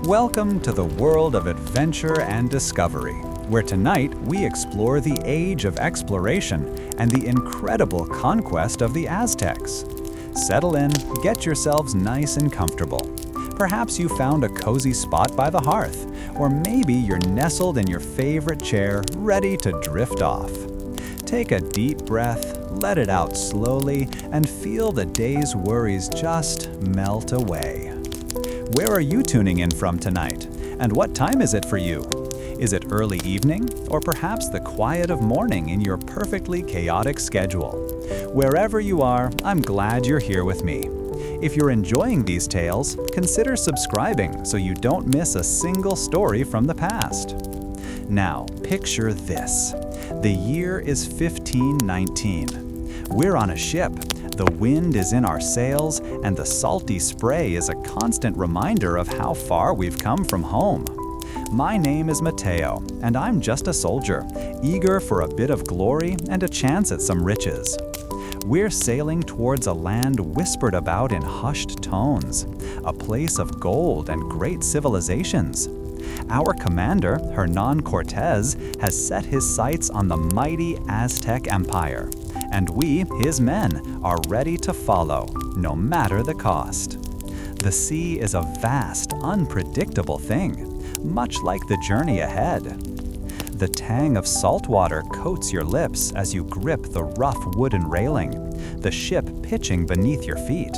Welcome to the world of adventure and discovery, where tonight we explore the age of exploration and the incredible conquest of the Aztecs. Settle in, get yourselves nice and comfortable. Perhaps you found a cozy spot by the hearth, or maybe you're nestled in your favorite chair, ready to drift off. Take a deep breath, let it out slowly, and feel the day's worries just melt away. Where are you tuning in from tonight? And what time is it for you? Is it early evening, or perhaps the quiet of morning in your perfectly chaotic schedule? Wherever you are, I'm glad you're here with me. If you're enjoying these tales, consider subscribing so you don't miss a single story from the past. Now, picture this. The year is 1519. We're on a ship. The wind is in our sails, and the salty spray is a constant reminder of how far we've come from home. My name is Mateo, and I'm just a soldier, eager for a bit of glory and a chance at some riches. We're sailing towards a land whispered about in hushed tones, a place of gold and great civilizations. Our commander, Hernan Cortez, has set his sights on the mighty Aztec Empire, and we, his men, are ready to follow, no matter the cost. The sea is a vast, unpredictable thing, much like the journey ahead. The tang of salt water coats your lips as you grip the rough wooden railing, the ship pitching beneath your feet.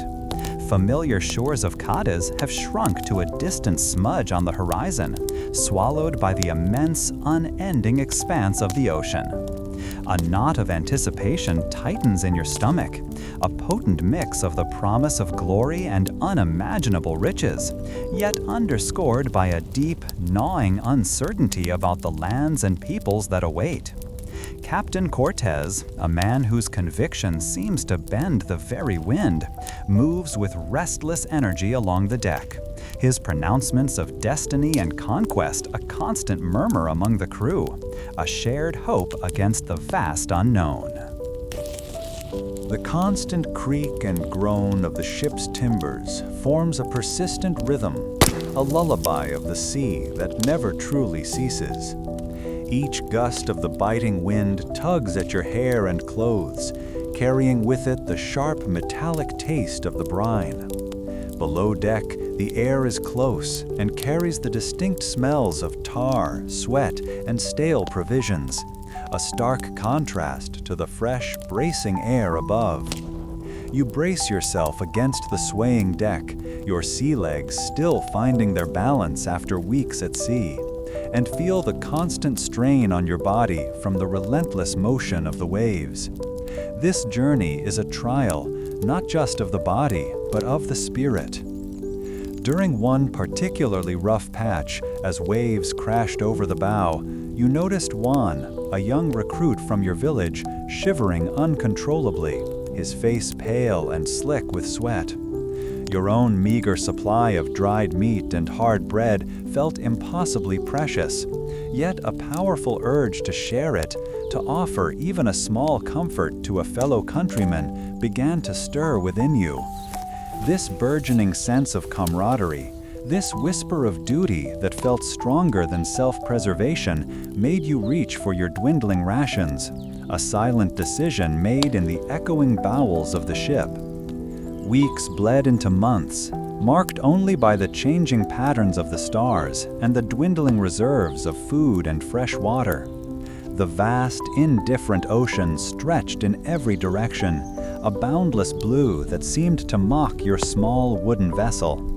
Familiar shores of Cadiz have shrunk to a distant smudge on the horizon, swallowed by the immense, unending expanse of the ocean. A knot of anticipation tightens in your stomach, a potent mix of the promise of glory and unimaginable riches, yet underscored by a deep, gnawing uncertainty about the lands and peoples that await. Captain Cortez, a man whose conviction seems to bend the very wind, moves with restless energy along the deck, his pronouncements of destiny and conquest a constant murmur among the crew, a shared hope against the vast unknown. The constant creak and groan of the ship's timbers forms a persistent rhythm, a lullaby of the sea that never truly ceases. Each gust of the biting wind tugs at your hair and clothes, carrying with it the sharp metallic taste of the brine. Below deck, the air is close and carries the distinct smells of tar, sweat, and stale provisions, a stark contrast to the fresh, bracing air above. You brace yourself against the swaying deck, your sea legs still finding their balance after weeks at sea, and feel the constant strain on your body from the relentless motion of the waves. This journey is a trial, not just of the body, but of the spirit. During one particularly rough patch, as waves crashed over the bow, you noticed Juan, a young recruit from your village, shivering uncontrollably, his face pale and slick with sweat. Your own meager supply of dried meat and hard bread felt impossibly precious, yet a powerful urge to share it, to offer even a small comfort to a fellow countryman, began to stir within you. This burgeoning sense of camaraderie, this whisper of duty that felt stronger than self-preservation, made you reach for your dwindling rations, a silent decision made in the echoing bowels of the ship. Weeks bled into months, marked only by the changing patterns of the stars and the dwindling reserves of food and fresh water. The vast, indifferent ocean stretched in every direction, a boundless blue that seemed to mock your small wooden vessel.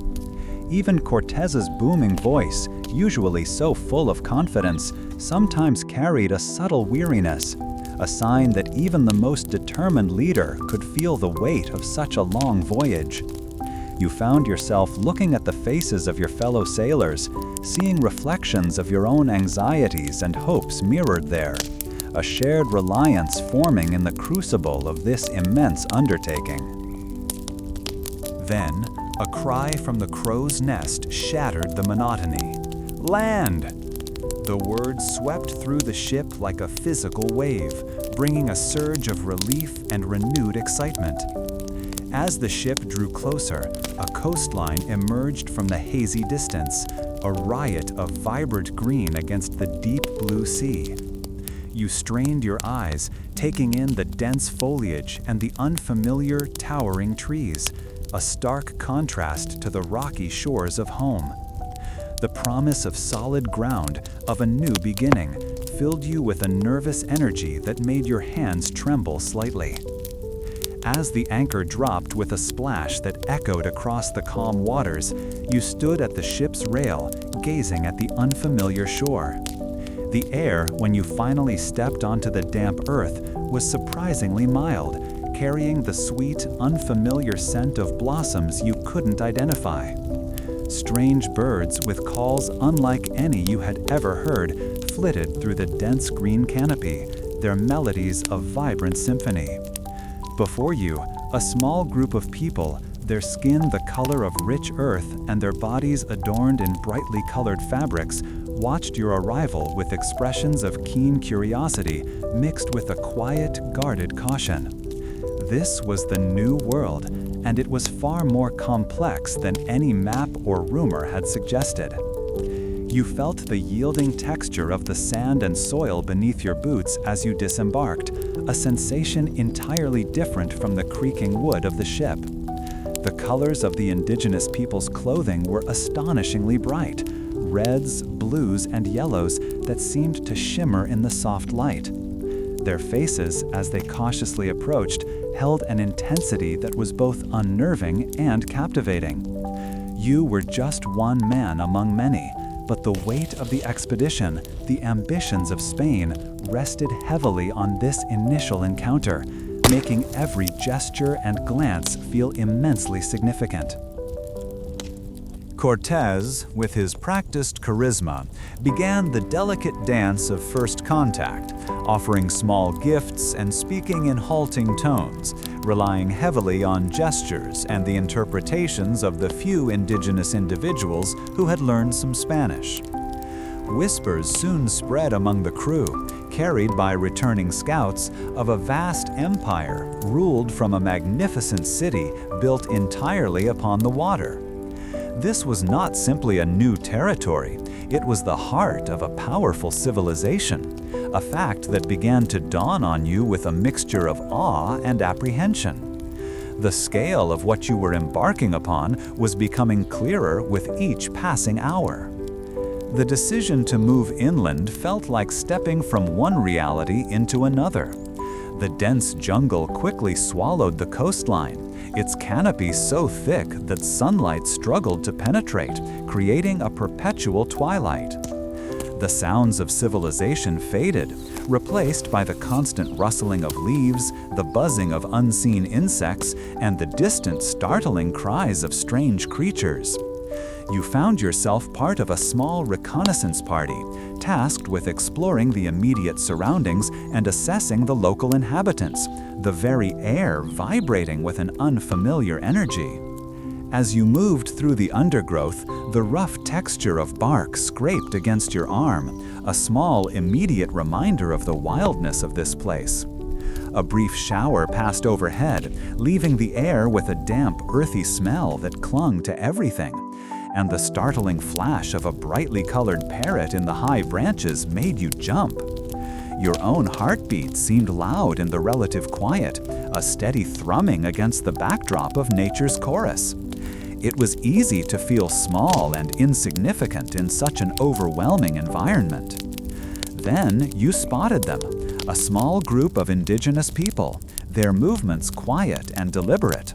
Even Cortez's booming voice, usually so full of confidence, sometimes carried a subtle weariness, a sign that even the most determined leader could feel the weight of such a long voyage. You found yourself looking at the faces of your fellow sailors, seeing reflections of your own anxieties and hopes mirrored there, a shared reliance forming in the crucible of this immense undertaking. Then, a cry from the crow's nest shattered the monotony. "Land!" The words swept through the ship like a physical wave, bringing a surge of relief and renewed excitement. As the ship drew closer, a coastline emerged from the hazy distance, a riot of vibrant green against the deep blue sea. You strained your eyes, taking in the dense foliage and the unfamiliar, towering trees, a stark contrast to the rocky shores of home. The promise of solid ground, of a new beginning, filled you with a nervous energy that made your hands tremble slightly. As the anchor dropped with a splash that echoed across the calm waters, you stood at the ship's rail, gazing at the unfamiliar shore. The air, when you finally stepped onto the damp earth, was surprisingly mild, carrying the sweet, unfamiliar scent of blossoms you couldn't identify. Strange birds with calls unlike any you had ever heard flitted through the dense green canopy, their melodies a vibrant symphony. Before you, a small group of people, their skin the color of rich earth and their bodies adorned in brightly colored fabrics, watched your arrival with expressions of keen curiosity mixed with a quiet, guarded caution. This was the new world, and it was far more complex than any map or rumor had suggested. You felt the yielding texture of the sand and soil beneath your boots as you disembarked, a sensation entirely different from the creaking wood of the ship. The colors of the indigenous people's clothing were astonishingly bright, reds, blues, and yellows that seemed to shimmer in the soft light. Their faces, as they cautiously approached, held an intensity that was both unnerving and captivating. You were just one man among many, but the weight of the expedition, the ambitions of Spain, rested heavily on this initial encounter, making every gesture and glance feel immensely significant. Cortés, with his practiced charisma, began the delicate dance of first contact, offering small gifts and speaking in halting tones, relying heavily on gestures and the interpretations of the few indigenous individuals who had learned some Spanish. Whispers soon spread among the crew, carried by returning scouts, of a vast empire ruled from a magnificent city built entirely upon the water. This was not simply a new territory, it was the heart of a powerful civilization, a fact that began to dawn on you with a mixture of awe and apprehension. The scale of what you were embarking upon was becoming clearer with each passing hour. The decision to move inland felt like stepping from one reality into another. The dense jungle quickly swallowed the coastline, its canopy so thick that sunlight struggled to penetrate, creating a perpetual twilight. The sounds of civilization faded, replaced by the constant rustling of leaves, the buzzing of unseen insects, and the distant, startling cries of strange creatures. You found yourself part of a small reconnaissance party, tasked with exploring the immediate surroundings and assessing the local inhabitants, the very air vibrating with an unfamiliar energy. As you moved through the undergrowth, the rough texture of bark scraped against your arm, a small, immediate reminder of the wildness of this place. A brief shower passed overhead, leaving the air with a damp, earthy smell that clung to everything. And the startling flash of a brightly colored parrot in the high branches made you jump. Your own heartbeat seemed loud in the relative quiet, a steady thrumming against the backdrop of nature's chorus. It was easy to feel small and insignificant in such an overwhelming environment. Then you spotted them, a small group of indigenous people, their movements quiet and deliberate.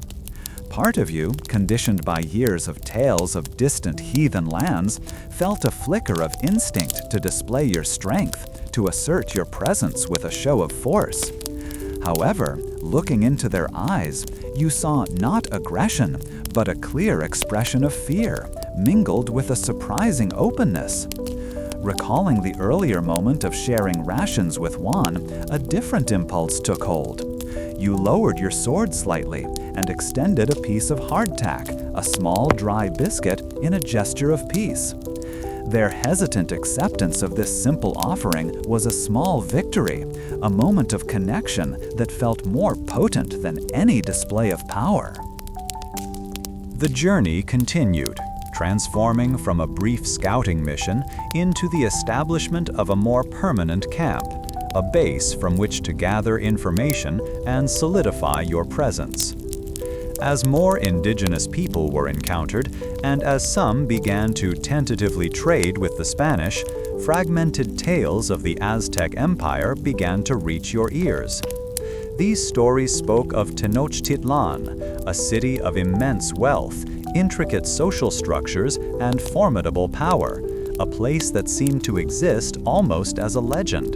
Part of you, conditioned by years of tales of distant heathen lands, felt a flicker of instinct to display your strength, to assert your presence with a show of force. However, looking into their eyes, you saw not aggression, but a clear expression of fear, mingled with a surprising openness. Recalling the earlier moment of sharing rations with Juan, a different impulse took hold. You lowered your sword slightly and extended a piece of hardtack, a small dry biscuit, in a gesture of peace. Their hesitant acceptance of this simple offering was a small victory, a moment of connection that felt more potent than any display of power. The journey continued, transforming from a brief scouting mission into the establishment of a more permanent camp, a base from which to gather information and solidify your presence. As more indigenous people were encountered, and as some began to tentatively trade with the Spanish, fragmented tales of the Aztec Empire began to reach your ears. These stories spoke of Tenochtitlan, a city of immense wealth, intricate social structures, and formidable power, a place that seemed to exist almost as a legend.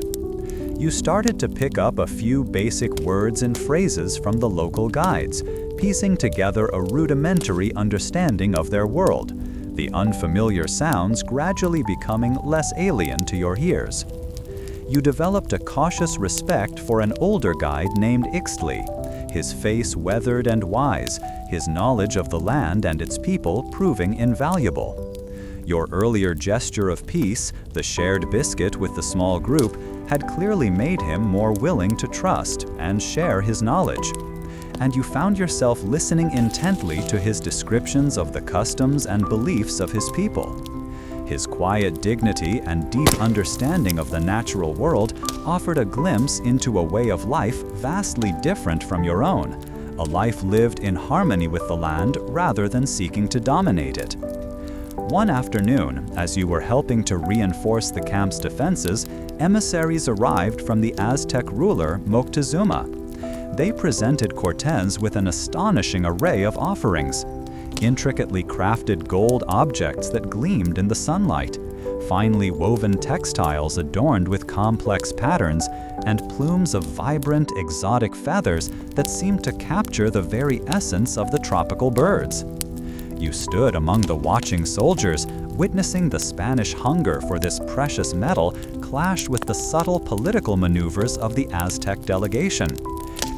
You started to pick up a few basic words and phrases from the local guides, piecing together a rudimentary understanding of their world, the unfamiliar sounds gradually becoming less alien to your ears. You developed a cautious respect for an older guide named Ixtli, his face weathered and wise, his knowledge of the land and its people proving invaluable. Your earlier gesture of peace, the shared biscuit with the small group, had clearly made him more willing to trust and share his knowledge. And you found yourself listening intently to his descriptions of the customs and beliefs of his people. His quiet dignity and deep understanding of the natural world offered a glimpse into a way of life vastly different from your own, a life lived in harmony with the land rather than seeking to dominate it. One afternoon, as you were helping to reinforce the camp's defenses, emissaries arrived from the Aztec ruler Moctezuma. They presented Cortez with an astonishing array of offerings. Intricately crafted gold objects that gleamed in the sunlight, finely woven textiles adorned with complex patterns, and plumes of vibrant, exotic feathers that seemed to capture the very essence of the tropical birds. You stood among the watching soldiers, witnessing the Spanish hunger for this precious metal clash with the subtle political maneuvers of the Aztec delegation.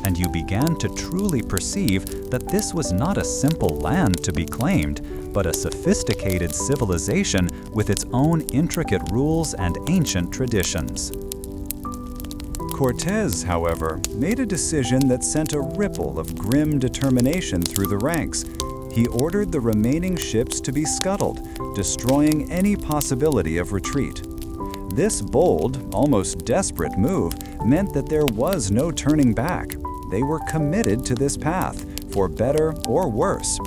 And you began to truly perceive that this was not a simple land to be claimed, but a sophisticated civilization with its own intricate rules and ancient traditions. Cortez, however, made a decision that sent a ripple of grim determination through the ranks. He ordered the remaining ships to be scuttled, destroying any possibility of retreat. This bold, almost desperate move meant that there was no turning back. They were committed to this path, for better or worse.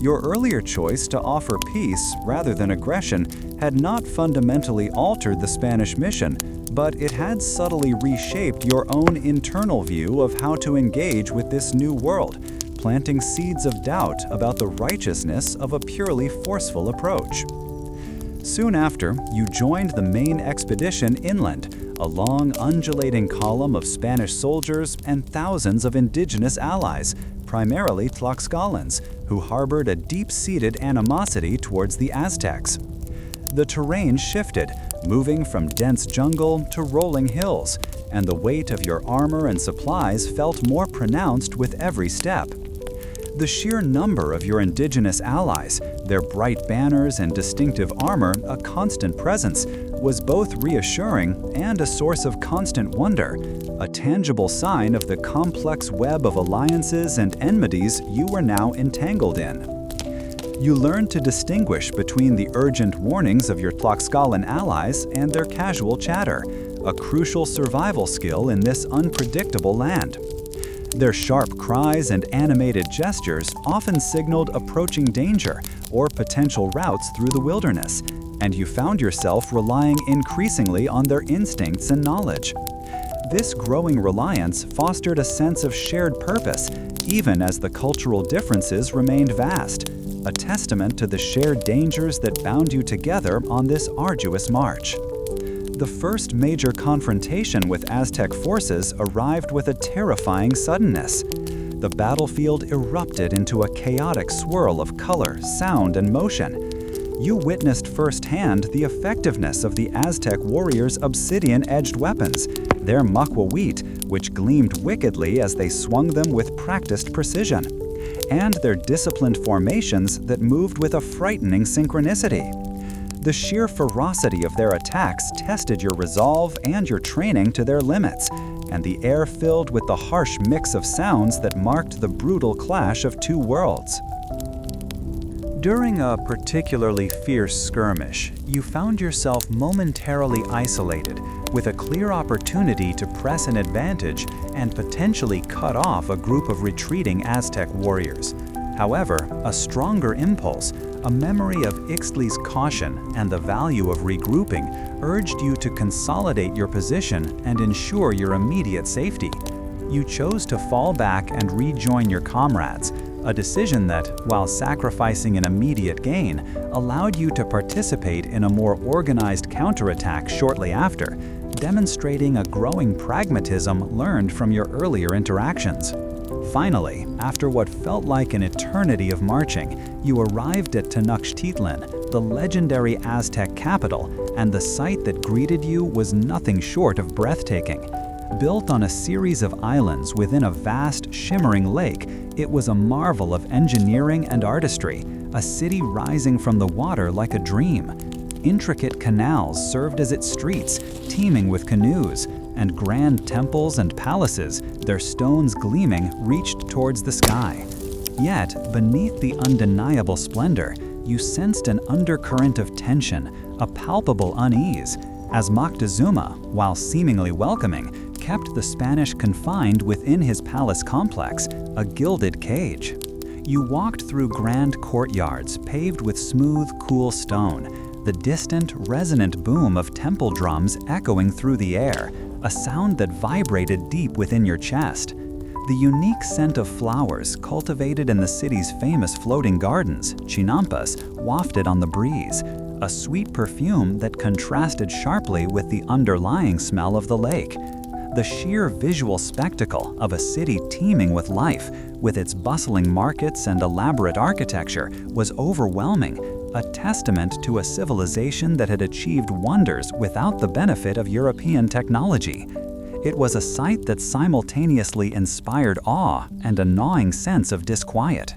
Your earlier choice to offer peace rather than aggression had not fundamentally altered the Spanish mission, but it had subtly reshaped your own internal view of how to engage with this new world, planting seeds of doubt about the righteousness of a purely forceful approach. Soon after, you joined the main expedition inland, a long, undulating column of Spanish soldiers and thousands of indigenous allies, primarily Tlaxcalans, who harbored a deep-seated animosity towards the Aztecs. The terrain shifted, moving from dense jungle to rolling hills, and the weight of your armor and supplies felt more pronounced with every step. The sheer number of your indigenous allies, their bright banners and distinctive armor a constant presence, was both reassuring and a source of constant wonder, a tangible sign of the complex web of alliances and enmities you were now entangled in. You learned to distinguish between the urgent warnings of your Tlaxcalan allies and their casual chatter, a crucial survival skill in this unpredictable land. Their sharp cries and animated gestures often signaled approaching danger or potential routes through the wilderness, and you found yourself relying increasingly on their instincts and knowledge. This growing reliance fostered a sense of shared purpose, even as the cultural differences remained vast, a testament to the shared dangers that bound you together on this arduous march. The first major confrontation with Aztec forces arrived with a terrifying suddenness. The battlefield erupted into a chaotic swirl of color, sound, and motion. You witnessed firsthand the effectiveness of the Aztec warriors' obsidian-edged weapons, their makwawit, which gleamed wickedly as they swung them with practiced precision, and their disciplined formations that moved with a frightening synchronicity. The sheer ferocity of their attacks tested your resolve and your training to their limits, and the air filled with the harsh mix of sounds that marked the brutal clash of two worlds. During a particularly fierce skirmish, you found yourself momentarily isolated, with a clear opportunity to press an advantage and potentially cut off a group of retreating Aztec warriors. However, a stronger impulse, a memory of Ixtli's caution and the value of regrouping, urged you to consolidate your position and ensure your immediate safety. You chose to fall back and rejoin your comrades, a decision that, while sacrificing an immediate gain, allowed you to participate in a more organized counterattack shortly after, demonstrating a growing pragmatism learned from your earlier interactions. Finally, after what felt like an eternity of marching, you arrived at Tenochtitlan, the legendary Aztec capital, and the sight that greeted you was nothing short of breathtaking. Built on a series of islands within a vast, shimmering lake, it was a marvel of engineering and artistry, a city rising from the water like a dream. Intricate canals served as its streets, teeming with canoes, and grand temples and palaces, their stones gleaming, reached towards the sky. Yet, beneath the undeniable splendor, you sensed an undercurrent of tension, a palpable unease, as Moctezuma, while seemingly welcoming, kept the Spanish confined within his palace complex, a gilded cage. You walked through grand courtyards paved with smooth, cool stone, the distant, resonant boom of temple drums echoing through the air, a sound that vibrated deep within your chest. The unique scent of flowers cultivated in the city's famous floating gardens, chinampas, wafted on the breeze, a sweet perfume that contrasted sharply with the underlying smell of the lake. The sheer visual spectacle of a city teeming with life, with its bustling markets and elaborate architecture, was overwhelming, a testament to a civilization that had achieved wonders without the benefit of European technology. It was a sight that simultaneously inspired awe and a gnawing sense of disquiet.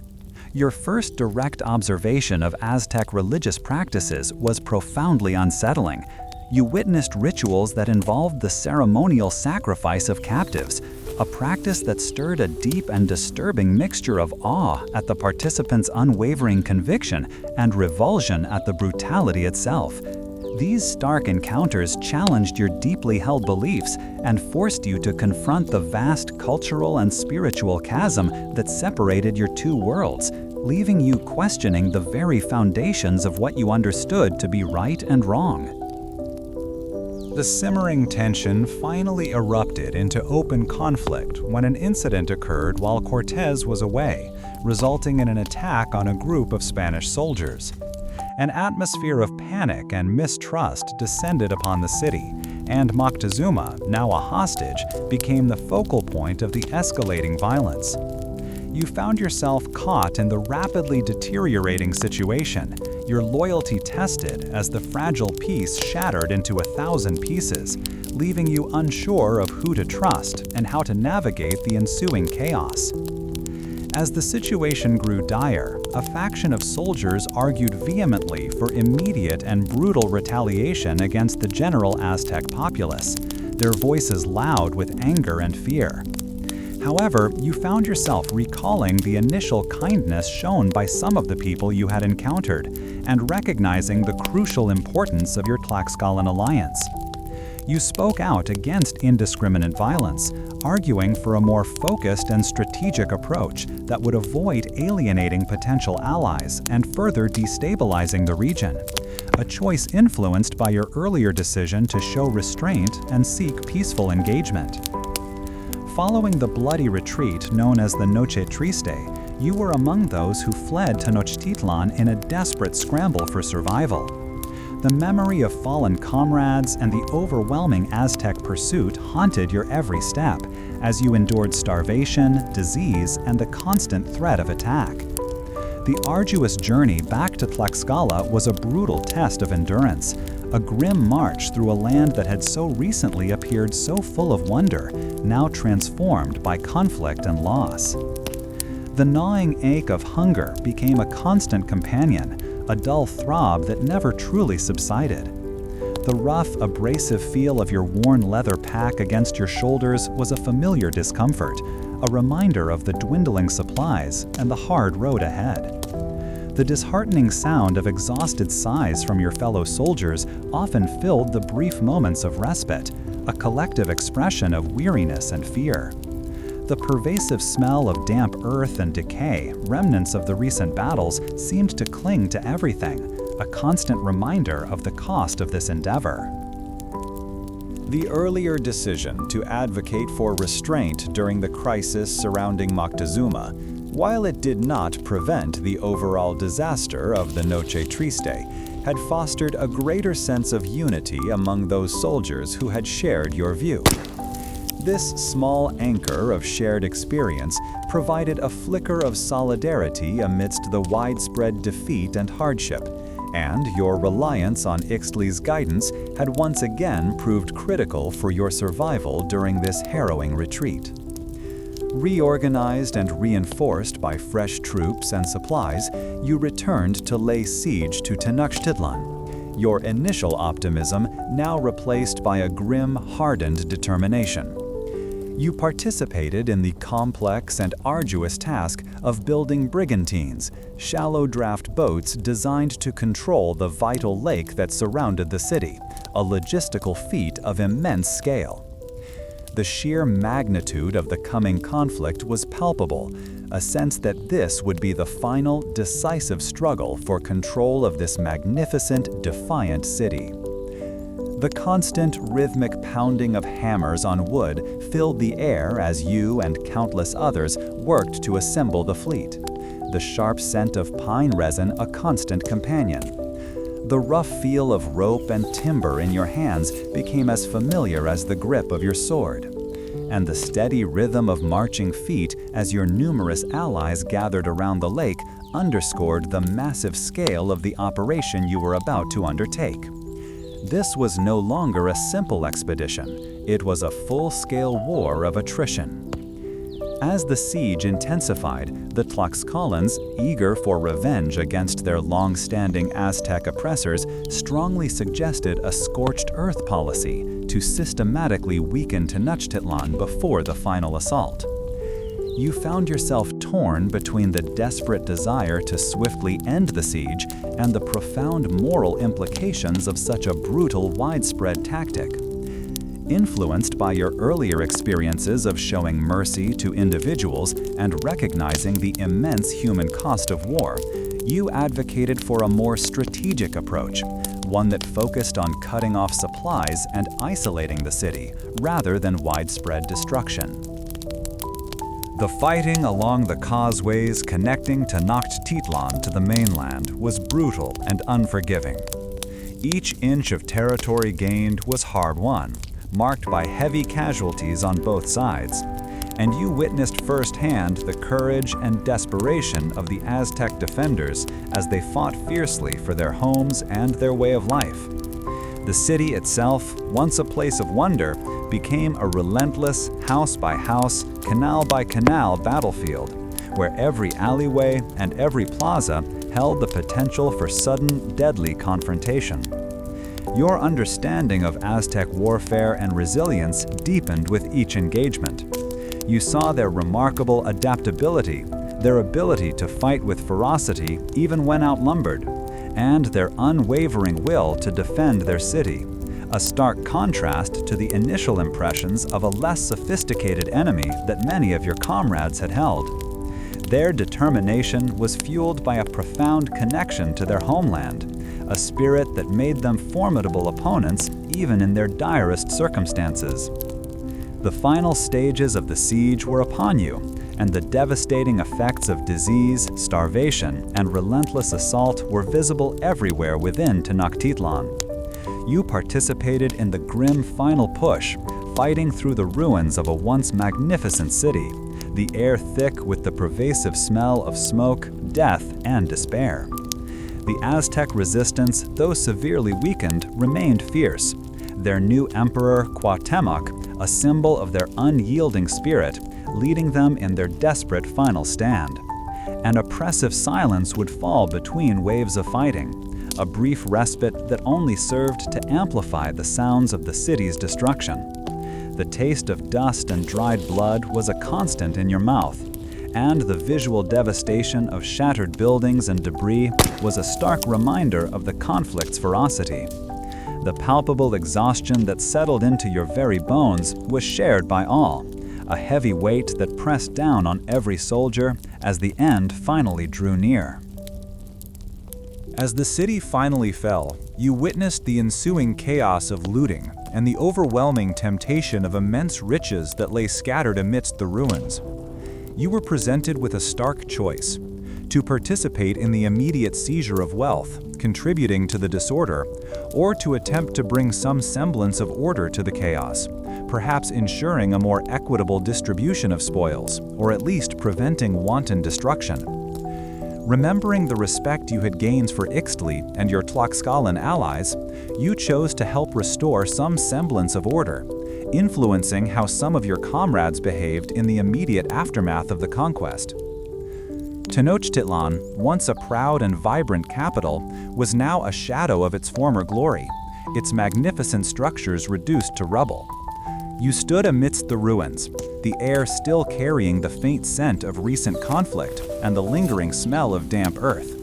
Your first direct observation of Aztec religious practices was profoundly unsettling. You witnessed rituals that involved the ceremonial sacrifice of captives, a practice that stirred a deep and disturbing mixture of awe at the participants' unwavering conviction and revulsion at the brutality itself. These stark encounters challenged your deeply held beliefs and forced you to confront the vast cultural and spiritual chasm that separated your two worlds, leaving you questioning the very foundations of what you understood to be right and wrong. The simmering tension finally erupted into open conflict when an incident occurred while Cortés was away, resulting in an attack on a group of Spanish soldiers. An atmosphere of panic and mistrust descended upon the city, and Moctezuma, now a hostage, became the focal point of the escalating violence. You found yourself caught in the rapidly deteriorating situation, your loyalty tested as the fragile peace shattered into 1,000 pieces, leaving you unsure of who to trust and how to navigate the ensuing chaos. As the situation grew dire, a faction of soldiers argued vehemently for immediate and brutal retaliation against the general Aztec populace, their voices loud with anger and fear. However, you found yourself recalling the initial kindness shown by some of the people you had encountered, and recognizing the crucial importance of your Tlaxcalan alliance. You spoke out against indiscriminate violence, arguing for a more focused and strategic approach that would avoid alienating potential allies and further destabilizing the region, a choice influenced by your earlier decision to show restraint and seek peaceful engagement. Following the bloody retreat known as the Noche Triste, you were among those who fled Tenochtitlan in a desperate scramble for survival. The memory of fallen comrades and the overwhelming Aztec pursuit haunted your every step as you endured starvation, disease, and the constant threat of attack. The arduous journey back to Tlaxcala was a brutal test of endurance, a grim march through a land that had so recently appeared so full of wonder, now transformed by conflict and loss. The gnawing ache of hunger became a constant companion, a dull throb that never truly subsided. The rough, abrasive feel of your worn leather pack against your shoulders was a familiar discomfort, a reminder of the dwindling supplies and the hard road ahead. The disheartening sound of exhausted sighs from your fellow soldiers often filled the brief moments of respite, a collective expression of weariness and fear. The pervasive smell of damp earth and decay, remnants of the recent battles, seemed to cling to everything, a constant reminder of the cost of this endeavor. The earlier decision to advocate for restraint during the crisis surrounding Moctezuma, while it did not prevent the overall disaster of the Noche Triste, had fostered a greater sense of unity among those soldiers who had shared your view. This small anchor of shared experience provided a flicker of solidarity amidst the widespread defeat and hardship, and your reliance on Ixtli's guidance had once again proved critical for your survival during this harrowing retreat. Reorganized and reinforced by fresh troops and supplies, you returned to lay siege to Tenochtitlan, your initial optimism now replaced by a grim, hardened determination. You participated in the complex and arduous task of building brigantines, shallow draft boats designed to control the vital lake that surrounded the city, a logistical feat of immense scale. The sheer magnitude of the coming conflict was palpable, a sense that this would be the final, decisive struggle for control of this magnificent, defiant city. The constant, rhythmic pounding of hammers on wood filled the air as you and countless others worked to assemble the fleet, the sharp scent of pine resin a constant companion. The rough feel of rope and timber in your hands became as familiar as the grip of your sword, and the steady rhythm of marching feet as your numerous allies gathered around the lake underscored the massive scale of the operation you were about to undertake. This was no longer a simple expedition, it was a full-scale war of attrition. As the siege intensified, the Tlaxcalans, eager for revenge against their long-standing Aztec oppressors, strongly suggested a scorched earth policy to systematically weaken Tenochtitlan before the final assault. You found yourself torn between the desperate desire to swiftly end the siege and the profound moral implications of such a brutal, widespread tactic. Influenced by your earlier experiences of showing mercy to individuals and recognizing the immense human cost of war, you advocated for a more strategic approach, one that focused on cutting off supplies and isolating the city, rather than widespread destruction. The fighting along the causeways connecting Tenochtitlan to the mainland was brutal and unforgiving. Each inch of territory gained was hard-won, marked by heavy casualties on both sides, and you witnessed firsthand the courage and desperation of the Aztec defenders as they fought fiercely for their homes and their way of life. The city itself, once a place of wonder, became a relentless, house-by-house, canal-by-canal battlefield, where every alleyway and every plaza held the potential for sudden, deadly confrontation. Your understanding of Aztec warfare and resilience deepened with each engagement. You saw their remarkable adaptability, their ability to fight with ferocity even when outnumbered, and their unwavering will to defend their city, a stark contrast to the initial impressions of a less sophisticated enemy that many of your comrades had held. Their determination was fueled by a profound connection to their homeland, a spirit that made them formidable opponents even in their direst circumstances. The final stages of the siege were upon you, and the devastating effects of disease, starvation, and relentless assault were visible everywhere within Tenochtitlan. You participated in the grim final push, fighting through the ruins of a once magnificent city, the air thick with the pervasive smell of smoke, death, and despair. The Aztec resistance, though severely weakened, remained fierce. Their new emperor, Cuauhtémoc, a symbol of their unyielding spirit, leading them in their desperate final stand. An oppressive silence would fall between waves of fighting, a brief respite that only served to amplify the sounds of the city's destruction. The taste of dust and dried blood was a constant in your mouth, and the visual devastation of shattered buildings and debris was a stark reminder of the conflict's ferocity. The palpable exhaustion that settled into your very bones was shared by all, a heavy weight that pressed down on every soldier as the end finally drew near. As the city finally fell, you witnessed the ensuing chaos of looting and the overwhelming temptation of immense riches that lay scattered amidst the ruins. You were presented with a stark choice: to participate in the immediate seizure of wealth, contributing to the disorder, or to attempt to bring some semblance of order to the chaos, perhaps ensuring a more equitable distribution of spoils, or at least preventing wanton destruction. Remembering the respect you had gained for Ixtli and your Tlaxcalan allies, you chose to help restore some semblance of order, influencing how some of your comrades behaved in the immediate aftermath of the conquest. Tenochtitlan, once a proud and vibrant capital, was now a shadow of its former glory, its magnificent structures reduced to rubble. You stood amidst the ruins, the air still carrying the faint scent of recent conflict and the lingering smell of damp earth.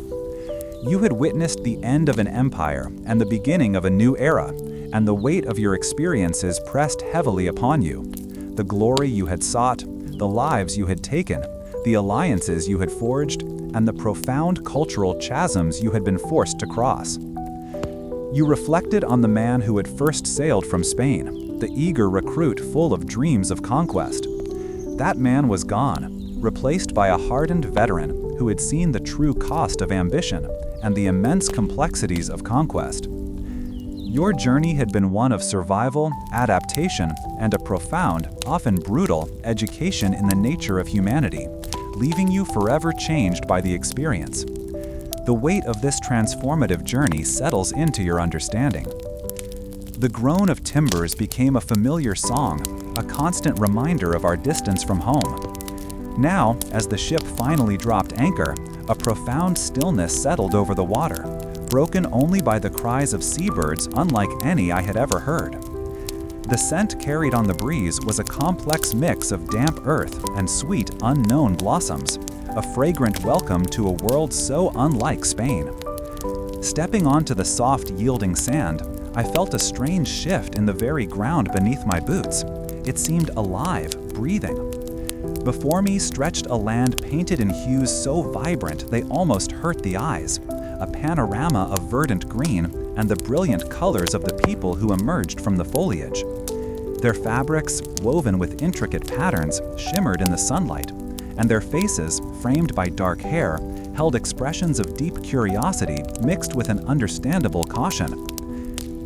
You had witnessed the end of an empire and the beginning of a new era, and the weight of your experiences pressed heavily upon you. The glory you had sought, the lives you had taken, the alliances you had forged, and the profound cultural chasms you had been forced to cross. You reflected on the man who had first sailed from Spain, the eager recruit full of dreams of conquest. That man was gone, replaced by a hardened veteran who had seen the true cost of ambition and the immense complexities of conquest. Your journey had been one of survival, adaptation, and a profound, often brutal, education in the nature of humanity, leaving you forever changed by the experience. The weight of this transformative journey settles into your understanding. The groan of timbers became a familiar song, a constant reminder of our distance from home. Now, as the ship finally dropped anchor, a profound stillness settled over the water, broken only by the cries of seabirds unlike any I had ever heard. The scent carried on the breeze was a complex mix of damp earth and sweet, unknown blossoms, a fragrant welcome to a world so unlike Spain. Stepping onto the soft, yielding sand, I felt a strange shift in the very ground beneath my boots. It seemed alive, breathing. Before me stretched a land painted in hues so vibrant they almost hurt the eyes, a panorama of verdant green and the brilliant colors of the people who emerged from the foliage. Their fabrics, woven with intricate patterns, shimmered in the sunlight, and their faces, framed by dark hair, held expressions of deep curiosity mixed with an understandable caution.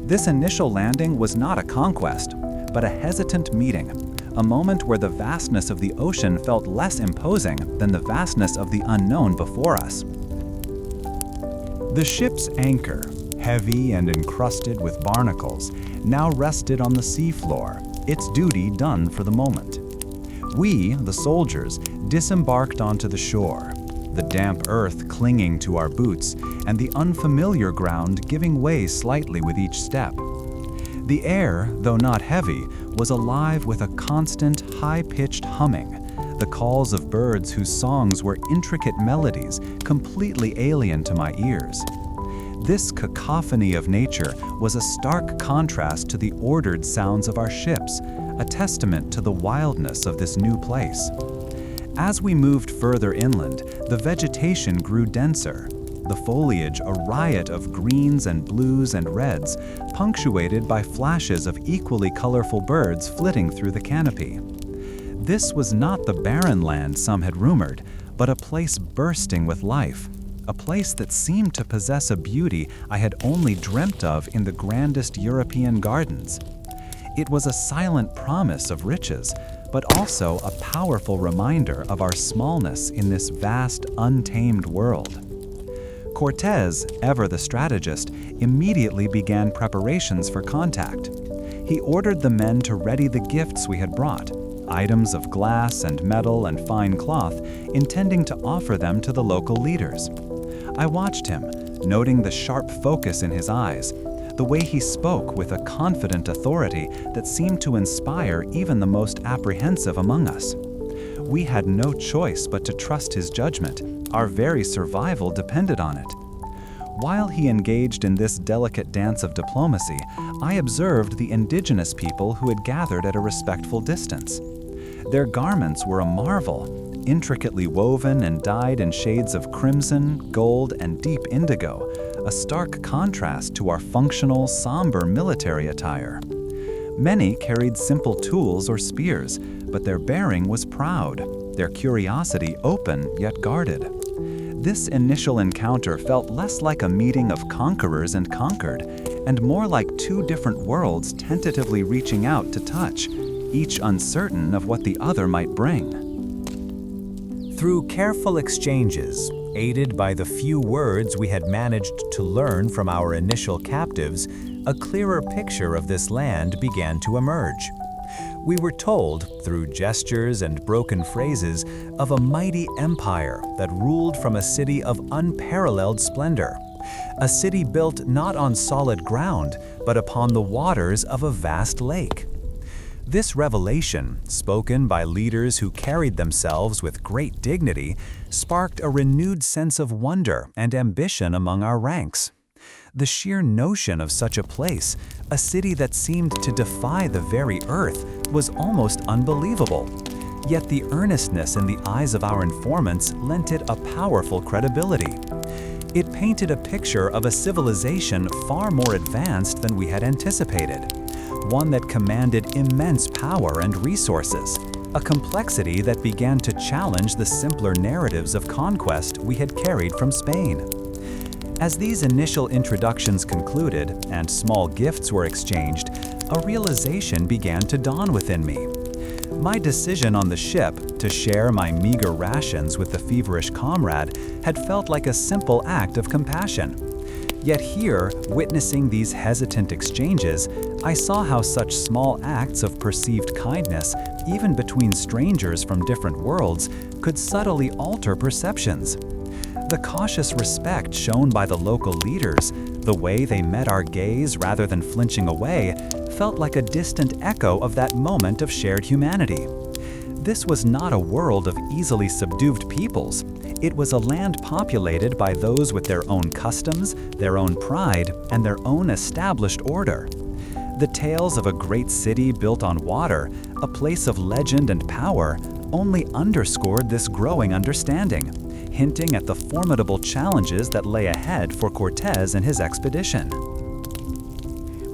This initial landing was not a conquest, but a hesitant meeting, a moment where the vastness of the ocean felt less imposing than the vastness of the unknown before us. The ship's anchor, heavy and encrusted with barnacles, now rested on the seafloor, its duty done for the moment. We, the soldiers, disembarked onto the shore, the damp earth clinging to our boots and the unfamiliar ground giving way slightly with each step. The air, though not heavy, was alive with a constant, high-pitched humming, the calls of birds whose songs were intricate melodies completely alien to my ears. This cacophony of nature was a stark contrast to the ordered sounds of our ships, a testament to the wildness of this new place. As we moved further inland, the vegetation grew denser, the foliage a riot of greens and blues and reds, punctuated by flashes of equally colorful birds flitting through the canopy. This was not the barren land some had rumored, but a place bursting with life, a place that seemed to possess a beauty I had only dreamt of in the grandest European gardens. It was a silent promise of riches, but also a powerful reminder of our smallness in this vast, untamed world. Cortés, ever the strategist, immediately began preparations for contact. He ordered the men to ready the gifts we had brought, items of glass and metal and fine cloth, intending to offer them to the local leaders. I watched him, noting the sharp focus in his eyes, the way he spoke with a confident authority that seemed to inspire even the most apprehensive among us. We had no choice but to trust his judgment. Our very survival depended on it. While he engaged in this delicate dance of diplomacy, I observed the indigenous people who had gathered at a respectful distance. Their garments were a marvel, intricately woven and dyed in shades of crimson, gold, and deep indigo, a stark contrast to our functional, somber military attire. Many carried simple tools or spears, but their bearing was proud, their curiosity open yet guarded. This initial encounter felt less like a meeting of conquerors and conquered, and more like two different worlds tentatively reaching out to touch, each uncertain of what the other might bring. Through careful exchanges, aided by the few words we had managed to learn from our initial captives, a clearer picture of this land began to emerge. We were told, through gestures and broken phrases, of a mighty empire that ruled from a city of unparalleled splendor. A city built not on solid ground, but upon the waters of a vast lake. This revelation, spoken by leaders who carried themselves with great dignity, sparked a renewed sense of wonder and ambition among our ranks. The sheer notion of such a place, a city that seemed to defy the very earth, was almost unbelievable. Yet the earnestness in the eyes of our informants lent it a powerful credibility. It painted a picture of a civilization far more advanced than we had anticipated, one that commanded immense power and resources, a complexity that began to challenge the simpler narratives of conquest we had carried from Spain. As these initial introductions concluded and small gifts were exchanged, a realization began to dawn within me. My decision on the ship to share my meager rations with the feverish comrade had felt like a simple act of compassion. Yet here, witnessing these hesitant exchanges, I saw how such small acts of perceived kindness, even between strangers from different worlds, could subtly alter perceptions. The cautious respect shown by the local leaders, the way they met our gaze rather than flinching away, felt like a distant echo of that moment of shared humanity. This was not a world of easily subdued peoples. It was a land populated by those with their own customs, their own pride, and their own established order. The tales of a great city built on water, a place of legend and power, only underscored this growing understanding, hinting at the formidable challenges that lay ahead for Cortés and his expedition.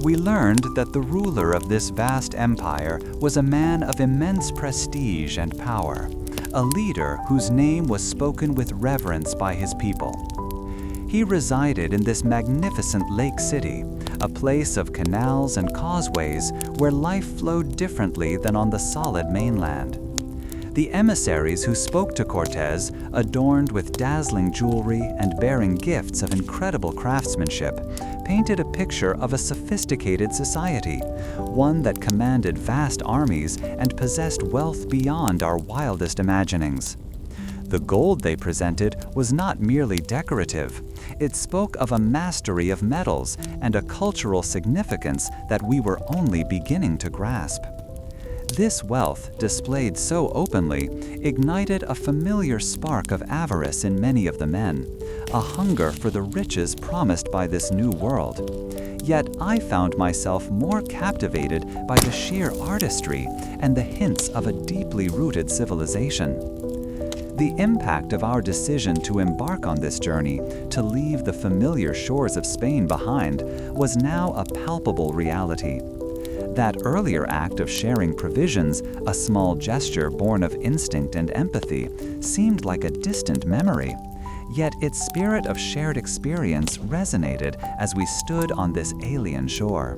We learned that the ruler of this vast empire was a man of immense prestige and power, a leader whose name was spoken with reverence by his people. He resided in this magnificent lake city, a place of canals and causeways where life flowed differently than on the solid mainland. The emissaries who spoke to Cortés, adorned with dazzling jewelry and bearing gifts of incredible craftsmanship, painted a picture of a sophisticated society, one that commanded vast armies and possessed wealth beyond our wildest imaginings. The gold they presented was not merely decorative. It spoke of a mastery of metals and a cultural significance that we were only beginning to grasp. This wealth, displayed so openly, ignited a familiar spark of avarice in many of the men, a hunger for the riches promised by this new world. Yet I found myself more captivated by the sheer artistry and the hints of a deeply rooted civilization. The impact of our decision to embark on this journey, to leave the familiar shores of Spain behind, was now a palpable reality. That earlier act of sharing provisions, a small gesture born of instinct and empathy, seemed like a distant memory. Yet its spirit of shared experience resonated as we stood on this alien shore.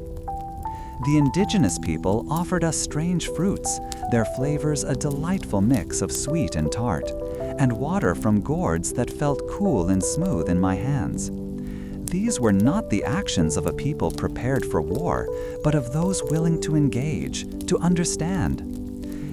The indigenous people offered us strange fruits, their flavors a delightful mix of sweet and tart, and water from gourds that felt cool and smooth in my hands. These were not the actions of a people prepared for war, but of those willing to engage, to understand.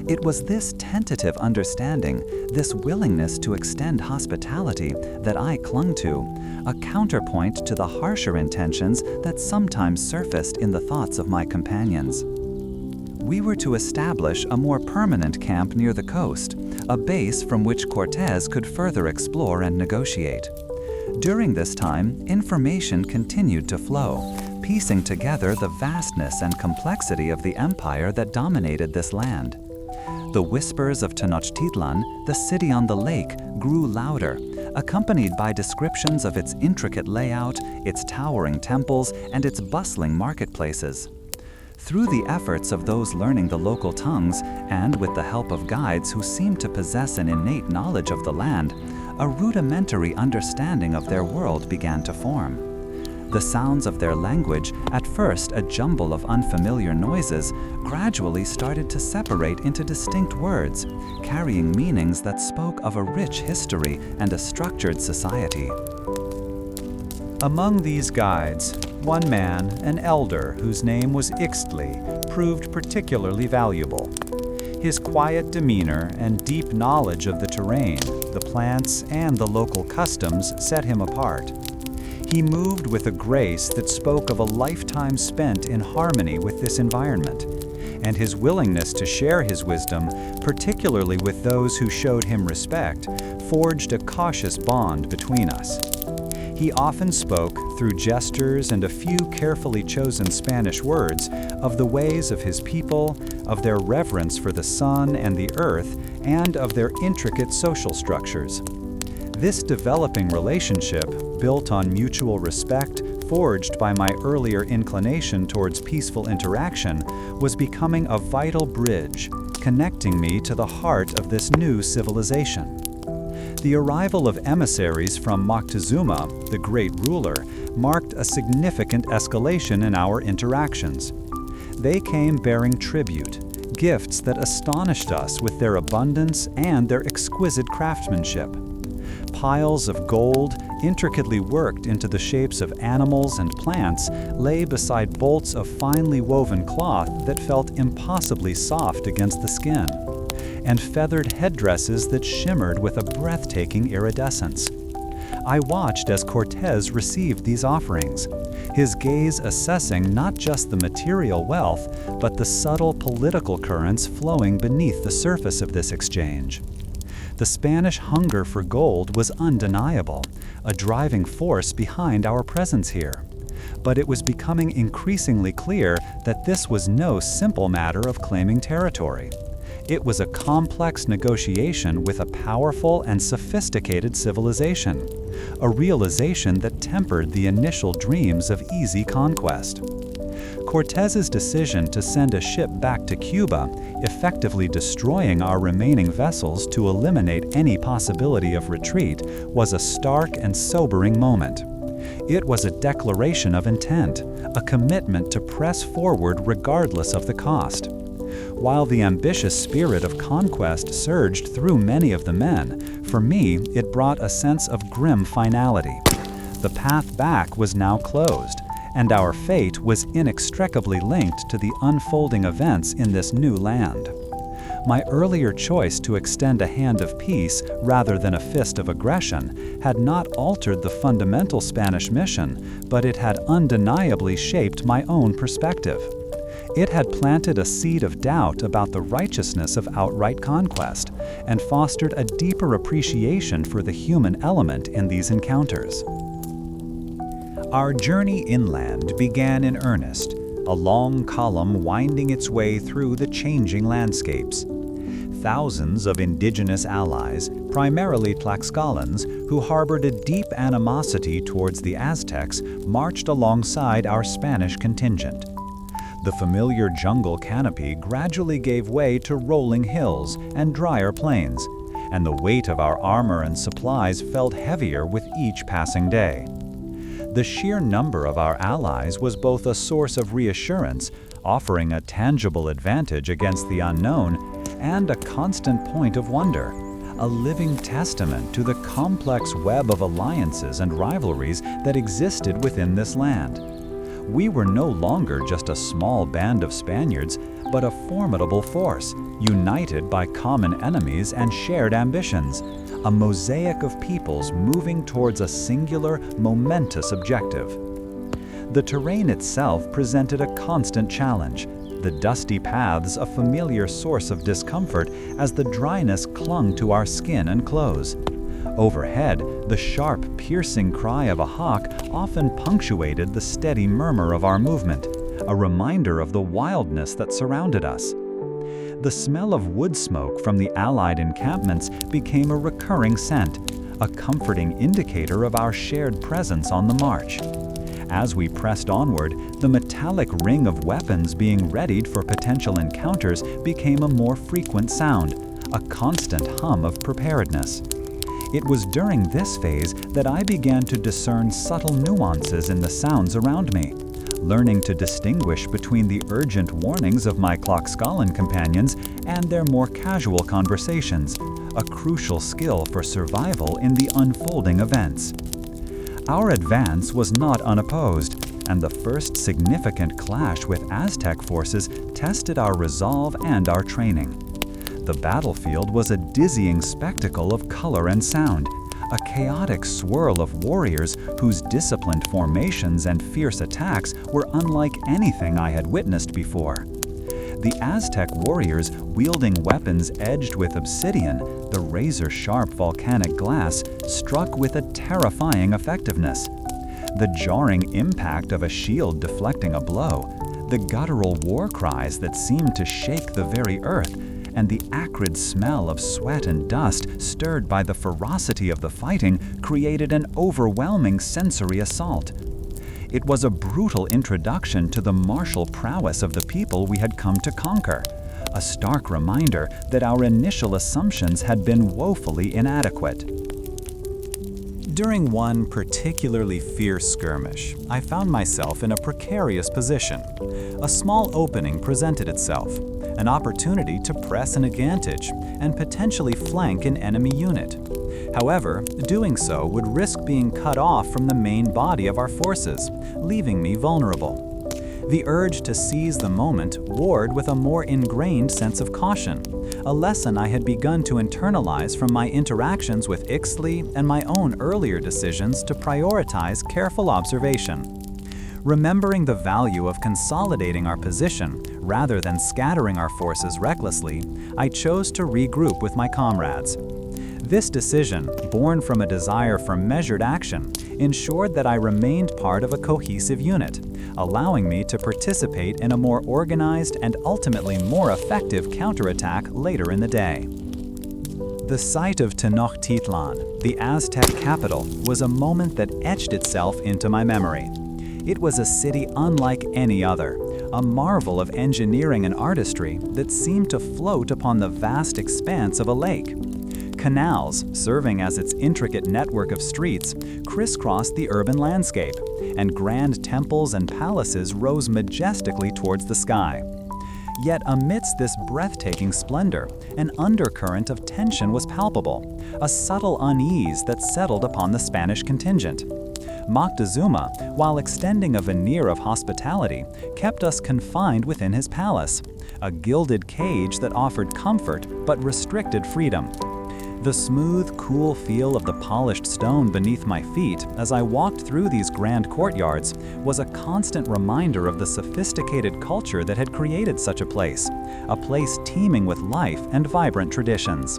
It was this tentative understanding, this willingness to extend hospitality, that I clung to, a counterpoint to the harsher intentions that sometimes surfaced in the thoughts of my companions. we were to establish a more permanent camp near the coast, a base from which Cortés could further explore and negotiate. During this time, information continued to flow, piecing together the vastness and complexity of the empire that dominated this land. The whispers of Tenochtitlan, the city on the lake, grew louder, accompanied by descriptions of its intricate layout, its towering temples, and its bustling marketplaces. Through the efforts of those learning the local tongues, and with the help of guides who seemed to possess an innate knowledge of the land, a rudimentary understanding of their world began to form. The sounds of their language, at first a jumble of unfamiliar noises, gradually started to separate into distinct words, carrying meanings that spoke of a rich history and a structured society. Among these guides, one man, an elder whose name was Ixtli, proved particularly valuable. His quiet demeanor and deep knowledge of the terrain, the plants, and the local customs set him apart. He moved with a grace that spoke of a lifetime spent in harmony with this environment, and his willingness to share his wisdom, particularly with those who showed him respect, forged a cautious bond between us. He often spoke, through gestures and a few carefully chosen Spanish words, of the ways of his people, of their reverence for the sun and the earth, and of their intricate social structures. This developing relationship, built on mutual respect, forged by my earlier inclination towards peaceful interaction, was becoming a vital bridge, connecting me to the heart of this new civilization. The arrival of emissaries from Moctezuma, the great ruler, marked a significant escalation in our interactions. They came bearing tribute, gifts that astonished us with their abundance and their exquisite craftsmanship. Piles of gold, intricately worked into the shapes of animals and plants, lay beside bolts of finely woven cloth that felt impossibly soft against the skin, and feathered headdresses that shimmered with a breathtaking iridescence. I watched as Cortés received these offerings, his gaze assessing not just the material wealth, but the subtle political currents flowing beneath the surface of this exchange. The Spanish hunger for gold was undeniable, a driving force behind our presence here. But it was becoming increasingly clear that this was no simple matter of claiming territory. It was a complex negotiation with a powerful and sophisticated civilization, a realization that tempered the initial dreams of easy conquest. Cortés's decision to send a ship back to Cuba, effectively destroying our remaining vessels to eliminate any possibility of retreat, was a stark and sobering moment. It was a declaration of intent, a commitment to press forward regardless of the cost. While the ambitious spirit of conquest surged through many of the men, for me it brought a sense of grim finality. The path back was now closed, and our fate was inextricably linked to the unfolding events in this new land. My earlier choice to extend a hand of peace rather than a fist of aggression had not altered the fundamental Spanish mission, but it had undeniably shaped my own perspective. It had planted a seed of doubt about the righteousness of outright conquest and fostered a deeper appreciation for the human element in these encounters. Our journey inland began in earnest, a long column winding its way through the changing landscapes. Thousands of indigenous allies, primarily Tlaxcalans, who harbored a deep animosity towards the Aztecs, marched alongside our Spanish contingent. The familiar jungle canopy gradually gave way to rolling hills and drier plains, and the weight of our armor and supplies felt heavier with each passing day. The sheer number of our allies was both a source of reassurance, offering a tangible advantage against the unknown, and a constant point of wonder, a living testament to the complex web of alliances and rivalries that existed within this land. We were no longer just a small band of Spaniards, but a formidable force, united by common enemies and shared ambitions, a mosaic of peoples moving towards a singular, momentous objective. The terrain itself presented a constant challenge. the dusty paths a familiar source of discomfort as the dryness clung to our skin and clothes. Overhead, the sharp, piercing cry of a hawk often punctuated the steady murmur of our movement, a reminder of the wildness that surrounded us. The smell of wood smoke from the Allied encampments became a recurring scent, a comforting indicator of our shared presence on the march. As we pressed onward, the metallic ring of weapons being readied for potential encounters became a more frequent sound, a constant hum of preparedness. It was during this phase that I began to discern subtle nuances in the sounds around me, learning to distinguish between the urgent warnings of my Tlaxcalan companions and their more casual conversations, a crucial skill for survival in the unfolding events. Our advance was not unopposed, and the first significant clash with Aztec forces tested our resolve and our training. The battlefield was a dizzying spectacle of color and sound, a chaotic swirl of warriors whose disciplined formations and fierce attacks were unlike anything I had witnessed before. The Aztec warriors, wielding weapons edged with obsidian, the razor-sharp volcanic glass, struck with a terrifying effectiveness. The jarring impact of a shield deflecting a blow, the guttural war cries that seemed to shake the very earth, and the acrid smell of sweat and dust stirred by the ferocity of the fighting created an overwhelming sensory assault. It was a brutal introduction to the martial prowess of the people we had come to conquer, a stark reminder that our initial assumptions had been woefully inadequate. During one particularly fierce skirmish, I found myself in a precarious position. A small opening presented itself, an opportunity to press an advantage and potentially flank an enemy unit. However, doing so would risk being cut off from the main body of our forces, leaving me vulnerable. The urge to seize the moment warred with a more ingrained sense of caution, a lesson I had begun to internalize from my interactions with Ixtli and my own earlier decisions to prioritize careful observation. Remembering the value of consolidating our position rather than scattering our forces recklessly, I chose to regroup with my comrades. This decision, born from a desire for measured action, ensured that I remained part of a cohesive unit, allowing me to participate in a more organized and ultimately more effective counterattack later in the day. The sight of Tenochtitlan, the Aztec capital, was a moment that etched itself into my memory. It was a city unlike any other, a marvel of engineering and artistry that seemed to float upon the vast expanse of a lake. Canals, serving as its intricate network of streets, crisscrossed the urban landscape, and grand temples and palaces rose majestically towards the sky. Yet amidst this breathtaking splendor, an undercurrent of tension was palpable, a subtle unease that settled upon the Spanish contingent. Moctezuma, while extending a veneer of hospitality, kept us confined within his palace, a gilded cage that offered comfort but restricted freedom. The smooth, cool feel of the polished stone beneath my feet as I walked through these grand courtyards was a constant reminder of the sophisticated culture that had created such a place teeming with life and vibrant traditions.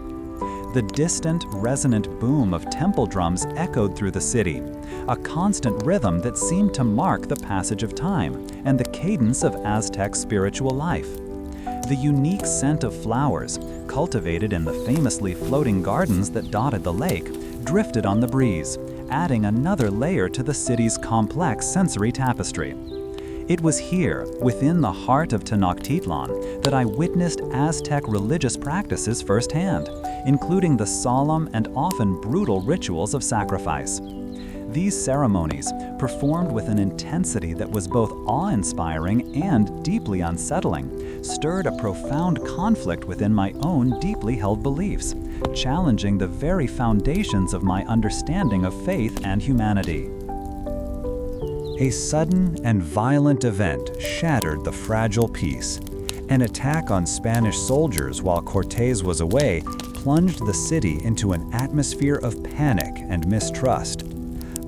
The distant, resonant boom of temple drums echoed through the city, a constant rhythm that seemed to mark the passage of time and the cadence of Aztec spiritual life. The unique scent of flowers, cultivated in the famously floating gardens that dotted the lake, drifted on the breeze, adding another layer to the city's complex sensory tapestry. It was here, within the heart of Tenochtitlan, that I witnessed Aztec religious practices firsthand, including the solemn and often brutal rituals of sacrifice. These ceremonies, performed with an intensity that was both awe-inspiring and deeply unsettling, stirred a profound conflict within my own deeply held beliefs, challenging the very foundations of my understanding of faith and humanity. A sudden and violent event shattered the fragile peace. An attack on Spanish soldiers while Cortés was away plunged the city into an atmosphere of panic and mistrust.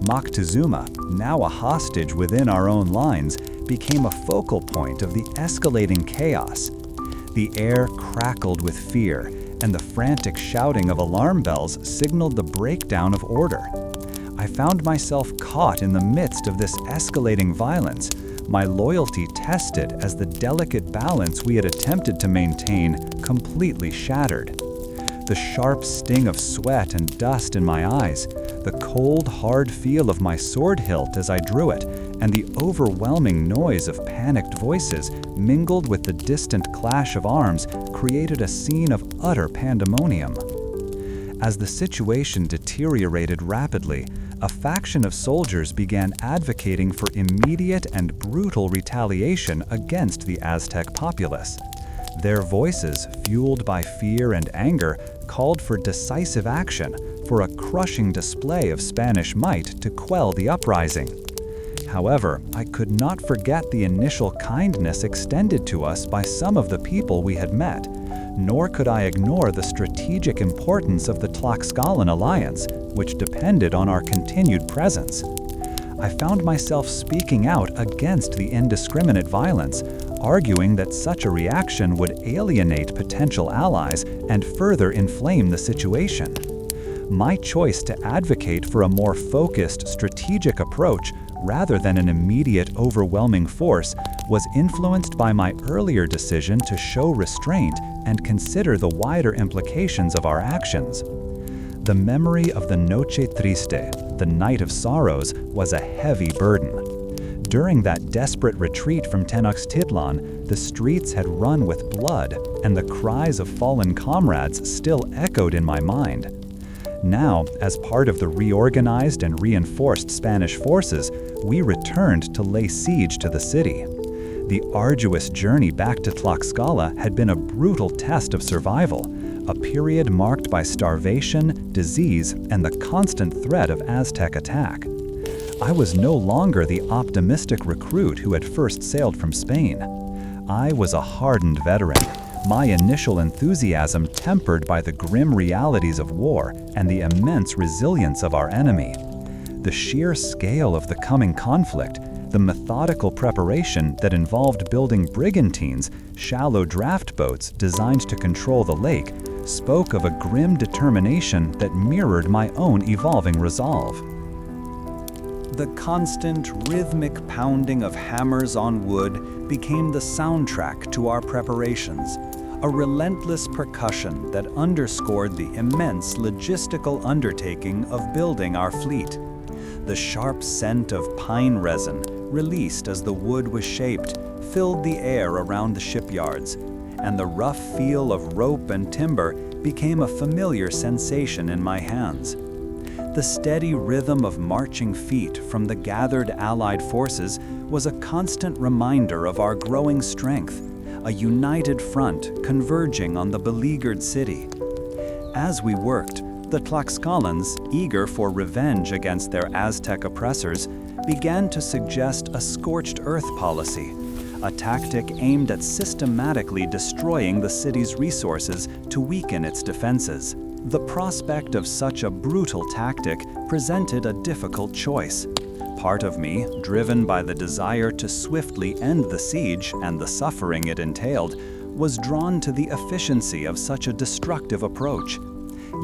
Moctezuma, now a hostage within our own lines, became a focal point of the escalating chaos. The air crackled with fear, and the frantic shouting of alarm bells signaled the breakdown of order. I found myself caught in the midst of this escalating violence, my loyalty tested as the delicate balance we had attempted to maintain completely shattered. The sharp sting of sweat and dust in my eyes, the cold, hard feel of my sword hilt as I drew it, and the overwhelming noise of panicked voices mingled with the distant clash of arms created a scene of utter pandemonium. As the situation deteriorated rapidly, a faction of soldiers began advocating for immediate and brutal retaliation against the Aztec populace. Their voices, fueled by fear and anger, called for decisive action, for a crushing display of Spanish might to quell the uprising. However, I could not forget the initial kindness extended to us by some of the people we had met, nor could I ignore the strategic importance of the Tlaxcalan alliance, which depended on our continued presence. I found myself speaking out against the indiscriminate violence, arguing that such a reaction would alienate potential allies and further inflame the situation. My choice to advocate for a more focused, strategic approach rather than an immediate, overwhelming force was influenced by my earlier decision to show restraint and consider the wider implications of our actions. The memory of the Noche Triste, the Night of Sorrows, was a heavy burden. During that desperate retreat from Tenochtitlan, the streets had run with blood, and the cries of fallen comrades still echoed in my mind. Now, as part of the reorganized and reinforced Spanish forces, we returned to lay siege to the city. The arduous journey back to Tlaxcala had been a brutal test of survival, a period marked by starvation, disease, and the constant threat of Aztec attack. I was no longer the optimistic recruit who had first sailed from Spain. I was a hardened veteran, my initial enthusiasm tempered by the grim realities of war and the immense resilience of our enemy. The sheer scale of the coming conflict, the methodical preparation that involved building brigantines, shallow draft boats designed to control the lake, spoke of a grim determination that mirrored my own evolving resolve. The constant, rhythmic pounding of hammers on wood became the soundtrack to our preparations, a relentless percussion that underscored the immense logistical undertaking of building our fleet. The sharp scent of pine resin, released as the wood was shaped, filled the air around the shipyards, and the rough feel of rope and timber became a familiar sensation in my hands. The steady rhythm of marching feet from the gathered Allied forces was a constant reminder of our growing strength, a united front converging on the beleaguered city. As we worked, the Tlaxcalans, eager for revenge against their Aztec oppressors, began to suggest a scorched earth policy, a tactic aimed at systematically destroying the city's resources to weaken its defenses. The prospect of such a brutal tactic presented a difficult choice. Part of me, driven by the desire to swiftly end the siege and the suffering it entailed, was drawn to the efficiency of such a destructive approach.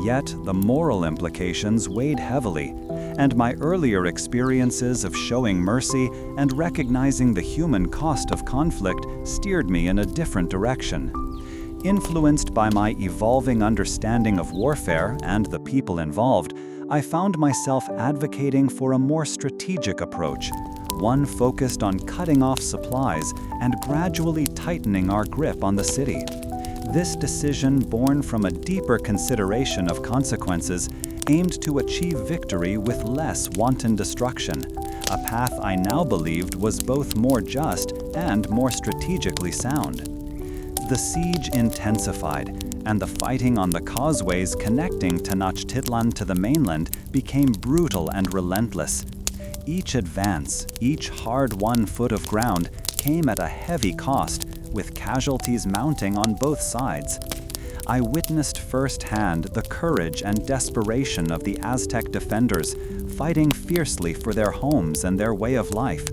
Yet the moral implications weighed heavily, and my earlier experiences of showing mercy and recognizing the human cost of conflict steered me in a different direction. Influenced by my evolving understanding of warfare and the people involved, I found myself advocating for a more strategic approach, one focused on cutting off supplies and gradually tightening our grip on the city. This decision, born from a deeper consideration of consequences, aimed to achieve victory with less wanton destruction, a path I now believed was both more just and more strategically sound. The siege intensified, and the fighting on the causeways connecting Tenochtitlan to the mainland became brutal and relentless. Each advance, each hard-won foot of ground, came at a heavy cost, with casualties mounting on both sides. I witnessed firsthand the courage and desperation of the Aztec defenders, fighting fiercely for their homes and their way of life,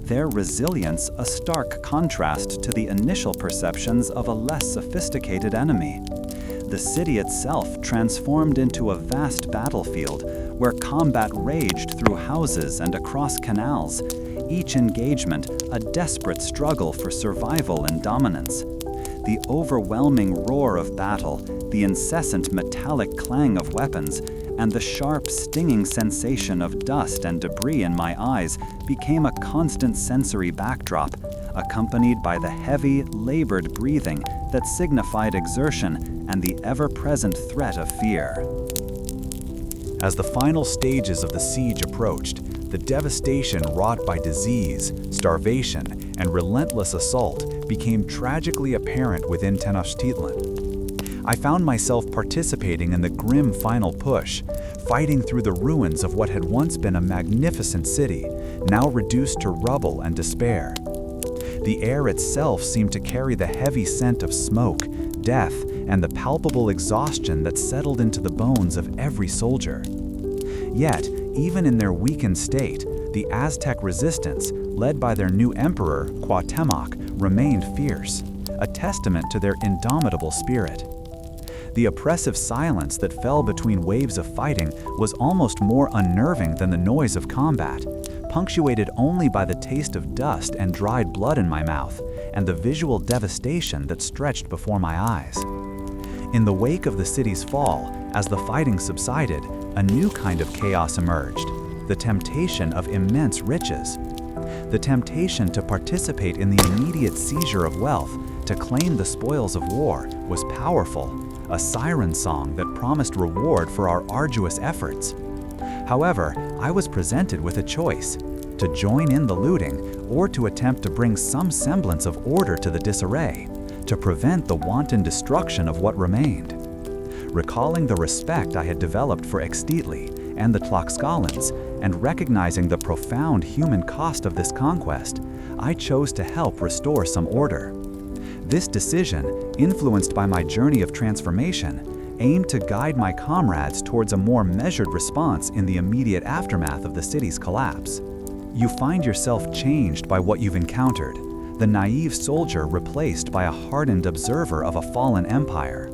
their resilience a stark contrast to the initial perceptions of a less sophisticated enemy. The city itself transformed into a vast battlefield where combat raged through houses and across canals, each engagement a desperate struggle for survival and dominance. The overwhelming roar of battle, the incessant metallic clang of weapons, and the sharp, stinging sensation of dust and debris in my eyes became a constant sensory backdrop, accompanied by the heavy, labored breathing that signified exertion and the ever-present threat of fear. As the final stages of the siege approached, the devastation wrought by disease, starvation, and relentless assault became tragically apparent within Tenochtitlan. I found myself participating in the grim final push, fighting through the ruins of what had once been a magnificent city, now reduced to rubble and despair. The air itself seemed to carry the heavy scent of smoke, death, and the palpable exhaustion that settled into the bones of every soldier. Yet, even in their weakened state, the Aztec resistance, led by their new emperor, Cuauhtémoc, remained fierce, a testament to their indomitable spirit. The oppressive silence that fell between waves of fighting was almost more unnerving than the noise of combat, punctuated only by the taste of dust and dried blood in my mouth, and the visual devastation that stretched before my eyes. In the wake of the city's fall, as the fighting subsided, a new kind of chaos emerged, the temptation of immense riches. The temptation to participate in the immediate seizure of wealth, to claim the spoils of war, was powerful, a siren song that promised reward for our arduous efforts. However, I was presented with a choice: to join in the looting or to attempt to bring some semblance of order to the disarray, to prevent the wanton destruction of what remained. Recalling the respect I had developed for Tenochtitlan and the Tlaxcalans, and recognizing the profound human cost of this conquest, I chose to help restore some order. This decision, influenced by my journey of transformation, aimed to guide my comrades towards a more measured response in the immediate aftermath of the city's collapse. You find yourself changed by what you've encountered, the naive soldier replaced by a hardened observer of a fallen empire.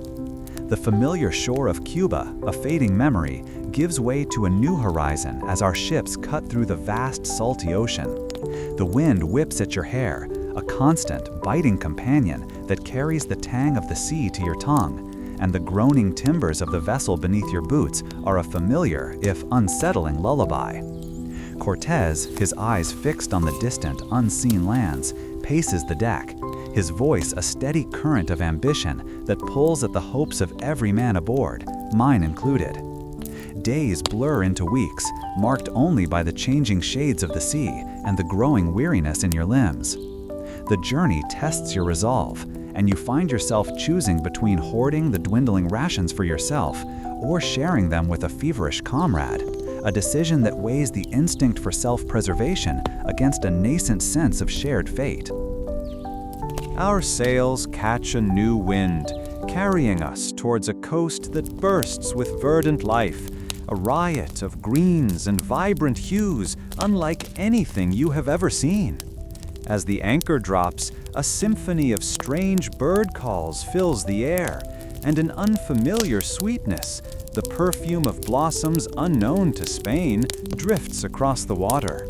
The familiar shore of Cuba, a fading memory, gives way to a new horizon as our ships cut through the vast salty ocean. The wind whips at your hair, a constant, biting companion that carries the tang of the sea to your tongue, and the groaning timbers of the vessel beneath your boots are a familiar, if unsettling, lullaby. Cortez, his eyes fixed on the distant, unseen lands, paces the deck, his voice a steady current of ambition that pulls at the hopes of every man aboard, mine included. Days blur into weeks, marked only by the changing shades of the sea and the growing weariness in your limbs. The journey tests your resolve, and you find yourself choosing between hoarding the dwindling rations for yourself or sharing them with a feverish comrade, a decision that weighs the instinct for self-preservation against a nascent sense of shared fate. Our sails catch a new wind, carrying us towards a coast that bursts with verdant life, a riot of greens and vibrant hues unlike anything you have ever seen. As the anchor drops, a symphony of strange bird calls fills the air, and an unfamiliar sweetness, the perfume of blossoms unknown to Spain, drifts across the water.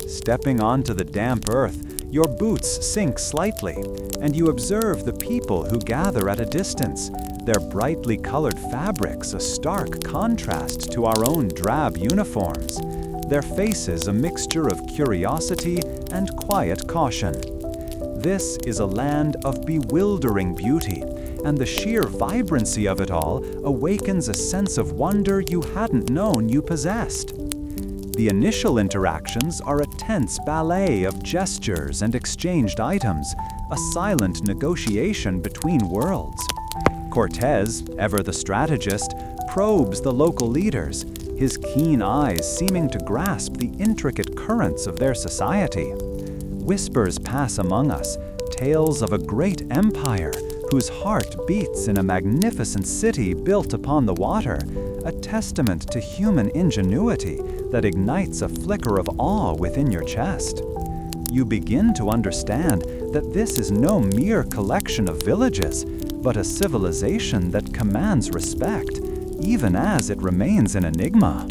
Stepping onto the damp earth, your boots sink slightly, and you observe the people who gather at a distance, their brightly colored fabrics a stark contrast to our own drab uniforms, their faces a mixture of curiosity and quiet caution. This is a land of bewildering beauty, and the sheer vibrancy of it all awakens a sense of wonder you hadn't known you possessed. The initial interactions are a tense ballet of gestures and exchanged items, a silent negotiation between worlds. Cortez, ever the strategist, probes the local leaders, his keen eyes seeming to grasp the intricate currents of their society. Whispers pass among us, tales of a great empire, whose heart beats in a magnificent city built upon the water, a testament to human ingenuity that ignites a flicker of awe within your chest. You begin to understand that this is no mere collection of villages, but a civilization that commands respect, even as it remains an enigma.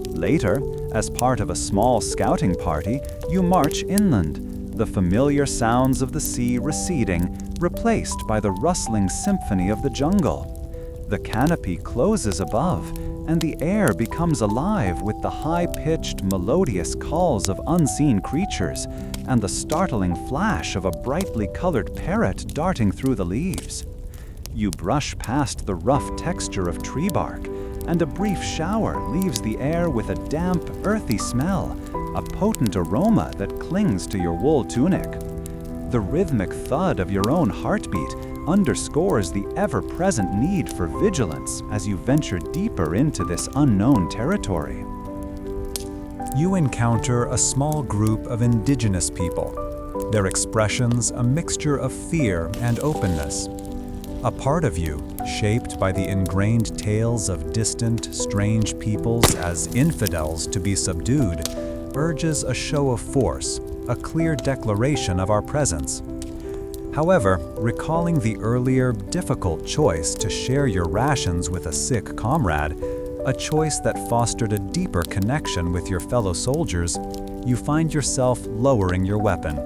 Later, as part of a small scouting party, you march inland, the familiar sounds of the sea receding, replaced by the rustling symphony of the jungle. The canopy closes above, and the air becomes alive with the high-pitched, melodious calls of unseen creatures and the startling flash of a brightly colored parrot darting through the leaves. You brush past the rough texture of tree bark, and a brief shower leaves the air with a damp, earthy smell, a potent aroma that clings to your wool tunic. The rhythmic thud of your own heartbeat underscores the ever-present need for vigilance as you venture deeper into this unknown territory. You encounter a small group of indigenous people, their expressions a mixture of fear and openness. A part of you, shaped by the ingrained tales of distant, strange peoples as infidels to be subdued, urges a show of force, a clear declaration of our presence. However, recalling the earlier, difficult choice to share your rations with a sick comrade, a choice that fostered a deeper connection with your fellow soldiers, you find yourself lowering your weapon.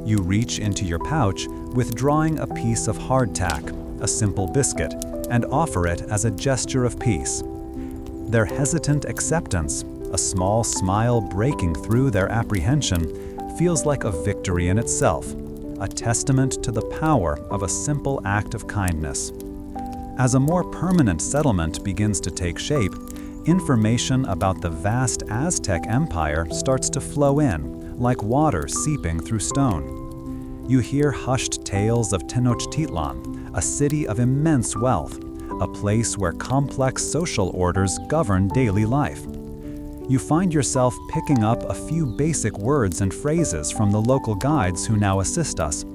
You reach into your pouch, withdrawing a piece of hardtack, a simple biscuit, and offer it as a gesture of peace. Their hesitant acceptance, a small smile breaking through their apprehension, feels like a victory in itself, a testament to the power of a simple act of kindness. As a more permanent settlement begins to take shape, information about the vast Aztec Empire starts to flow in, like water seeping through stone. You hear hushed tales of Tenochtitlan, a city of immense wealth, a place where complex social orders govern daily life. You find yourself picking up a few basic words and phrases from the local guides who now assist us,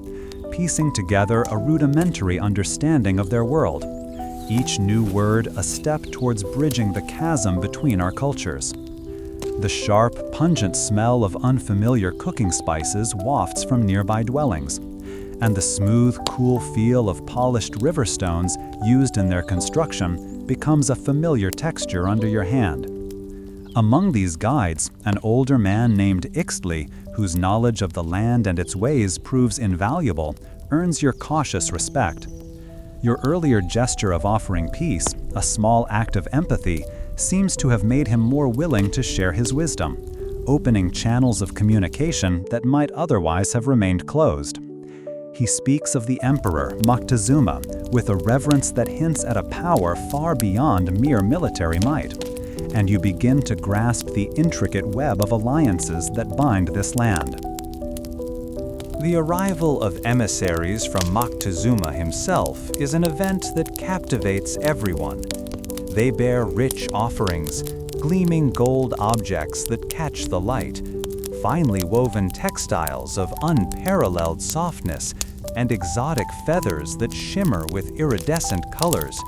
piecing together a rudimentary understanding of their world. Each new word a step towards bridging the chasm between our cultures. The sharp, pungent smell of unfamiliar cooking spices wafts from nearby dwellings, and the smooth, cool feel of polished river stones used in their construction becomes a familiar texture under your hand. Among these guides, an older man named Ixtli, whose knowledge of the land and its ways proves invaluable, earns your cautious respect. Your earlier gesture of offering peace, a small act of empathy, seems to have made him more willing to share his wisdom, opening channels of communication that might otherwise have remained closed. He speaks of the Emperor Moctezuma with a reverence that hints at a power far beyond mere military might, and you begin to grasp the intricate web of alliances that bind this land. The arrival of emissaries from Moctezuma himself is an event that captivates everyone. They bear rich offerings, gleaming gold objects that catch the light, finely woven textiles of unparalleled softness, and exotic feathers that shimmer with iridescent colors.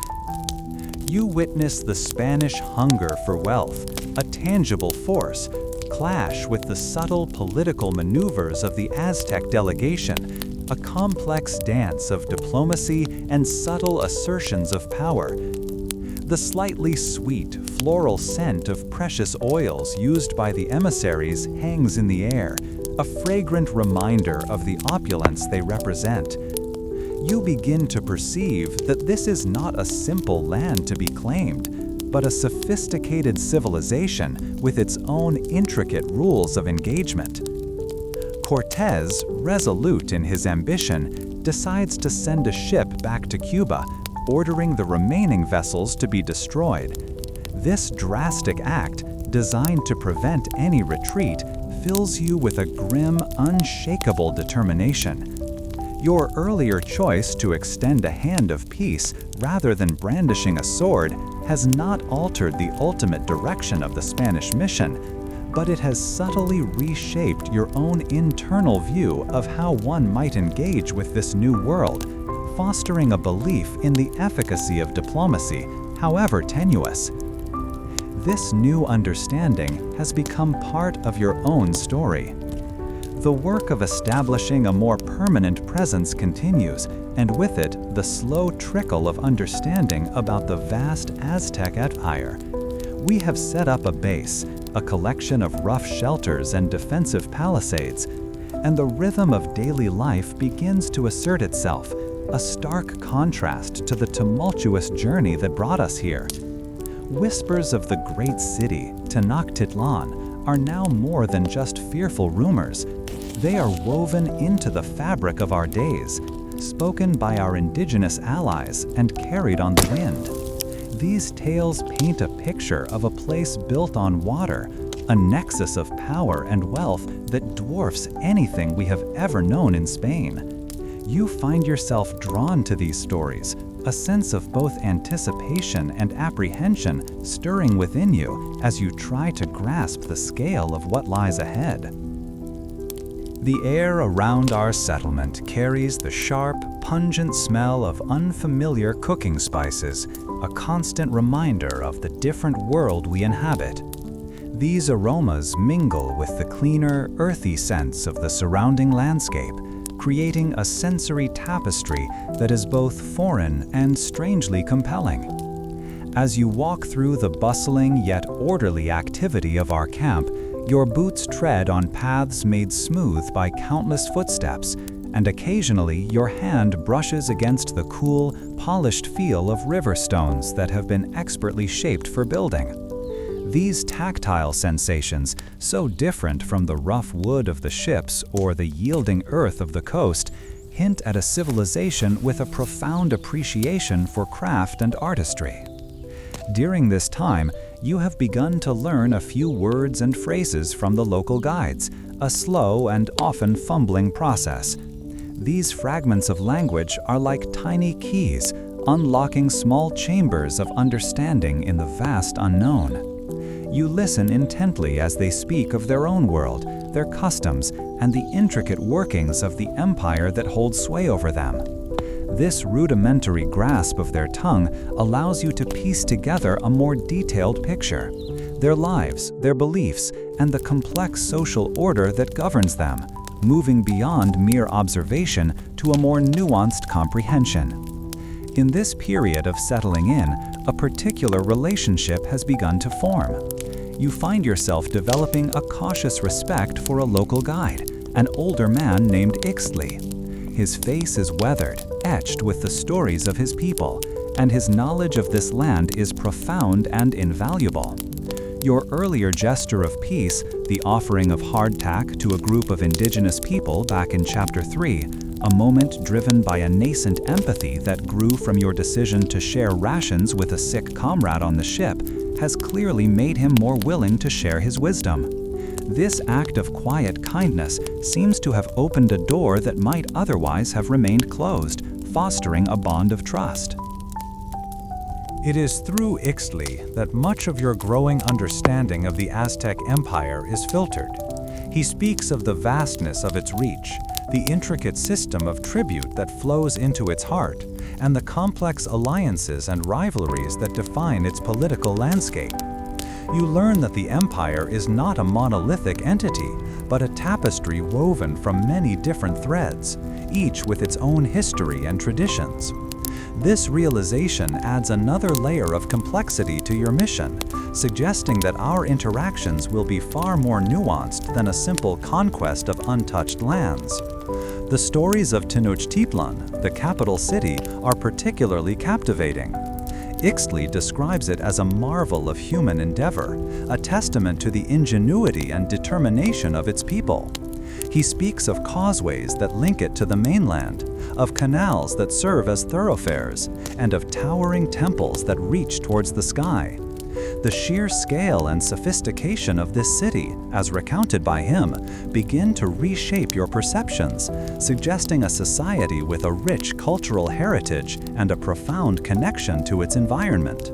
You witness the Spanish hunger for wealth, a tangible force, clash with the subtle political maneuvers of the Aztec delegation, a complex dance of diplomacy and subtle assertions of power. The slightly sweet, floral scent of precious oils used by the emissaries hangs in the air, a fragrant reminder of the opulence they represent. You begin to perceive that this is not a simple land to be claimed, but a sophisticated civilization with its own intricate rules of engagement. Cortés, resolute in his ambition, decides to send a ship back to Cuba, ordering the remaining vessels to be destroyed. This drastic act, designed to prevent any retreat, fills you with a grim, unshakable determination. Your earlier choice to extend a hand of peace rather than brandishing a sword has not altered the ultimate direction of the Spanish mission, but it has subtly reshaped your own internal view of how one might engage with this new world, fostering a belief in the efficacy of diplomacy, however tenuous. This new understanding has become part of your own story. The work of establishing a more permanent presence continues, and with it, the slow trickle of understanding about the vast Aztec Empire. We have set up a base, a collection of rough shelters and defensive palisades, and the rhythm of daily life begins to assert itself, a stark contrast to the tumultuous journey that brought us here. Whispers of the great city, Tenochtitlan, are now more than just fearful rumors. They are woven into the fabric of our days, spoken by our indigenous allies and carried on the wind. These tales paint a picture of a place built on water, a nexus of power and wealth that dwarfs anything we have ever known in Spain. You find yourself drawn to these stories, a sense of both anticipation and apprehension stirring within you as you try to grasp the scale of what lies ahead. The air around our settlement carries the sharp, pungent smell of unfamiliar cooking spices, a constant reminder of the different world we inhabit. These aromas mingle with the cleaner, earthy scents of the surrounding landscape, creating a sensory tapestry that is both foreign and strangely compelling. As you walk through the bustling yet orderly activity of our camp, your boots tread on paths made smooth by countless footsteps, and occasionally your hand brushes against the cool, polished feel of river stones that have been expertly shaped for building. These tactile sensations, so different from the rough wood of the ships or the yielding earth of the coast, hint at a civilization with a profound appreciation for craft and artistry. During this time, you have begun to learn a few words and phrases from the local guides, a slow and often fumbling process. These fragments of language are like tiny keys, unlocking small chambers of understanding in the vast unknown. You listen intently as they speak of their own world, their customs, and the intricate workings of the empire that holds sway over them. This rudimentary grasp of their tongue allows you to piece together a more detailed picture, their lives, their beliefs, and the complex social order that governs them, moving beyond mere observation to a more nuanced comprehension. In this period of settling in, a particular relationship has begun to form. You find yourself developing a cautious respect for a local guide, an older man named Ixtli. His face is weathered, etched with the stories of his people, and his knowledge of this land is profound and invaluable. Your earlier gesture of peace, the offering of hardtack to a group of indigenous people back in Chapter 3, a moment driven by a nascent empathy that grew from your decision to share rations with a sick comrade on the ship, has clearly made him more willing to share his wisdom. This act of quiet kindness seems to have opened a door that might otherwise have remained closed, fostering a bond of trust. It is through Ixtli that much of your growing understanding of the Aztec Empire is filtered. He speaks of the vastness of its reach, the intricate system of tribute that flows into its heart, and the complex alliances and rivalries that define its political landscape. You learn that the empire is not a monolithic entity, but a tapestry woven from many different threads, each with its own history and traditions. This realization adds another layer of complexity to your mission, suggesting that our interactions will be far more nuanced than a simple conquest of untouched lands. The stories of Tenochtitlan, the capital city, are particularly captivating. Ixtli describes it as a marvel of human endeavor, a testament to the ingenuity and determination of its people. He speaks of causeways that link it to the mainland, of canals that serve as thoroughfares, and of towering temples that reach towards the sky. The sheer scale and sophistication of this city, as recounted by him, begin to reshape your perceptions, suggesting a society with a rich cultural heritage and a profound connection to its environment.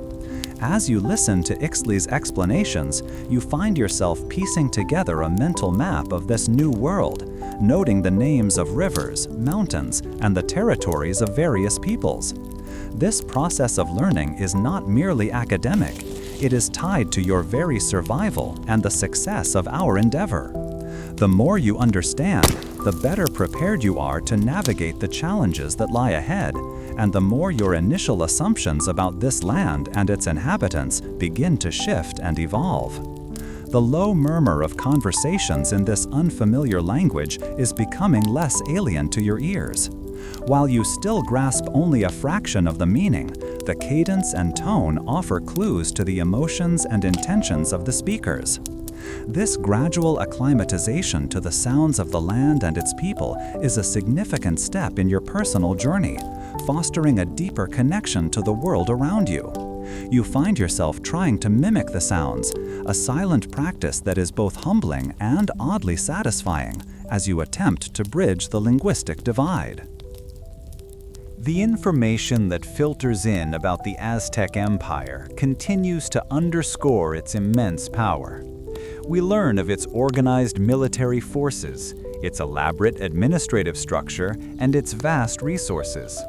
As you listen to Ixtli's explanations, you find yourself piecing together a mental map of this new world, noting the names of rivers, mountains, and the territories of various peoples. This process of learning is not merely academic, it is tied to your very survival and the success of our endeavor. The more you understand, the better prepared you are to navigate the challenges that lie ahead, and the more your initial assumptions about this land and its inhabitants begin to shift and evolve. The low murmur of conversations in this unfamiliar language is becoming less alien to your ears. While you still grasp only a fraction of the meaning, the cadence and tone offer clues to the emotions and intentions of the speakers. This gradual acclimatization to the sounds of the land and its people is a significant step in your personal journey, fostering a deeper connection to the world around you. You find yourself trying to mimic the sounds, a silent practice that is both humbling and oddly satisfying as you attempt to bridge the linguistic divide. The information that filters in about the Aztec Empire continues to underscore its immense power. We learn of its organized military forces, its elaborate administrative structure, and its vast resources.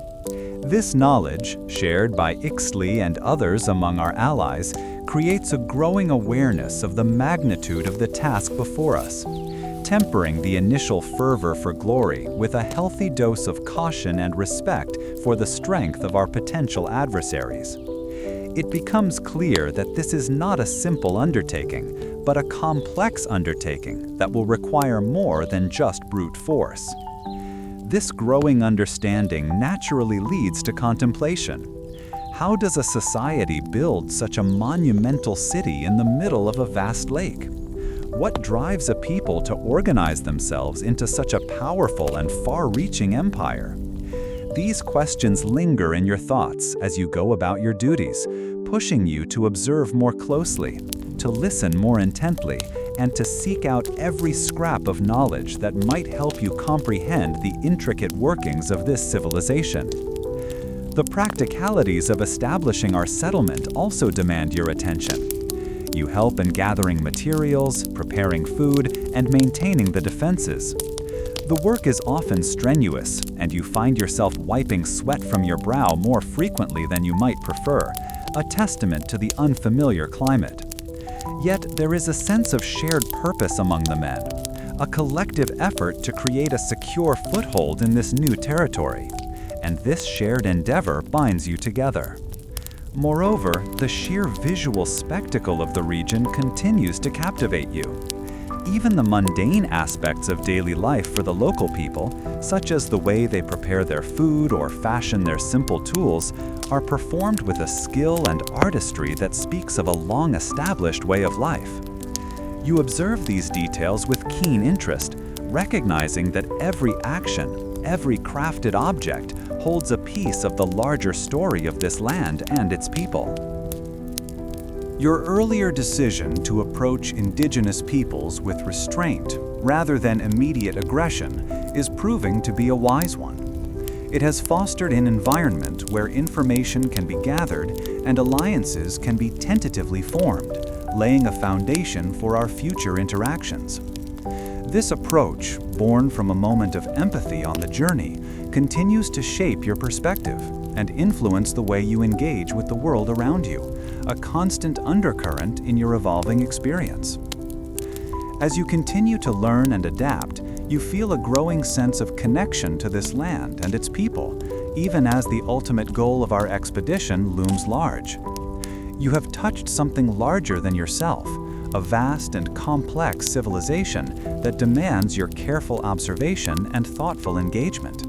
This knowledge, shared by Ixtli and others among our allies, creates a growing awareness of the magnitude of the task before us, tempering the initial fervor for glory with a healthy dose of caution and respect for the strength of our potential adversaries. It becomes clear that this is not a simple undertaking, but a complex undertaking that will require more than just brute force. This growing understanding naturally leads to contemplation. How does a society build such a monumental city in the middle of a vast lake? What drives a people to organize themselves into such a powerful and far-reaching empire? These questions linger in your thoughts as you go about your duties, pushing you to observe more closely, to listen more intently, and to seek out every scrap of knowledge that might help you comprehend the intricate workings of this civilization. The practicalities of establishing our settlement also demand your attention. You help in gathering materials, preparing food, and maintaining the defenses. The work is often strenuous, and you find yourself wiping sweat from your brow more frequently than you might prefer, a testament to the unfamiliar climate. Yet there is a sense of shared purpose among the men, a collective effort to create a secure foothold in this new territory, and this shared endeavor binds you together. Moreover, the sheer visual spectacle of the region continues to captivate you. Even the mundane aspects of daily life for the local people, such as the way they prepare their food or fashion their simple tools, are performed with a skill and artistry that speaks of a long-established way of life. You observe these details with keen interest, recognizing that every action, every crafted object, holds a piece of the larger story of this land and its people. Your earlier decision to approach indigenous peoples with restraint rather than immediate aggression is proving to be a wise one. It has fostered an environment where information can be gathered and alliances can be tentatively formed, laying a foundation for our future interactions. This approach, born from a moment of empathy on the journey, continues to shape your perspective and influence the way you engage with the world around you, a constant undercurrent in your evolving experience. As you continue to learn and adapt, you feel a growing sense of connection to this land and its people, even as the ultimate goal of our expedition looms large. You have touched something larger than yourself, a vast and complex civilization that demands your careful observation and thoughtful engagement.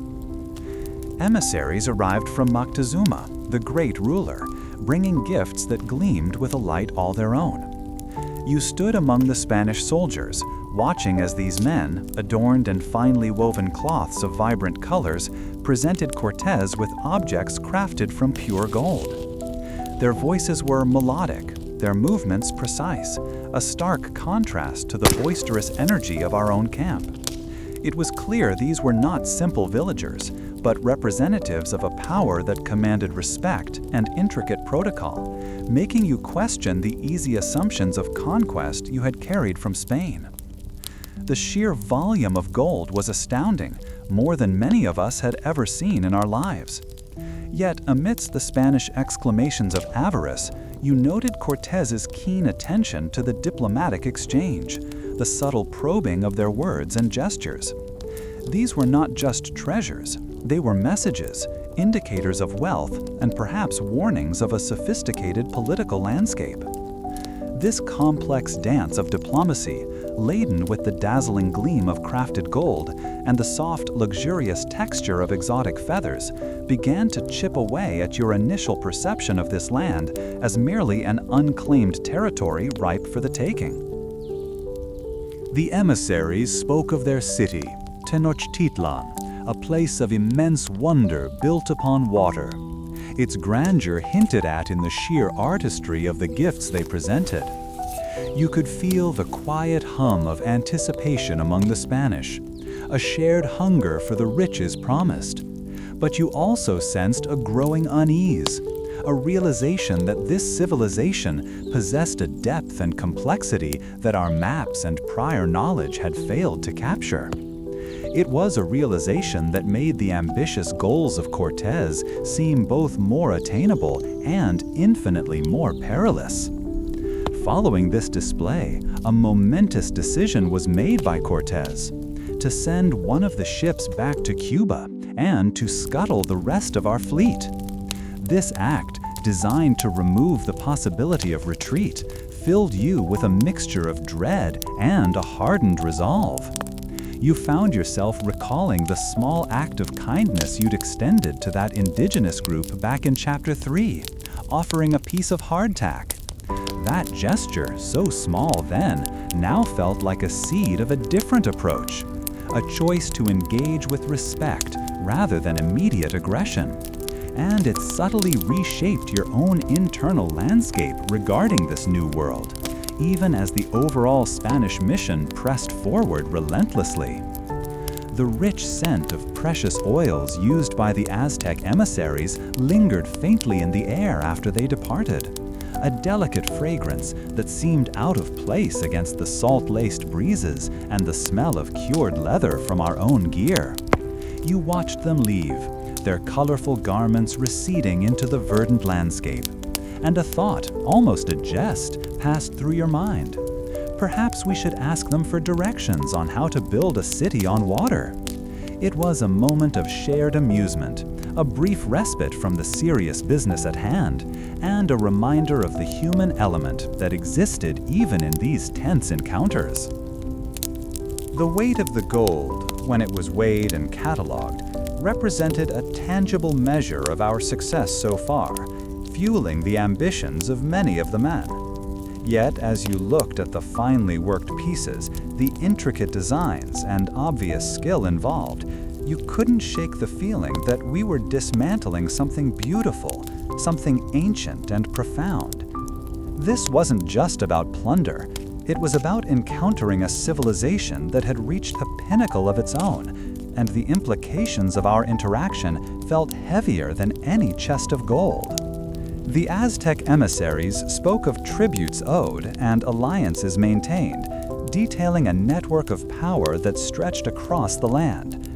Emissaries arrived from Moctezuma, the great ruler, bringing gifts that gleamed with a light all their own. You stood among the Spanish soldiers, watching as these men, adorned in finely woven cloths of vibrant colors, presented Cortés with objects crafted from pure gold. Their voices were melodic, their movements precise, a stark contrast to the boisterous energy of our own camp. It was clear these were not simple villagers, but representatives of a power that commanded respect and intricate protocol, making you question the easy assumptions of conquest you had carried from Spain. The sheer volume of gold was astounding, more than many of us had ever seen in our lives. Yet, amidst the Spanish exclamations of avarice, you noted Cortez's keen attention to the diplomatic exchange, the subtle probing of their words and gestures. These were not just treasures, they were messages, indicators of wealth, and perhaps warnings of a sophisticated political landscape. This complex dance of diplomacy, laden with the dazzling gleam of crafted gold and the soft, luxurious texture of exotic feathers, began to chip away at your initial perception of this land as merely an unclaimed territory ripe for the taking. The emissaries spoke of their city, Tenochtitlan, a place of immense wonder built upon water. Its grandeur hinted at in the sheer artistry of the gifts they presented. You could feel the quiet hum of anticipation among the Spanish, a shared hunger for the riches promised. But you also sensed a growing unease, a realization that this civilization possessed a depth and complexity that our maps and prior knowledge had failed to capture. It was a realization that made the ambitious goals of Cortez seem both more attainable and infinitely more perilous. Following this display, a momentous decision was made by Cortez to send one of the ships back to Cuba and to scuttle the rest of our fleet. This act, designed to remove the possibility of retreat, filled you with a mixture of dread and a hardened resolve. You found yourself recalling the small act of kindness you'd extended to that indigenous group back in Chapter 3, offering a piece of hardtack. That gesture, so small then, now felt like a seed of a different approach, a choice to engage with respect rather than immediate aggression. And it subtly reshaped your own internal landscape regarding this new world, even as the overall Spanish mission pressed forward relentlessly. The rich scent of precious oils used by the Aztec emissaries lingered faintly in the air after they departed, a delicate fragrance that seemed out of place against the salt-laced breezes and the smell of cured leather from our own gear. You watched them leave, their colorful garments receding into the verdant landscape, and a thought, almost a jest, passed through your mind. Perhaps we should ask them for directions on how to build a city on water. It was a moment of shared amusement, a brief respite from the serious business at hand, and a reminder of the human element that existed even in these tense encounters. The weight of the gold, when it was weighed and cataloged, represented a tangible measure of our success so far, fueling the ambitions of many of the men. Yet, as you looked at the finely worked pieces, the intricate designs, and obvious skill involved, you couldn't shake the feeling that we were dismantling something beautiful, something ancient and profound. This wasn't just about plunder. It was about encountering a civilization that had reached a pinnacle of its own, and the implications of our interaction felt heavier than any chest of gold. The Aztec emissaries spoke of tributes owed and alliances maintained, detailing a network of power that stretched across the land.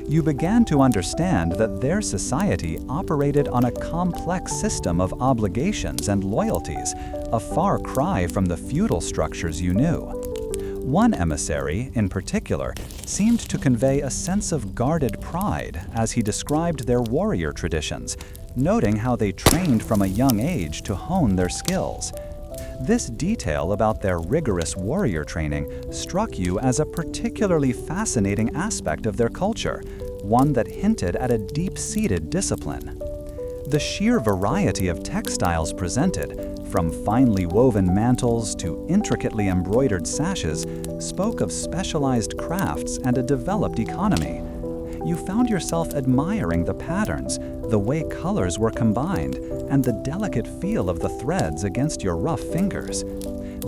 You began to understand that their society operated on a complex system of obligations and loyalties, a far cry from the feudal structures you knew. One emissary, in particular, seemed to convey a sense of guarded pride as he described their warrior traditions, noting how they trained from a young age to hone their skills. This detail about their rigorous warrior training struck you as a particularly fascinating aspect of their culture, one that hinted at a deep-seated discipline. The sheer variety of textiles presented, from finely woven mantles to intricately embroidered sashes, spoke of specialized crafts and a developed economy. You found yourself admiring the patterns, the way colors were combined, and the delicate feel of the threads against your rough fingers.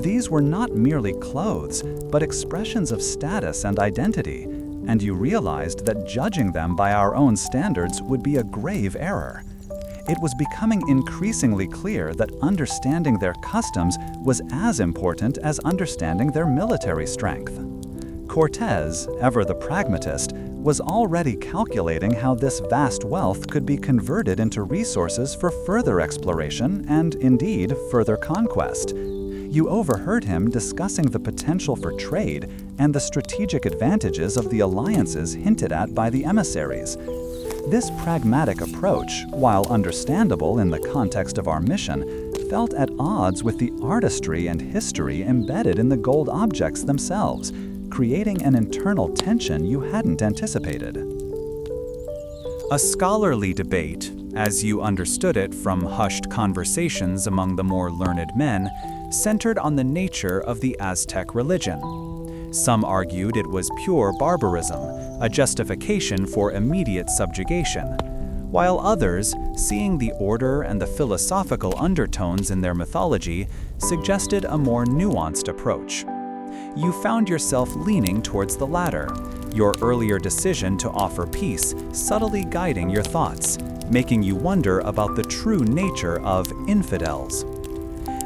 These were not merely clothes, but expressions of status and identity, and you realized that judging them by our own standards would be a grave error. It was becoming increasingly clear that understanding their customs was as important as understanding their military strength. Cortés, ever the pragmatist, was already calculating how this vast wealth could be converted into resources for further exploration and, indeed, further conquest. You overheard him discussing the potential for trade and the strategic advantages of the alliances hinted at by the emissaries. This pragmatic approach, while understandable in the context of our mission, felt at odds with the artistry and history embedded in the gold objects themselves, creating an internal tension you hadn't anticipated. A scholarly debate, as you understood it from hushed conversations among the more learned men, centered on the nature of the Aztec religion. Some argued it was pure barbarism, a justification for immediate subjugation, while others, seeing the order and the philosophical undertones in their mythology, suggested a more nuanced approach. You found yourself leaning towards the latter, your earlier decision to offer peace subtly guiding your thoughts, making you wonder about the true nature of infidels.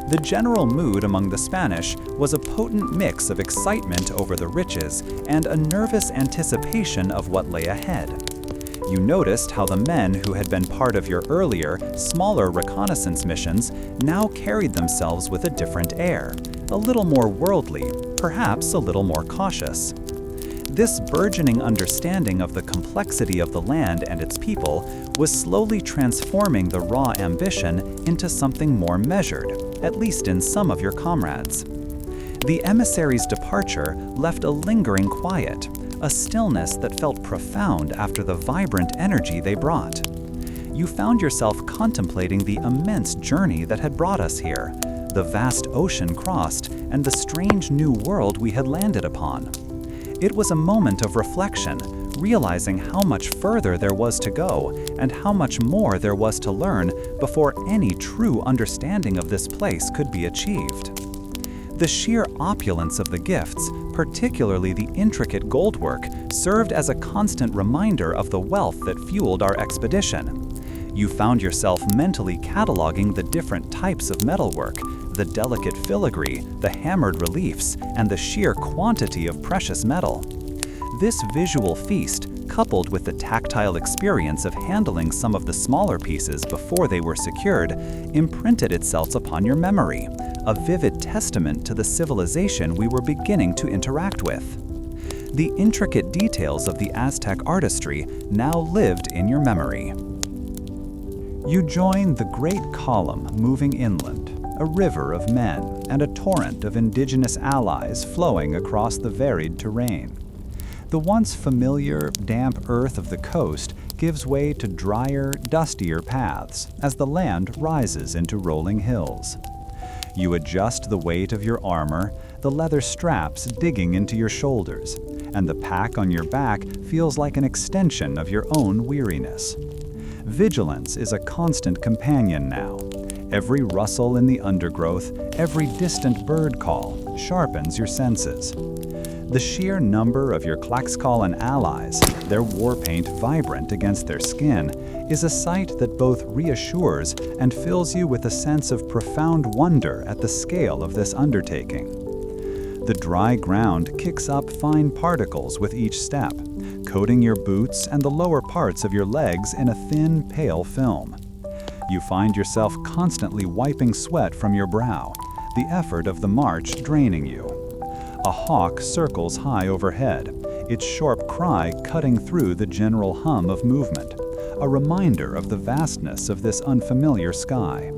The general mood among the Spanish was a potent mix of excitement over the riches and a nervous anticipation of what lay ahead. You noticed how the men who had been part of your earlier, smaller reconnaissance missions now carried themselves with a different air, a little more worldly, perhaps a little more cautious. This burgeoning understanding of the complexity of the land and its people was slowly transforming the raw ambition into something more measured, at least in some of your comrades. The emissary's departure left a lingering quiet, a stillness that felt profound after the vibrant energy they brought. You found yourself contemplating the immense journey that had brought us here, the vast ocean crossed, and the strange new world we had landed upon. It was a moment of reflection, realizing how much further there was to go and how much more there was to learn before any true understanding of this place could be achieved. The sheer opulence of the gifts, particularly the intricate goldwork, served as a constant reminder of the wealth that fueled our expedition. You found yourself mentally cataloging the different types of metalwork, the delicate filigree, the hammered reliefs, and the sheer quantity of precious metal. This visual feast, coupled with the tactile experience of handling some of the smaller pieces before they were secured, imprinted itself upon your memory, a vivid testament to the civilization we were beginning to interact with. The intricate details of the Aztec artistry now lived in your memory. You joined the great column moving inland, a river of men and a torrent of indigenous allies flowing across the varied terrain. The once familiar, damp earth of the coast gives way to drier, dustier paths as the land rises into rolling hills. You adjust the weight of your armor, the leather straps digging into your shoulders, and the pack on your back feels like an extension of your own weariness. Vigilance is a constant companion now. Every rustle in the undergrowth, every distant bird call sharpens your senses. The sheer number of your Tlaxcalan allies, their war paint vibrant against their skin, is a sight that both reassures and fills you with a sense of profound wonder at the scale of this undertaking. The dry ground kicks up fine particles with each step, coating your boots and the lower parts of your legs in a thin, pale film. You find yourself constantly wiping sweat from your brow, the effort of the march draining you. A hawk circles high overhead, its sharp cry cutting through the general hum of movement, a reminder of the vastness of this unfamiliar sky.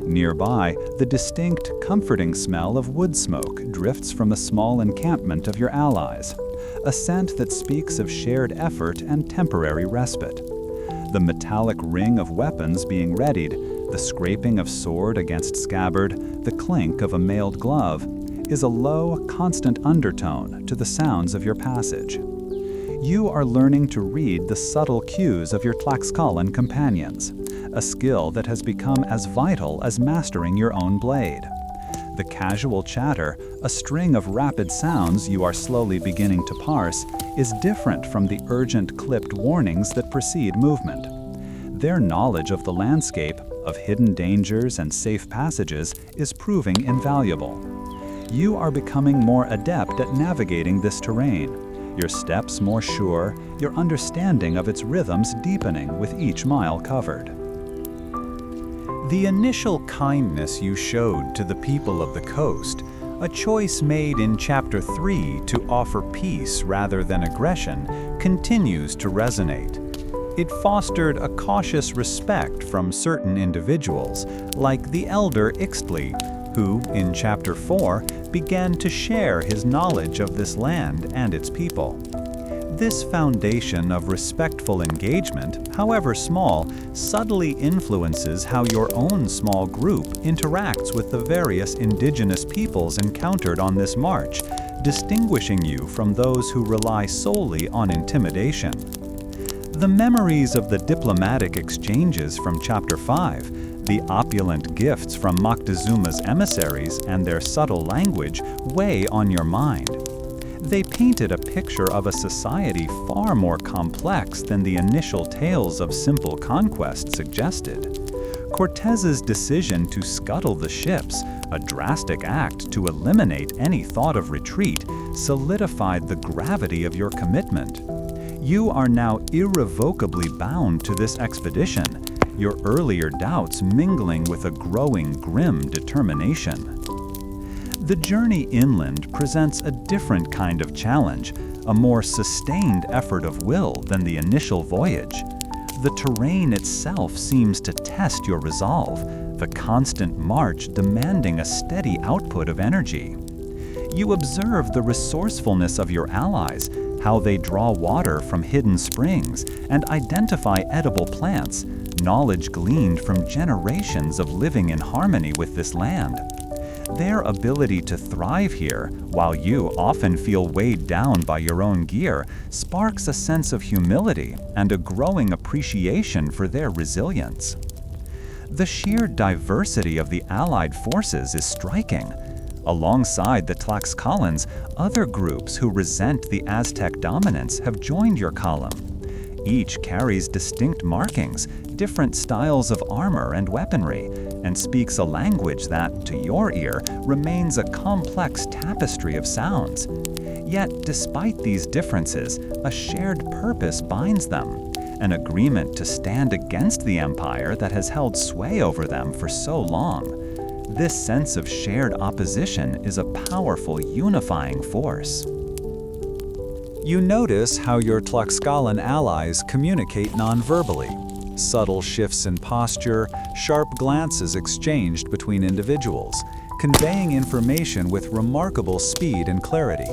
Nearby, the distinct, comforting smell of wood smoke drifts from the small encampment of your allies, a scent that speaks of shared effort and temporary respite. The metallic ring of weapons being readied, the scraping of sword against scabbard, the clink of a mailed glove, is a low, constant undertone to the sounds of your passage. You are learning to read the subtle cues of your Tlaxcalan companions, a skill that has become as vital as mastering your own blade. The casual chatter, a string of rapid sounds you are slowly beginning to parse, is different from the urgent clipped warnings that precede movement. Their knowledge of the landscape, of hidden dangers and safe passages, is proving invaluable. You are becoming more adept at navigating this terrain, your steps more sure, your understanding of its rhythms deepening with each mile covered. The initial kindness you showed to the people of the coast, a choice made in Chapter 3 to offer peace rather than aggression, continues to resonate. It fostered a cautious respect from certain individuals, like the elder Ixtli, who, in Chapter 4, began to share his knowledge of this land and its people. This foundation of respectful engagement, however small, subtly influences how your own small group interacts with the various indigenous peoples encountered on this march, distinguishing you from those who rely solely on intimidation. The memories of the diplomatic exchanges from Chapter 5, the opulent gifts from Moctezuma's emissaries and their subtle language weigh on your mind. They painted a picture of a society far more complex than the initial tales of simple conquest suggested. Cortez's decision to scuttle the ships, a drastic act to eliminate any thought of retreat, solidified the gravity of your commitment. You are now irrevocably bound to this expedition, your earlier doubts mingling with a growing grim determination. The journey inland presents a different kind of challenge, a more sustained effort of will than the initial voyage. The terrain itself seems to test your resolve, the constant march demanding a steady output of energy. You observe the resourcefulness of your allies, how they draw water from hidden springs and identify edible plants, knowledge gleaned from generations of living in harmony with this land. Their ability to thrive here, while you often feel weighed down by your own gear, sparks a sense of humility and a growing appreciation for their resilience. The sheer diversity of the Allied forces is striking. Alongside the Tlaxcalans, other groups who resent the Aztec dominance have joined your column. Each carries distinct markings, different styles of armor and weaponry, and speaks a language that, to your ear, remains a complex tapestry of sounds. Yet, despite these differences, a shared purpose binds them, an agreement to stand against the empire that has held sway over them for so long. This sense of shared opposition is a powerful unifying force. You notice how your Tlaxcalan allies communicate non-verbally. Subtle shifts in posture, sharp glances exchanged between individuals, conveying information with remarkable speed and clarity.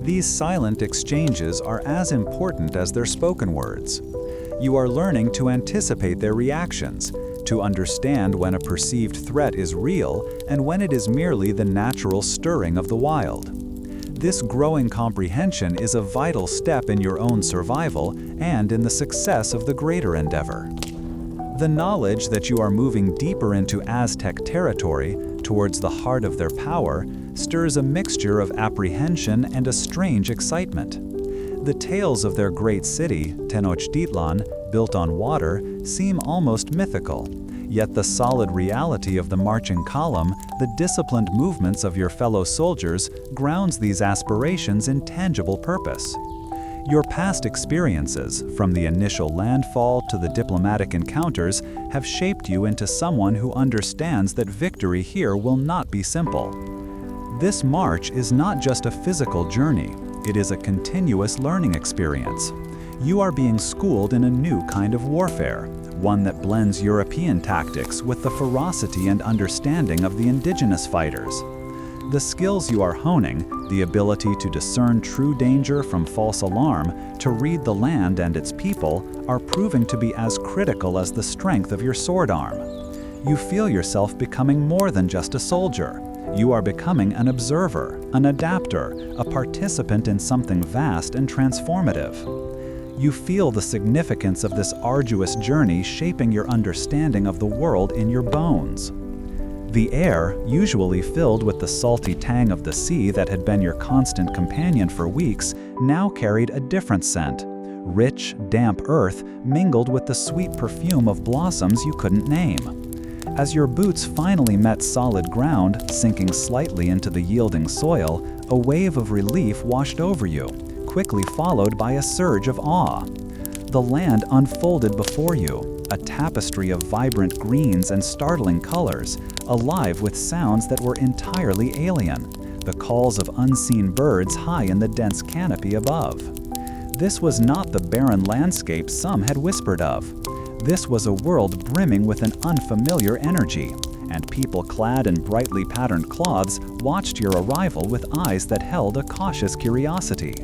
These silent exchanges are as important as their spoken words. You are learning to anticipate their reactions, to understand when a perceived threat is real and when it is merely the natural stirring of the wild. This growing comprehension is a vital step in your own survival and in the success of the greater endeavor. The knowledge that you are moving deeper into Aztec territory, towards the heart of their power, stirs a mixture of apprehension and a strange excitement. The tales of their great city, Tenochtitlan, built on water, seem almost mythical. Yet the solid reality of the marching column, the disciplined movements of your fellow soldiers, grounds these aspirations in tangible purpose. Your past experiences, from the initial landfall to the diplomatic encounters, have shaped you into someone who understands that victory here will not be simple. This march is not just a physical journey, it is a continuous learning experience. You are being schooled in a new kind of warfare, one that blends European tactics with the ferocity and understanding of the indigenous fighters. The skills you are honing, the ability to discern true danger from false alarm, to read the land and its people, are proving to be as critical as the strength of your sword arm. You feel yourself becoming more than just a soldier. You are becoming an observer, an adapter, a participant in something vast and transformative. You feel the significance of this arduous journey shaping your understanding of the world in your bones. The air, usually filled with the salty tang of the sea that had been your constant companion for weeks, now carried a different scent, Rich, damp earth mingled with the sweet perfume of blossoms you couldn't name. As your boots finally met solid ground, sinking slightly into the yielding soil, a wave of relief washed over you, quickly followed by a surge of awe. The land unfolded before you, a tapestry of vibrant greens and startling colors, alive with sounds that were entirely alien, the calls of unseen birds high in the dense canopy above. This was not the barren landscape some had whispered of. This was a world brimming with an unfamiliar energy, and people clad in brightly patterned cloths watched your arrival with eyes that held a cautious curiosity.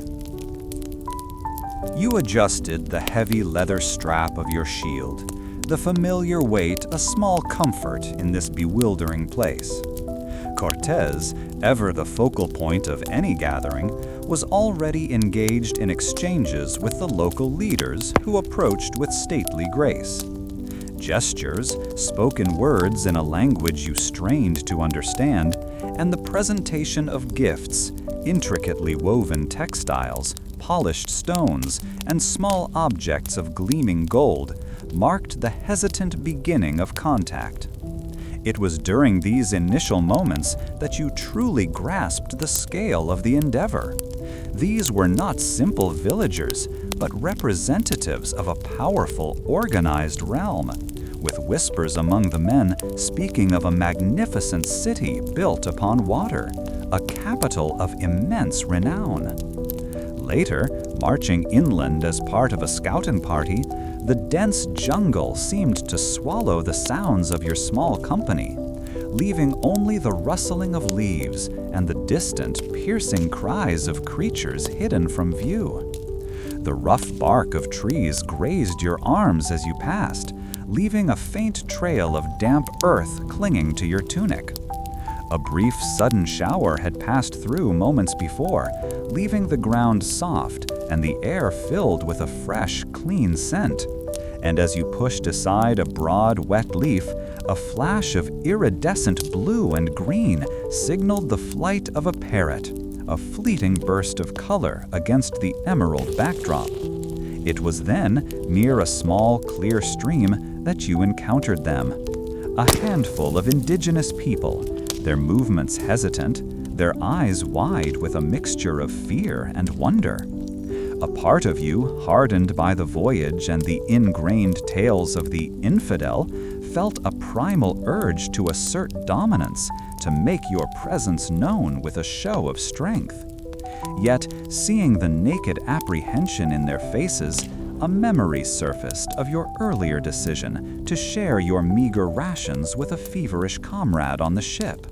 You adjusted the heavy leather strap of your shield, the familiar weight a small comfort in this bewildering place. Cortez, ever the focal point of any gathering, was already engaged in exchanges with the local leaders who approached with stately grace. Gestures, spoken words in a language you strained to understand, and the presentation of gifts, intricately woven textiles, polished stones, and small objects of gleaming gold, marked the hesitant beginning of contact. It was during these initial moments that you truly grasped the scale of the endeavor. These were not simple villagers, but representatives of a powerful, organized realm, with whispers among the men speaking of a magnificent city built upon water, a capital of immense renown. Later, marching inland as part of a scouting party, the dense jungle seemed to swallow the sounds of your small company, leaving only the rustling of leaves and the distant, piercing cries of creatures hidden from view. The rough bark of trees grazed your arms as you passed, leaving a faint trail of damp earth clinging to your tunic. A brief, sudden shower had passed through moments before, leaving the ground soft and the air filled with a fresh, clean scent. And as you pushed aside a broad, wet leaf, a flash of iridescent blue and green signaled the flight of a parrot, a fleeting burst of color against the emerald backdrop. It was then, near a small, clear stream, that you encountered them. A handful of indigenous people, their movements hesitant, their eyes wide with a mixture of fear and wonder. A part of you, hardened by the voyage and the ingrained tales of the infidel, felt a primal urge to assert dominance, to make your presence known with a show of strength. Yet, seeing the naked apprehension in their faces, a memory surfaced of your earlier decision to share your meager rations with a feverish comrade on the ship.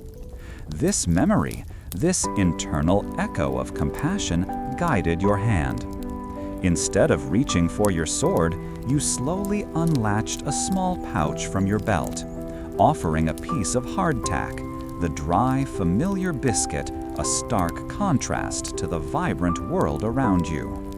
This memory, this internal echo of compassion, guided your hand. Instead of reaching for your sword, you slowly unlatched a small pouch from your belt, offering a piece of hardtack, the dry, familiar biscuit, a stark contrast to the vibrant world around you.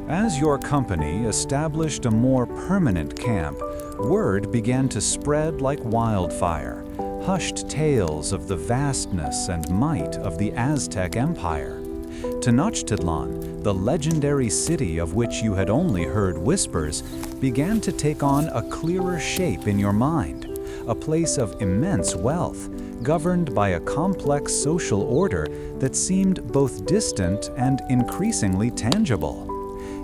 As your company established a more permanent camp, word began to spread like wildfire, hushed tales of the vastness and might of the Aztec Empire. Tenochtitlan, the legendary city of which you had only heard whispers, began to take on a clearer shape in your mind, a place of immense wealth, governed by a complex social order that seemed both distant and increasingly tangible.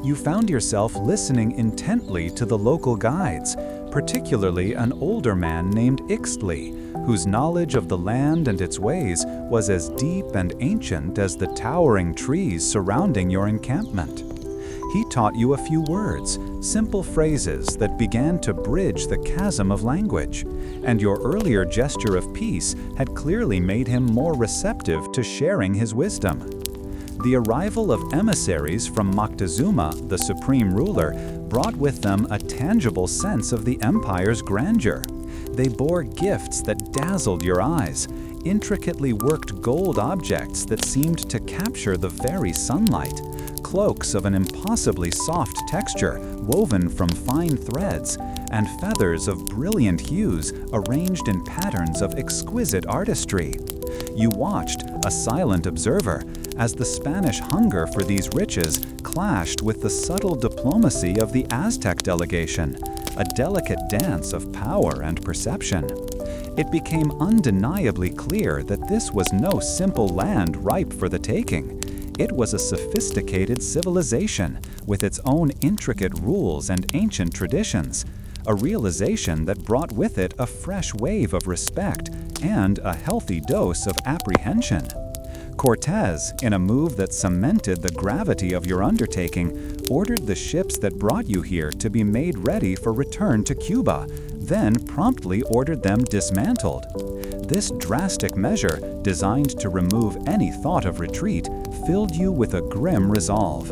You found yourself listening intently to the local guides, particularly an older man named Ixtli, whose knowledge of the land and its ways was as deep and ancient as the towering trees surrounding your encampment. He taught you a few words, simple phrases that began to bridge the chasm of language, and your earlier gesture of peace had clearly made him more receptive to sharing his wisdom. The arrival of emissaries from Moctezuma, the supreme ruler, brought with them a tangible sense of the empire's grandeur. They bore gifts that dazzled your eyes, intricately worked gold objects that seemed to capture the very sunlight, cloaks of an impossibly soft texture woven from fine threads, and feathers of brilliant hues arranged in patterns of exquisite artistry. You watched, a silent observer, as the Spanish hunger for these riches clashed with the subtle diplomacy of the Aztec delegation, a delicate dance of power and perception. It became undeniably clear that this was no simple land ripe for the taking. It was a sophisticated civilization with its own intricate rules and ancient traditions, a realization that brought with it a fresh wave of respect and a healthy dose of apprehension. Cortés, in a move that cemented the gravity of your undertaking, ordered the ships that brought you here to be made ready for return to Cuba, then promptly ordered them dismantled. This drastic measure, designed to remove any thought of retreat, filled you with a grim resolve.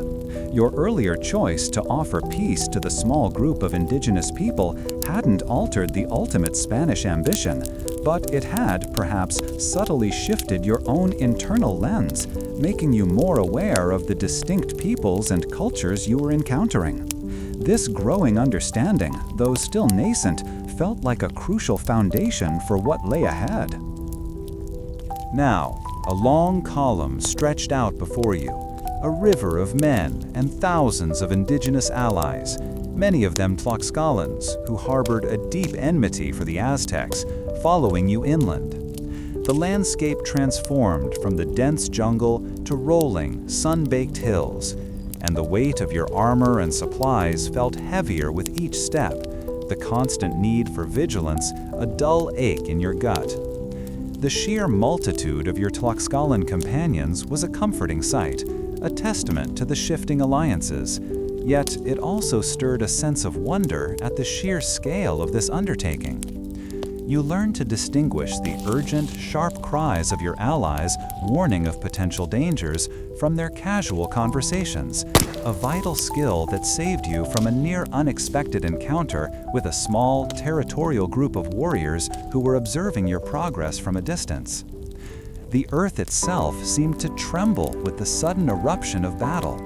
Your earlier choice to offer peace to the small group of indigenous people hadn't altered the ultimate Spanish ambition, but it had, perhaps, subtly shifted your own internal lens, making you more aware of the distinct peoples and cultures you were encountering. This growing understanding, though still nascent, felt like a crucial foundation for what lay ahead. Now, a long column stretched out before you, a river of men and thousands of indigenous allies, many of them Tlaxcalans who harbored a deep enmity for the Aztecs, following you inland. The landscape transformed from the dense jungle to rolling, sun-baked hills, and the weight of your armor and supplies felt heavier with each step, the constant need for vigilance a dull ache in your gut. The sheer multitude of your Tlaxcalan companions was a comforting sight, a testament to the shifting alliances, yet it also stirred a sense of wonder at the sheer scale of this undertaking. You learned to distinguish the urgent, sharp cries of your allies warning of potential dangers from their casual conversations, a vital skill that saved you from a near unexpected encounter with a small, territorial group of warriors who were observing your progress from a distance. The earth itself seemed to tremble with the sudden eruption of battle.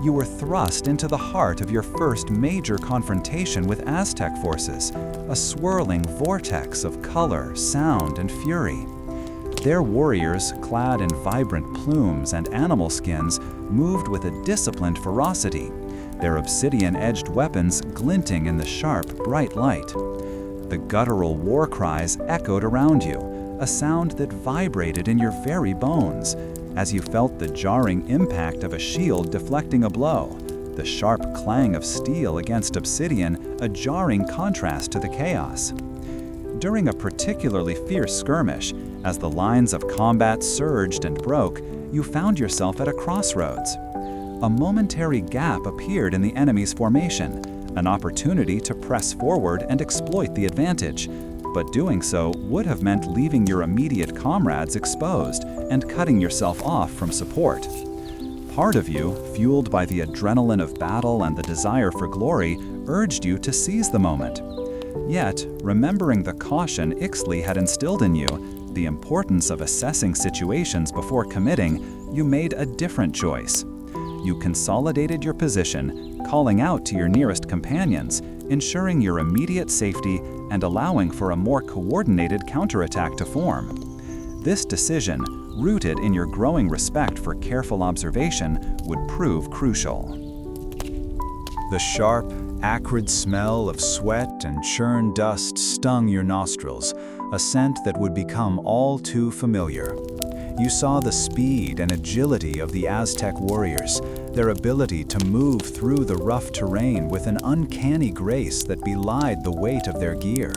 You were thrust into the heart of your first major confrontation with Aztec forces, a swirling vortex of color, sound, and fury. Their warriors, clad in vibrant plumes and animal skins, moved with a disciplined ferocity, their obsidian-edged weapons glinting in the sharp, bright light. The guttural war cries echoed around you, a sound that vibrated in your very bones, as you felt the jarring impact of a shield deflecting a blow, the sharp clang of steel against obsidian a jarring contrast to the chaos. During a particularly fierce skirmish, as the lines of combat surged and broke, you found yourself at a crossroads. A momentary gap appeared in the enemy's formation, an opportunity to press forward and exploit the advantage, but doing so would have meant leaving your immediate comrades exposed and cutting yourself off from support. Part of you, fueled by the adrenaline of battle and the desire for glory, urged you to seize the moment. Yet, remembering the caution Ixtli had instilled in you, the importance of assessing situations before committing, you made a different choice. You consolidated your position, calling out to your nearest companions, ensuring your immediate safety and allowing for a more coordinated counterattack to form. This decision, rooted in your growing respect for careful observation, would prove crucial. The sharp, acrid smell of sweat and churned dust stung your nostrils, a scent that would become all too familiar. You saw the speed and agility of the Aztec warriors, their ability to move through the rough terrain with an uncanny grace that belied the weight of their gear.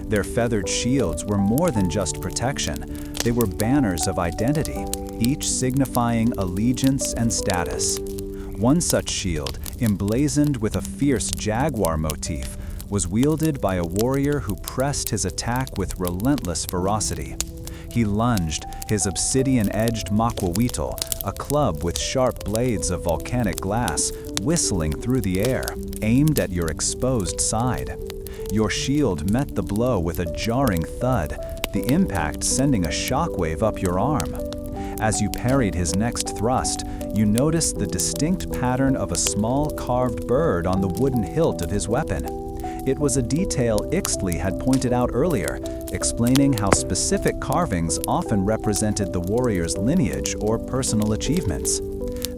Their feathered shields were more than just protection. They were banners of identity, each signifying allegiance and status. One such shield, emblazoned with a fierce jaguar motif, was wielded by a warrior who pressed his attack with relentless ferocity. He lunged, his obsidian-edged maquahuitl, a club with sharp blades of volcanic glass, whistling through the air, aimed at your exposed side. Your shield met the blow with a jarring thud, the impact sending a shockwave up your arm. As you parried his next thrust, you noticed the distinct pattern of a small carved bird on the wooden hilt of his weapon. It was a detail Ixtli had pointed out earlier, explaining how specific carvings often represented the warrior's lineage or personal achievements.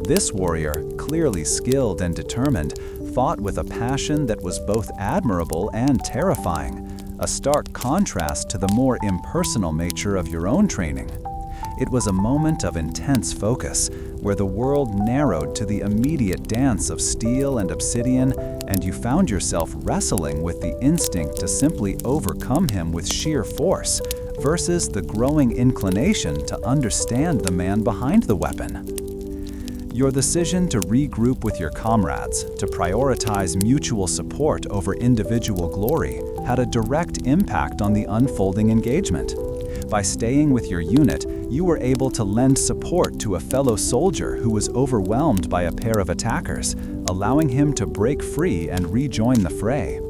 This warrior, clearly skilled and determined, fought with a passion that was both admirable and terrifying, a stark contrast to the more impersonal nature of your own training. It was a moment of intense focus, where the world narrowed to the immediate dance of steel and obsidian, and you found yourself wrestling with the instinct to simply overcome him with sheer force, versus the growing inclination to understand the man behind the weapon. Your decision to regroup with your comrades, to prioritize mutual support over individual glory, had a direct impact on the unfolding engagement. By staying with your unit, you were able to lend support to a fellow soldier who was overwhelmed by a pair of attackers, allowing him to break free and rejoin the fray.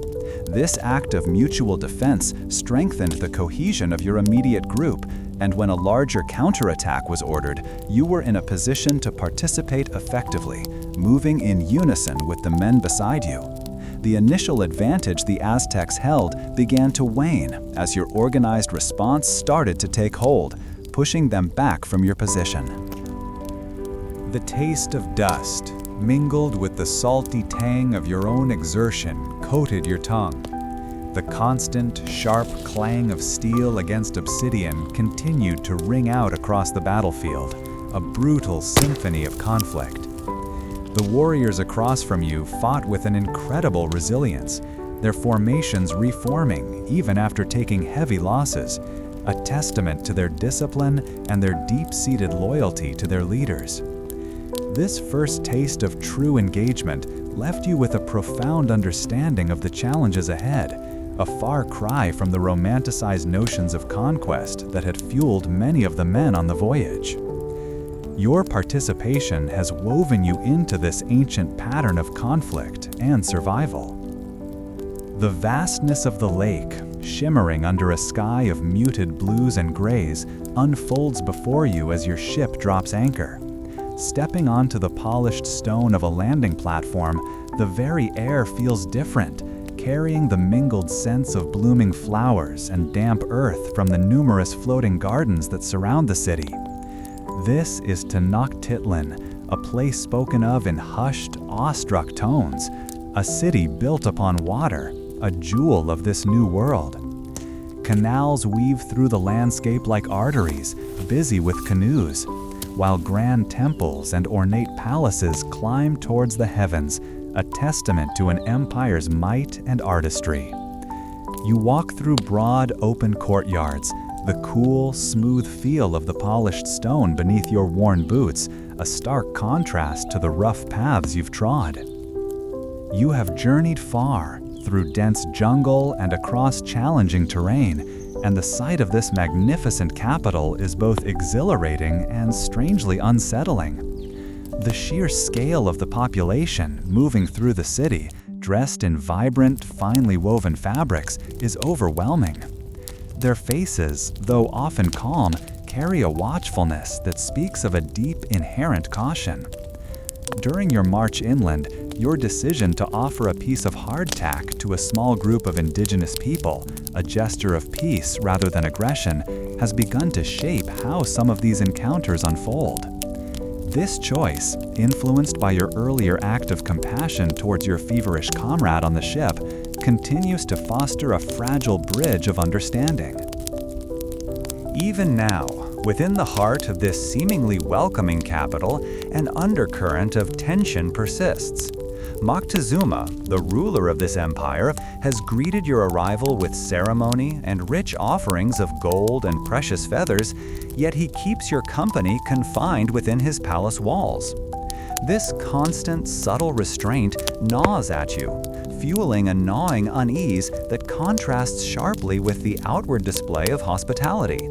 This act of mutual defense strengthened the cohesion of your immediate group, and when a larger counterattack was ordered, you were in a position to participate effectively, moving in unison with the men beside you. The initial advantage the Aztecs held began to wane as your organized response started to take hold, pushing them back from your position. The taste of dust, mingled with the salty tang of your own exertion, coated your tongue. The constant, sharp clang of steel against obsidian continued to ring out across the battlefield, a brutal symphony of conflict. The warriors across from you fought with an incredible resilience, their formations reforming even after taking heavy losses, a testament to their discipline and their deep-seated loyalty to their leaders. This first taste of true engagement left you with a profound understanding of the challenges ahead, a far cry from the romanticized notions of conquest that had fueled many of the men on the voyage. Your participation has woven you into this ancient pattern of conflict and survival. The vastness of the lake, shimmering under a sky of muted blues and grays, unfolds before you as your ship drops anchor. Stepping onto the polished stone of a landing platform, the very air feels different, carrying the mingled scents of blooming flowers and damp earth from the numerous floating gardens that surround the city. This is Tenochtitlan, a place spoken of in hushed, awestruck tones, a city built upon water, a jewel of this new world. Canals weave through the landscape like arteries, busy with canoes, while grand temples and ornate palaces climb towards the heavens, a testament to an empire's might and artistry. You walk through broad, open courtyards, the cool, smooth feel of the polished stone beneath your worn boots, a stark contrast to the rough paths you've trod. You have journeyed far, through dense jungle and across challenging terrain, and the sight of this magnificent capital is both exhilarating and strangely unsettling. The sheer scale of the population moving through the city, dressed in vibrant, finely woven fabrics, is overwhelming. Their faces, though often calm, carry a watchfulness that speaks of a deep, inherent caution. During your march inland, your decision to offer a piece of hardtack to a small group of indigenous people, a gesture of peace rather than aggression, has begun to shape how some of these encounters unfold. This choice, influenced by your earlier act of compassion towards your feverish comrade on the ship, continues to foster a fragile bridge of understanding. Even now, within the heart of this seemingly welcoming capital, an undercurrent of tension persists. Moctezuma, the ruler of this empire, has greeted your arrival with ceremony and rich offerings of gold and precious feathers, yet he keeps your company confined within his palace walls. This constant, subtle restraint gnaws at you, fueling a gnawing unease that contrasts sharply with the outward display of hospitality.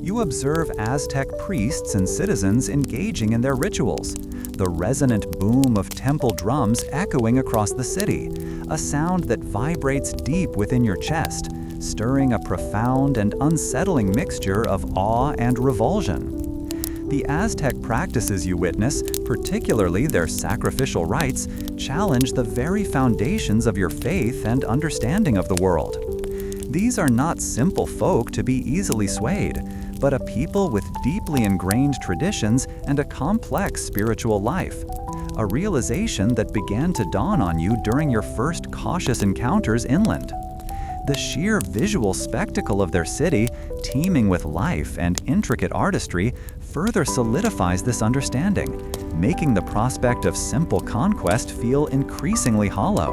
You observe Aztec priests and citizens engaging in their rituals, the resonant boom of temple drums echoing across the city, a sound that vibrates deep within your chest, stirring a profound and unsettling mixture of awe and revulsion. The Aztec practices you witness, particularly their sacrificial rites, challenge the very foundations of your faith and understanding of the world. These are not simple folk to be easily swayed, but a people with deeply ingrained traditions and a complex spiritual life. A realization that began to dawn on you during your first cautious encounters inland. The sheer visual spectacle of their city, teeming with life and intricate artistry, further solidifies this understanding, making the prospect of simple conquest feel increasingly hollow.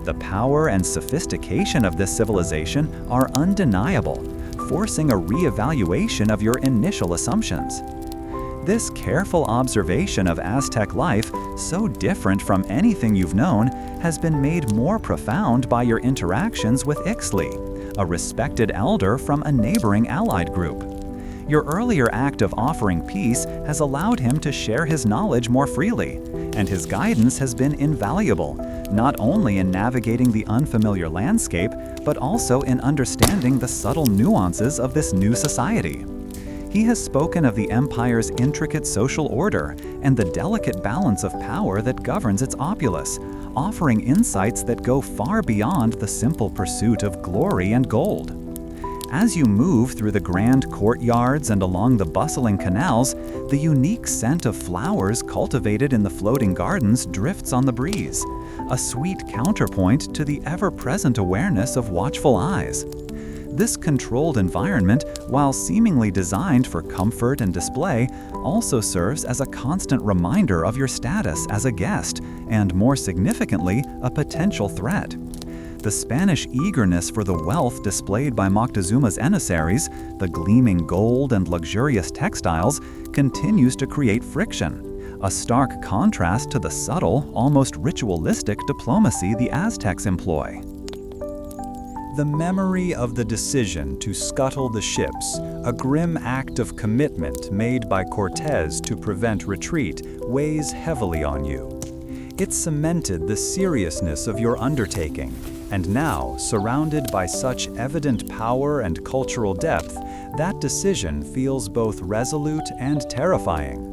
The power and sophistication of this civilization are undeniable, forcing a re-evaluation of your initial assumptions. This careful observation of Aztec life, so different from anything you've known, has been made more profound by your interactions with Ixtli, a respected elder from a neighboring allied group. Your earlier act of offering peace has allowed him to share his knowledge more freely, and his guidance has been invaluable, not only in navigating the unfamiliar landscape, but also in understanding the subtle nuances of this new society. He has spoken of the empire's intricate social order and the delicate balance of power that governs its populace, offering insights that go far beyond the simple pursuit of glory and gold. As you move through the grand courtyards and along the bustling canals, the unique scent of flowers cultivated in the floating gardens drifts on the breeze, a sweet counterpoint to the ever-present awareness of watchful eyes. This controlled environment, while seemingly designed for comfort and display, also serves as a constant reminder of your status as a guest and, more significantly, a potential threat. The Spanish eagerness for the wealth displayed by Moctezuma's emissaries, the gleaming gold and luxurious textiles, continues to create friction, a stark contrast to the subtle, almost ritualistic diplomacy the Aztecs employ. The memory of the decision to scuttle the ships, a grim act of commitment made by Cortés to prevent retreat, weighs heavily on you. It cemented the seriousness of your undertaking, and now, surrounded by such evident power and cultural depth, that decision feels both resolute and terrifying.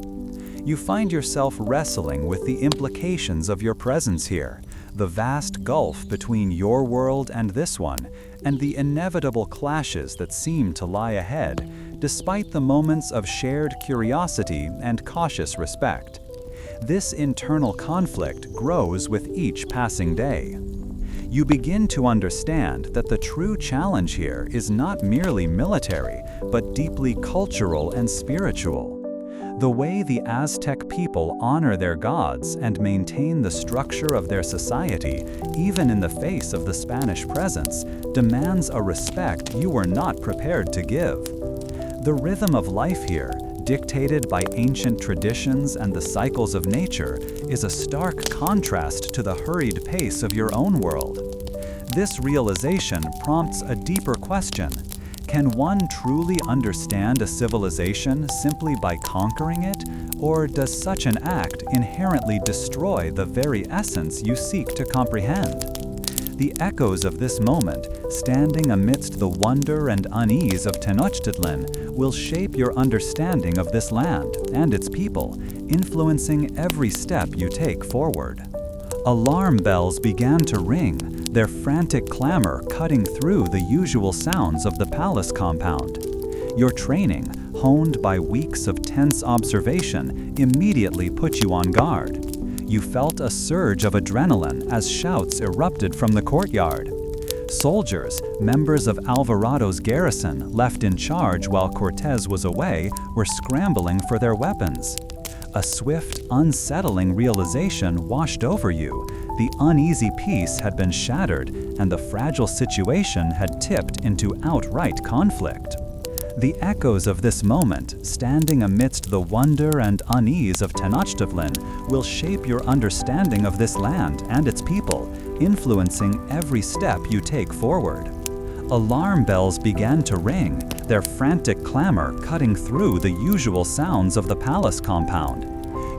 You find yourself wrestling with the implications of your presence here, the vast gulf between your world and this one, and the inevitable clashes that seem to lie ahead, despite the moments of shared curiosity and cautious respect. This internal conflict grows with each passing day. You begin to understand that the true challenge here is not merely military, but deeply cultural and spiritual. The way the Aztec people honor their gods and maintain the structure of their society, even in the face of the Spanish presence, demands a respect you were not prepared to give. The rhythm of life here, dictated by ancient traditions and the cycles of nature, is a stark contrast to the hurried pace of your own world. This realization prompts a deeper question. Can one truly understand a civilization simply by conquering it, or does such an act inherently destroy the very essence you seek to comprehend? The echoes of this moment, standing amidst the wonder and unease of Tenochtitlan, will shape your understanding of this land and its people, influencing every step you take forward. Alarm bells began to ring, their frantic clamor cutting through the usual sounds of the palace compound. Your training, honed by weeks of tense observation, immediately put you on guard. You felt a surge of adrenaline as shouts erupted from the courtyard. Soldiers, members of Alvarado's garrison left in charge while Cortés was away, were scrambling for their weapons. A swift, unsettling realization washed over you. The uneasy peace had been shattered, and the fragile situation had tipped into outright conflict. The echoes of this moment, standing amidst the wonder and unease of Tenochtitlan, will shape your understanding of this land and its people, influencing every step you take forward. Alarm bells began to ring, their frantic clamor cutting through the usual sounds of the palace compound.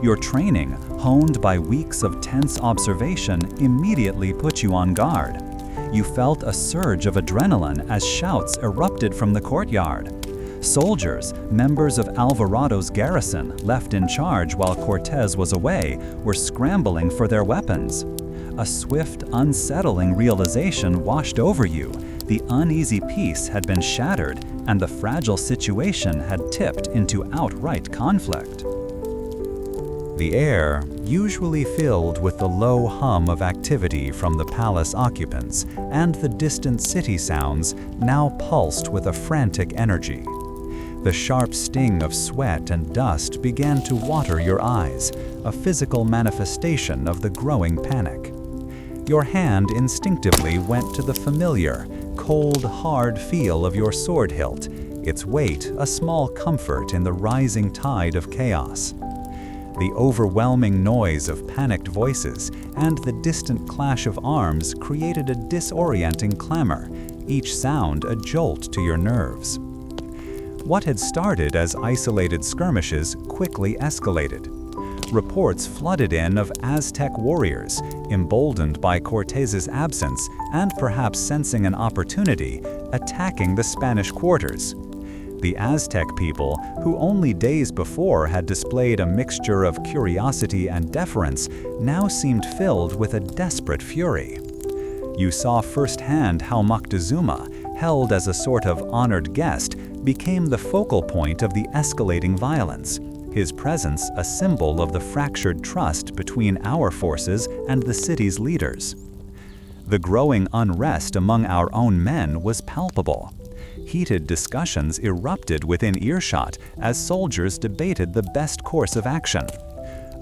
Your training, honed by weeks of tense observation, immediately put you on guard. You felt a surge of adrenaline as shouts erupted from the courtyard. Soldiers, members of Alvarado's garrison, left in charge while Cortés was away, were scrambling for their weapons. A swift, unsettling realization washed over you. The uneasy peace had been shattered, and the fragile situation had tipped into outright conflict. The air, usually filled with the low hum of activity from the palace occupants and the distant city sounds, now pulsed with a frantic energy. The sharp sting of sweat and dust began to water your eyes, a physical manifestation of the growing panic. Your hand instinctively went to the familiar, cold, hard feel of your sword hilt, its weight a small comfort in the rising tide of chaos. The overwhelming noise of panicked voices and the distant clash of arms created a disorienting clamor, each sound a jolt to your nerves. What had started as isolated skirmishes quickly escalated. Reports flooded in of Aztec warriors, emboldened by Cortés's absence and perhaps sensing an opportunity, attacking the Spanish quarters. The Aztec people, who only days before had displayed a mixture of curiosity and deference, now seemed filled with a desperate fury. You saw firsthand how Moctezuma, held as a sort of honored guest, became the focal point of the escalating violence, his presence a symbol of the fractured trust between our forces and the city's leaders. The growing unrest among our own men was palpable. Heated discussions erupted within earshot as soldiers debated the best course of action.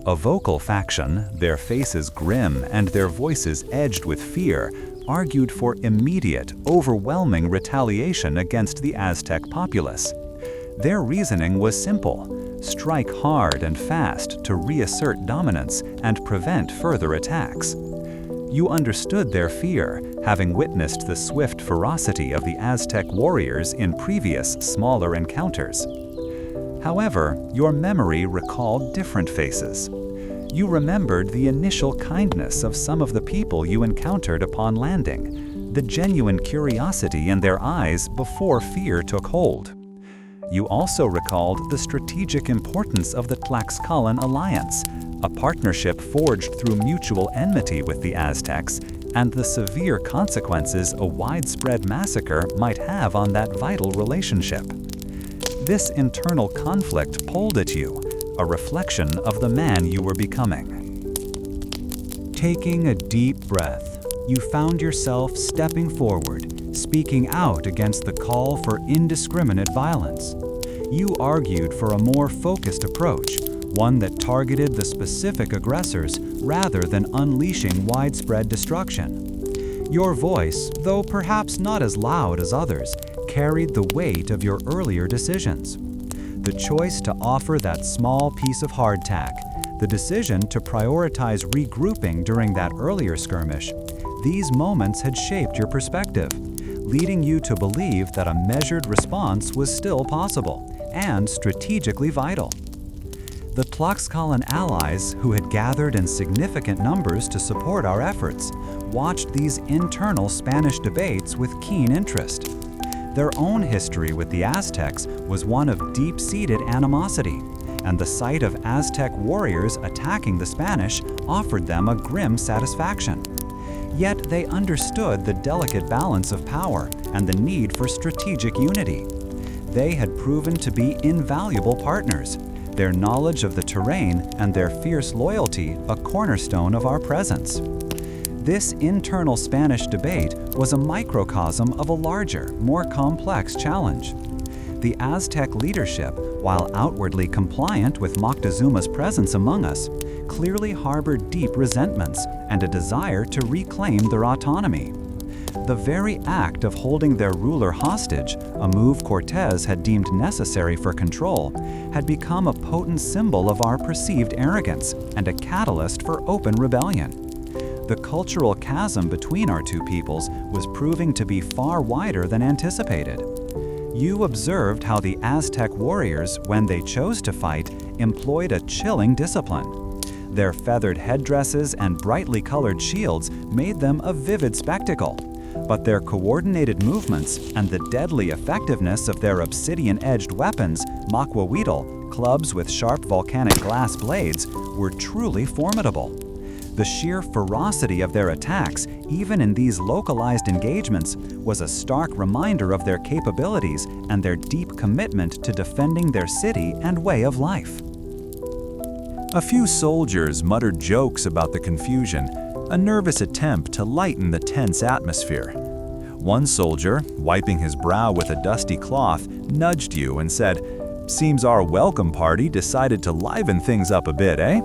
A vocal faction, their faces grim and their voices edged with fear, argued for immediate, overwhelming retaliation against the Aztec populace. Their reasoning was simple: strike hard and fast to reassert dominance and prevent further attacks. You understood their fear, having witnessed the swift ferocity of the Aztec warriors in previous, smaller encounters. However, your memory recalled different faces. You remembered the initial kindness of some of the people you encountered upon landing, the genuine curiosity in their eyes before fear took hold. You also recalled the strategic importance of the Tlaxcalan alliance, a partnership forged through mutual enmity with the Aztecs, and the severe consequences a widespread massacre might have on that vital relationship. This internal conflict pulled at you, a reflection of the man you were becoming. Taking a deep breath, you found yourself stepping forward, speaking out against the call for indiscriminate violence. You argued for a more focused approach, one that targeted the specific aggressors rather than unleashing widespread destruction. Your voice, though perhaps not as loud as others, carried the weight of your earlier decisions. The choice to offer that small piece of hardtack, the decision to prioritize regrouping during that earlier skirmish, these moments had shaped your perspective, leading you to believe that a measured response was still possible and strategically vital. The Tlaxcalan allies, who had gathered in significant numbers to support our efforts, watched these internal Spanish debates with keen interest. Their own history with the Aztecs was one of deep-seated animosity, and the sight of Aztec warriors attacking the Spanish offered them a grim satisfaction. Yet they understood the delicate balance of power and the need for strategic unity. They had proven to be invaluable partners, their knowledge of the terrain and their fierce loyalty a cornerstone of our presence. This internal Spanish debate was a microcosm of a larger, more complex challenge. The Aztec leadership, while outwardly compliant with Moctezuma's presence among us, clearly harbored deep resentments and a desire to reclaim their autonomy. The very act of holding their ruler hostage, a move Cortés had deemed necessary for control, had become a potent symbol of our perceived arrogance and a catalyst for open rebellion. The cultural chasm between our two peoples was proving to be far wider than anticipated. You observed how the Aztec warriors, when they chose to fight, employed a chilling discipline. Their feathered headdresses and brightly colored shields made them a vivid spectacle, But their coordinated movements and the deadly effectiveness of their obsidian-edged weapons, maquahuitl, clubs with sharp volcanic glass blades, were truly formidable. The sheer ferocity of their attacks, even in these localized engagements, was a stark reminder of their capabilities and their deep commitment to defending their city and way of life. A few soldiers muttered jokes about the confusion, a nervous attempt to lighten the tense atmosphere. One soldier, wiping his brow with a dusty cloth, nudged you and said, "Seems our welcome party decided to liven things up a bit, eh?"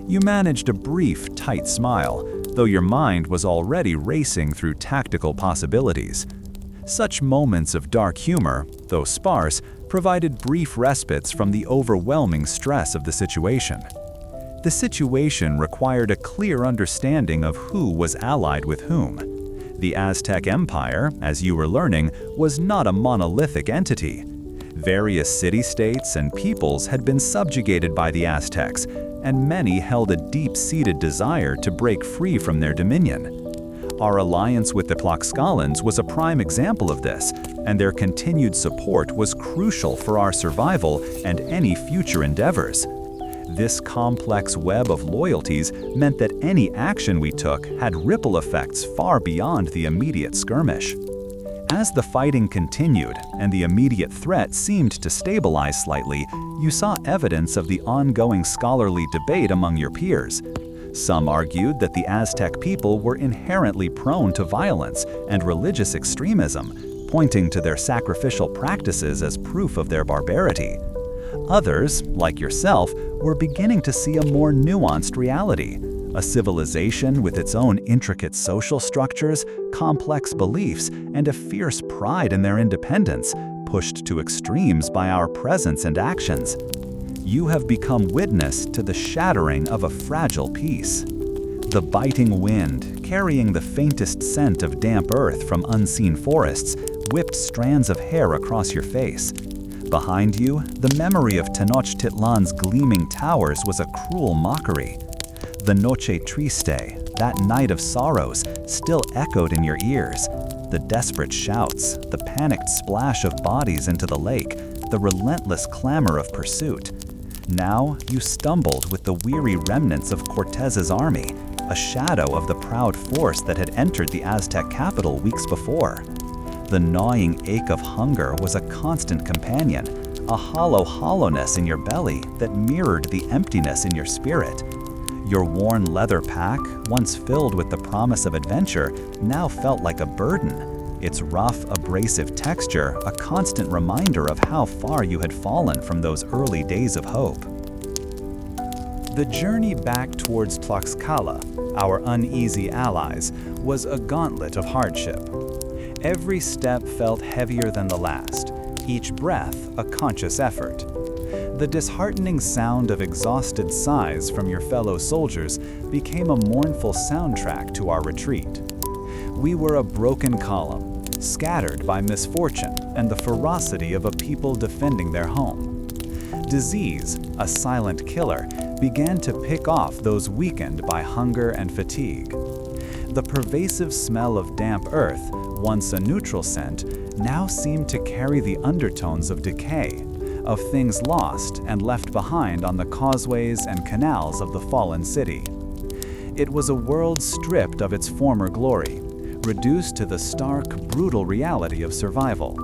You managed a brief, tight smile, though your mind was already racing through tactical possibilities. Such moments of dark humor, though sparse, provided brief respites from the overwhelming stress of the situation. The situation required a clear understanding of who was allied with whom. The Aztec Empire, as you were learning, was not a monolithic entity. Various city-states and peoples had been subjugated by the Aztecs, and many held a deep-seated desire to break free from their dominion. Our alliance with the Tlaxcalans was a prime example of this, and their continued support was crucial for our survival and any future endeavors. This complex web of loyalties meant that any action we took had ripple effects far beyond the immediate skirmish. As the fighting continued and the immediate threat seemed to stabilize slightly, you saw evidence of the ongoing scholarly debate among your peers. Some argued that the Aztec people were inherently prone to violence and religious extremism, pointing to their sacrificial practices as proof of their barbarity. Others, like yourself, were beginning to see a more nuanced reality, a civilization with its own intricate social structures, complex beliefs, and a fierce pride in their independence, pushed to extremes by our presence and actions. You have become witness to the shattering of a fragile peace. The biting wind, carrying the faintest scent of damp earth from unseen forests, whipped strands of hair across your face. Behind you, the memory of Tenochtitlan's gleaming towers was a cruel mockery. The Noche Triste, that night of sorrows, still echoed in your ears. The desperate shouts, the panicked splash of bodies into the lake, the relentless clamor of pursuit. Now you stumbled with the weary remnants of Cortez's army, a shadow of the proud force that had entered the Aztec capital weeks before. The gnawing ache of hunger was a constant companion, a hollow hollowness in your belly that mirrored the emptiness in your spirit. Your worn leather pack, once filled with the promise of adventure, now felt like a burden, its rough, abrasive texture a constant reminder of how far you had fallen from those early days of hope. The journey back towards Tlaxcala, our uneasy allies, was a gauntlet of hardship. Every step felt heavier than the last, each breath a conscious effort. The disheartening sound of exhausted sighs from your fellow soldiers became a mournful soundtrack to our retreat. We were a broken column, scattered by misfortune and the ferocity of a people defending their home. Disease, a silent killer, began to pick off those weakened by hunger and fatigue. The pervasive smell of damp earth, once a neutral scent, now seemed to carry the undertones of decay, of things lost and left behind on the causeways and canals of the fallen city. It was a world stripped of its former glory, reduced to the stark, brutal reality of survival.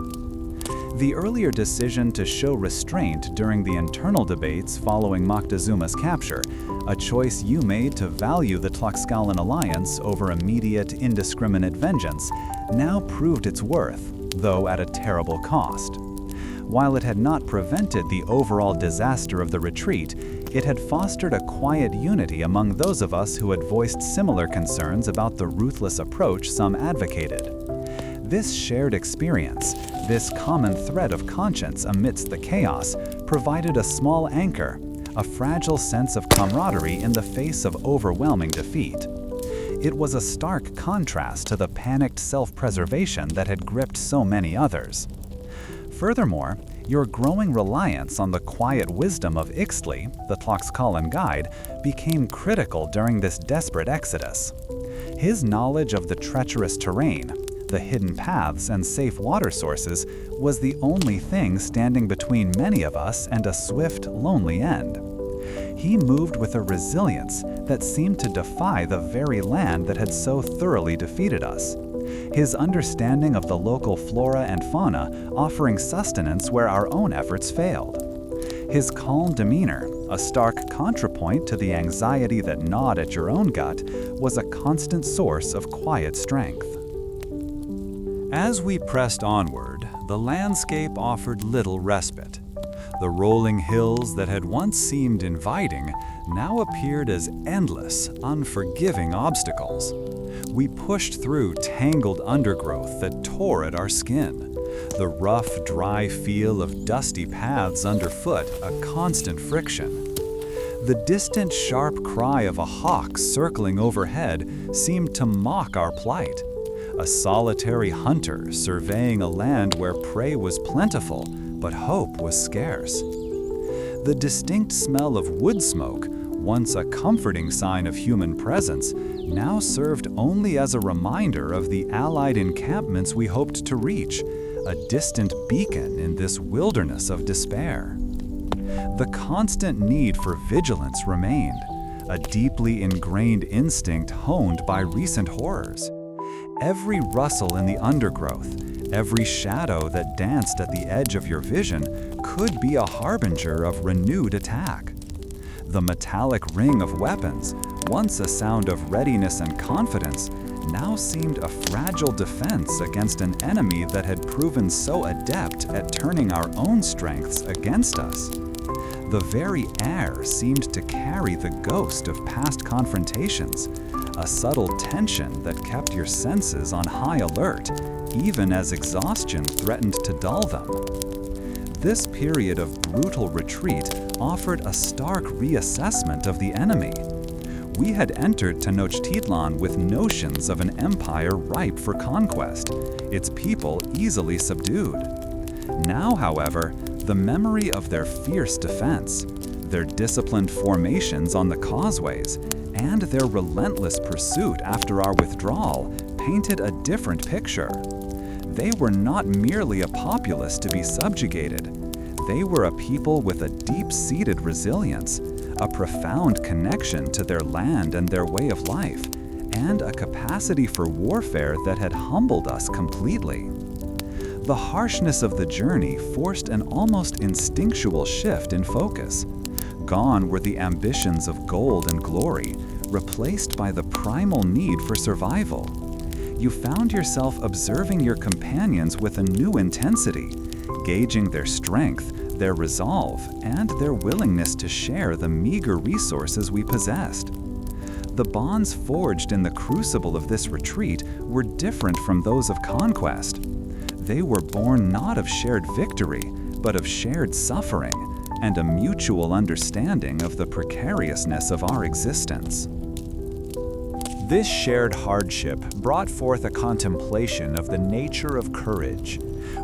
The earlier decision to show restraint during the internal debates following Moctezuma's capture, a choice you made to value the Tlaxcalan alliance over immediate, indiscriminate vengeance, now proved its worth, though at a terrible cost. While it had not prevented the overall disaster of the retreat, it had fostered a quiet unity among those of us who had voiced similar concerns about the ruthless approach some advocated. This shared experience, this common thread of conscience amidst the chaos, provided a small anchor, a fragile sense of camaraderie in the face of overwhelming defeat. It was a stark contrast to the panicked self-preservation that had gripped so many others. Furthermore, your growing reliance on the quiet wisdom of Ixtli, the Tlaxcalan guide, became critical during this desperate exodus. His knowledge of the treacherous terrain, the hidden paths and safe water sources, was the only thing standing between many of us and a swift, lonely end. He moved with a resilience that seemed to defy the very land that had so thoroughly defeated us. His understanding of the local flora and fauna offering sustenance where our own efforts failed. His calm demeanor, a stark contrapoint to the anxiety that gnawed at your own gut, was a constant source of quiet strength. As we pressed onward, the landscape offered little respite. The rolling hills that had once seemed inviting now appeared as endless, unforgiving obstacles. We pushed through tangled undergrowth that tore at our skin, the rough, dry feel of dusty paths underfoot a constant friction. The distant, sharp cry of a hawk circling overhead seemed to mock our plight. A solitary hunter surveying a land where prey was plentiful, but hope was scarce. The distinct smell of wood smoke, once a comforting sign of human presence, now served only as a reminder of the Allied encampments we hoped to reach, a distant beacon in this wilderness of despair. The constant need for vigilance remained, a deeply ingrained instinct honed by recent horrors. Every rustle in the undergrowth, every shadow that danced at the edge of your vision could be a harbinger of renewed attack. The metallic ring of weapons, once a sound of readiness and confidence, now seemed a fragile defense against an enemy that had proven so adept at turning our own strengths against us. The very air seemed to carry the ghost of past confrontations, a subtle tension that kept your senses on high alert, even as exhaustion threatened to dull them. This period of brutal retreat offered a stark reassessment of the enemy. We had entered Tenochtitlan with notions of an empire ripe for conquest, its people easily subdued. Now, however, the memory of their fierce defense, their disciplined formations on the causeways, and their relentless pursuit after our withdrawal painted a different picture. They were not merely a populace to be subjugated. They were a people with a deep-seated resilience, a profound connection to their land and their way of life, and a capacity for warfare that had humbled us completely. The harshness of the journey forced an almost instinctual shift in focus. Gone were the ambitions of gold and glory, replaced by the primal need for survival. You found yourself observing your companions with a new intensity, gauging their strength, their resolve, and their willingness to share the meager resources we possessed. The bonds forged in the crucible of this retreat were different from those of conquest. They were born not of shared victory, but of shared suffering, and a mutual understanding of the precariousness of our existence. This shared hardship brought forth a contemplation of the nature of courage.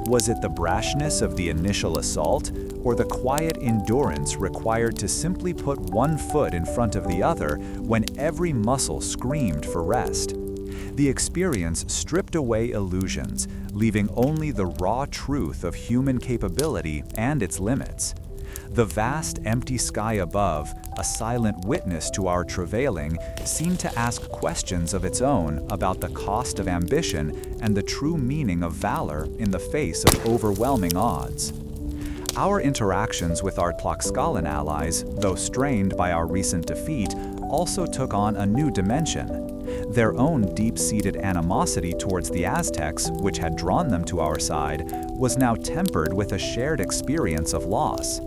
Was it the brashness of the initial assault, or the quiet endurance required to simply put one foot in front of the other when every muscle screamed for rest? The experience stripped away illusions, leaving only the raw truth of human capability and its limits. The vast, empty sky above, a silent witness to our travailing, seemed to ask questions of its own about the cost of ambition and the true meaning of valor in the face of overwhelming odds. Our interactions with our Tlaxcalan allies, though strained by our recent defeat, also took on a new dimension. Their own deep-seated animosity towards the Aztecs, which had drawn them to our side, was now tempered with a shared experience of loss.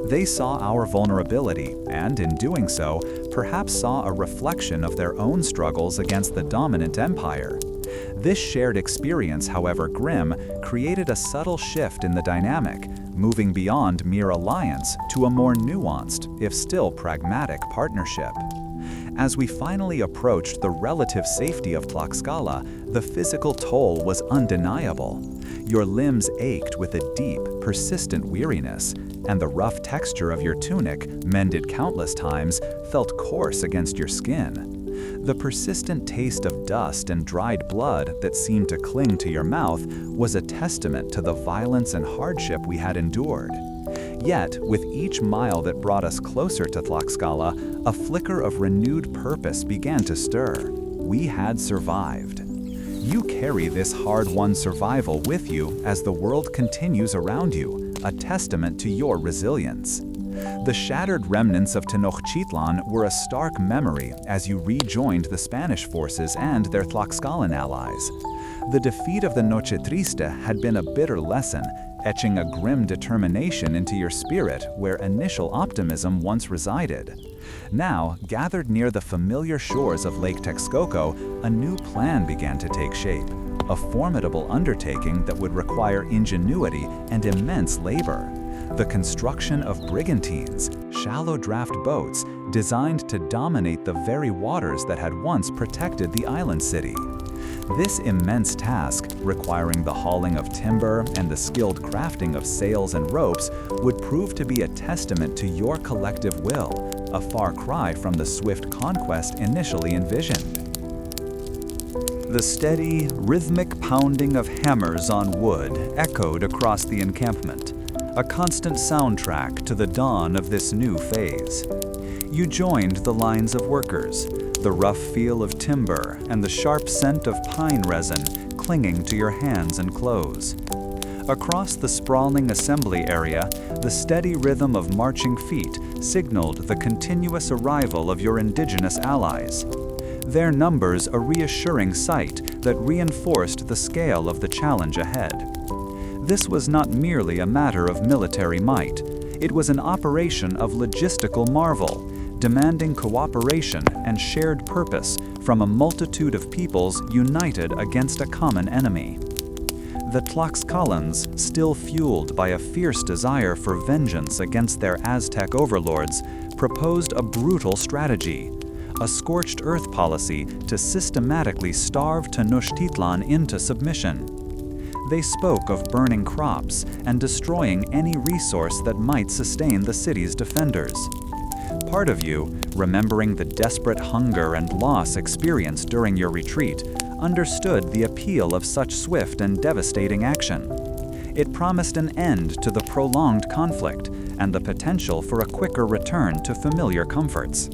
They saw our vulnerability, and in doing so, perhaps saw a reflection of their own struggles against the dominant empire. This shared experience, however grim, created a subtle shift in the dynamic, moving beyond mere alliance to a more nuanced, if still pragmatic, partnership. As we finally approached the relative safety of Tlaxcala, the physical toll was undeniable. Your limbs ached with a deep, persistent weariness, and the rough texture of your tunic, mended countless times, felt coarse against your skin. The persistent taste of dust and dried blood that seemed to cling to your mouth was a testament to the violence and hardship we had endured. Yet, with each mile that brought us closer to Tlaxcala, a flicker of renewed purpose began to stir. We had survived. You carry this hard-won survival with you as the world continues around you, a testament to your resilience. The shattered remnants of Tenochtitlan were a stark memory as you rejoined the Spanish forces and their Tlaxcalan allies. The defeat of the Noche Triste had been a bitter lesson, etching a grim determination into your spirit where initial optimism once resided. Now, gathered near the familiar shores of Lake Texcoco, a new plan began to take shape, a formidable undertaking that would require ingenuity and immense labor. The construction of brigantines, shallow draft boats designed to dominate the very waters that had once protected the island city. This immense task, requiring the hauling of timber and the skilled crafting of sails and ropes, would prove to be a testament to your collective will, a far cry from the swift conquest initially envisioned. The steady, rhythmic pounding of hammers on wood echoed across the encampment, a constant soundtrack to the dawn of this new phase. You joined the lines of workers, the rough feel of timber and the sharp scent of pine resin clinging to your hands and clothes. Across the sprawling assembly area, the steady rhythm of marching feet signaled the continuous arrival of your indigenous allies. Their numbers a reassuring sight that reinforced the scale of the challenge ahead. This was not merely a matter of military might. It was an operation of logistical marvel, demanding cooperation and shared purpose from a multitude of peoples united against a common enemy. The Tlaxcalans, still fueled by a fierce desire for vengeance against their Aztec overlords, proposed a brutal strategy, a scorched earth policy to systematically starve Tenochtitlan into submission. They spoke of burning crops and destroying any resource that might sustain the city's defenders. Part of you, remembering the desperate hunger and loss experienced during your retreat, understood the appeal of such swift and devastating action. It promised an end to the prolonged conflict and the potential for a quicker return to familiar comforts.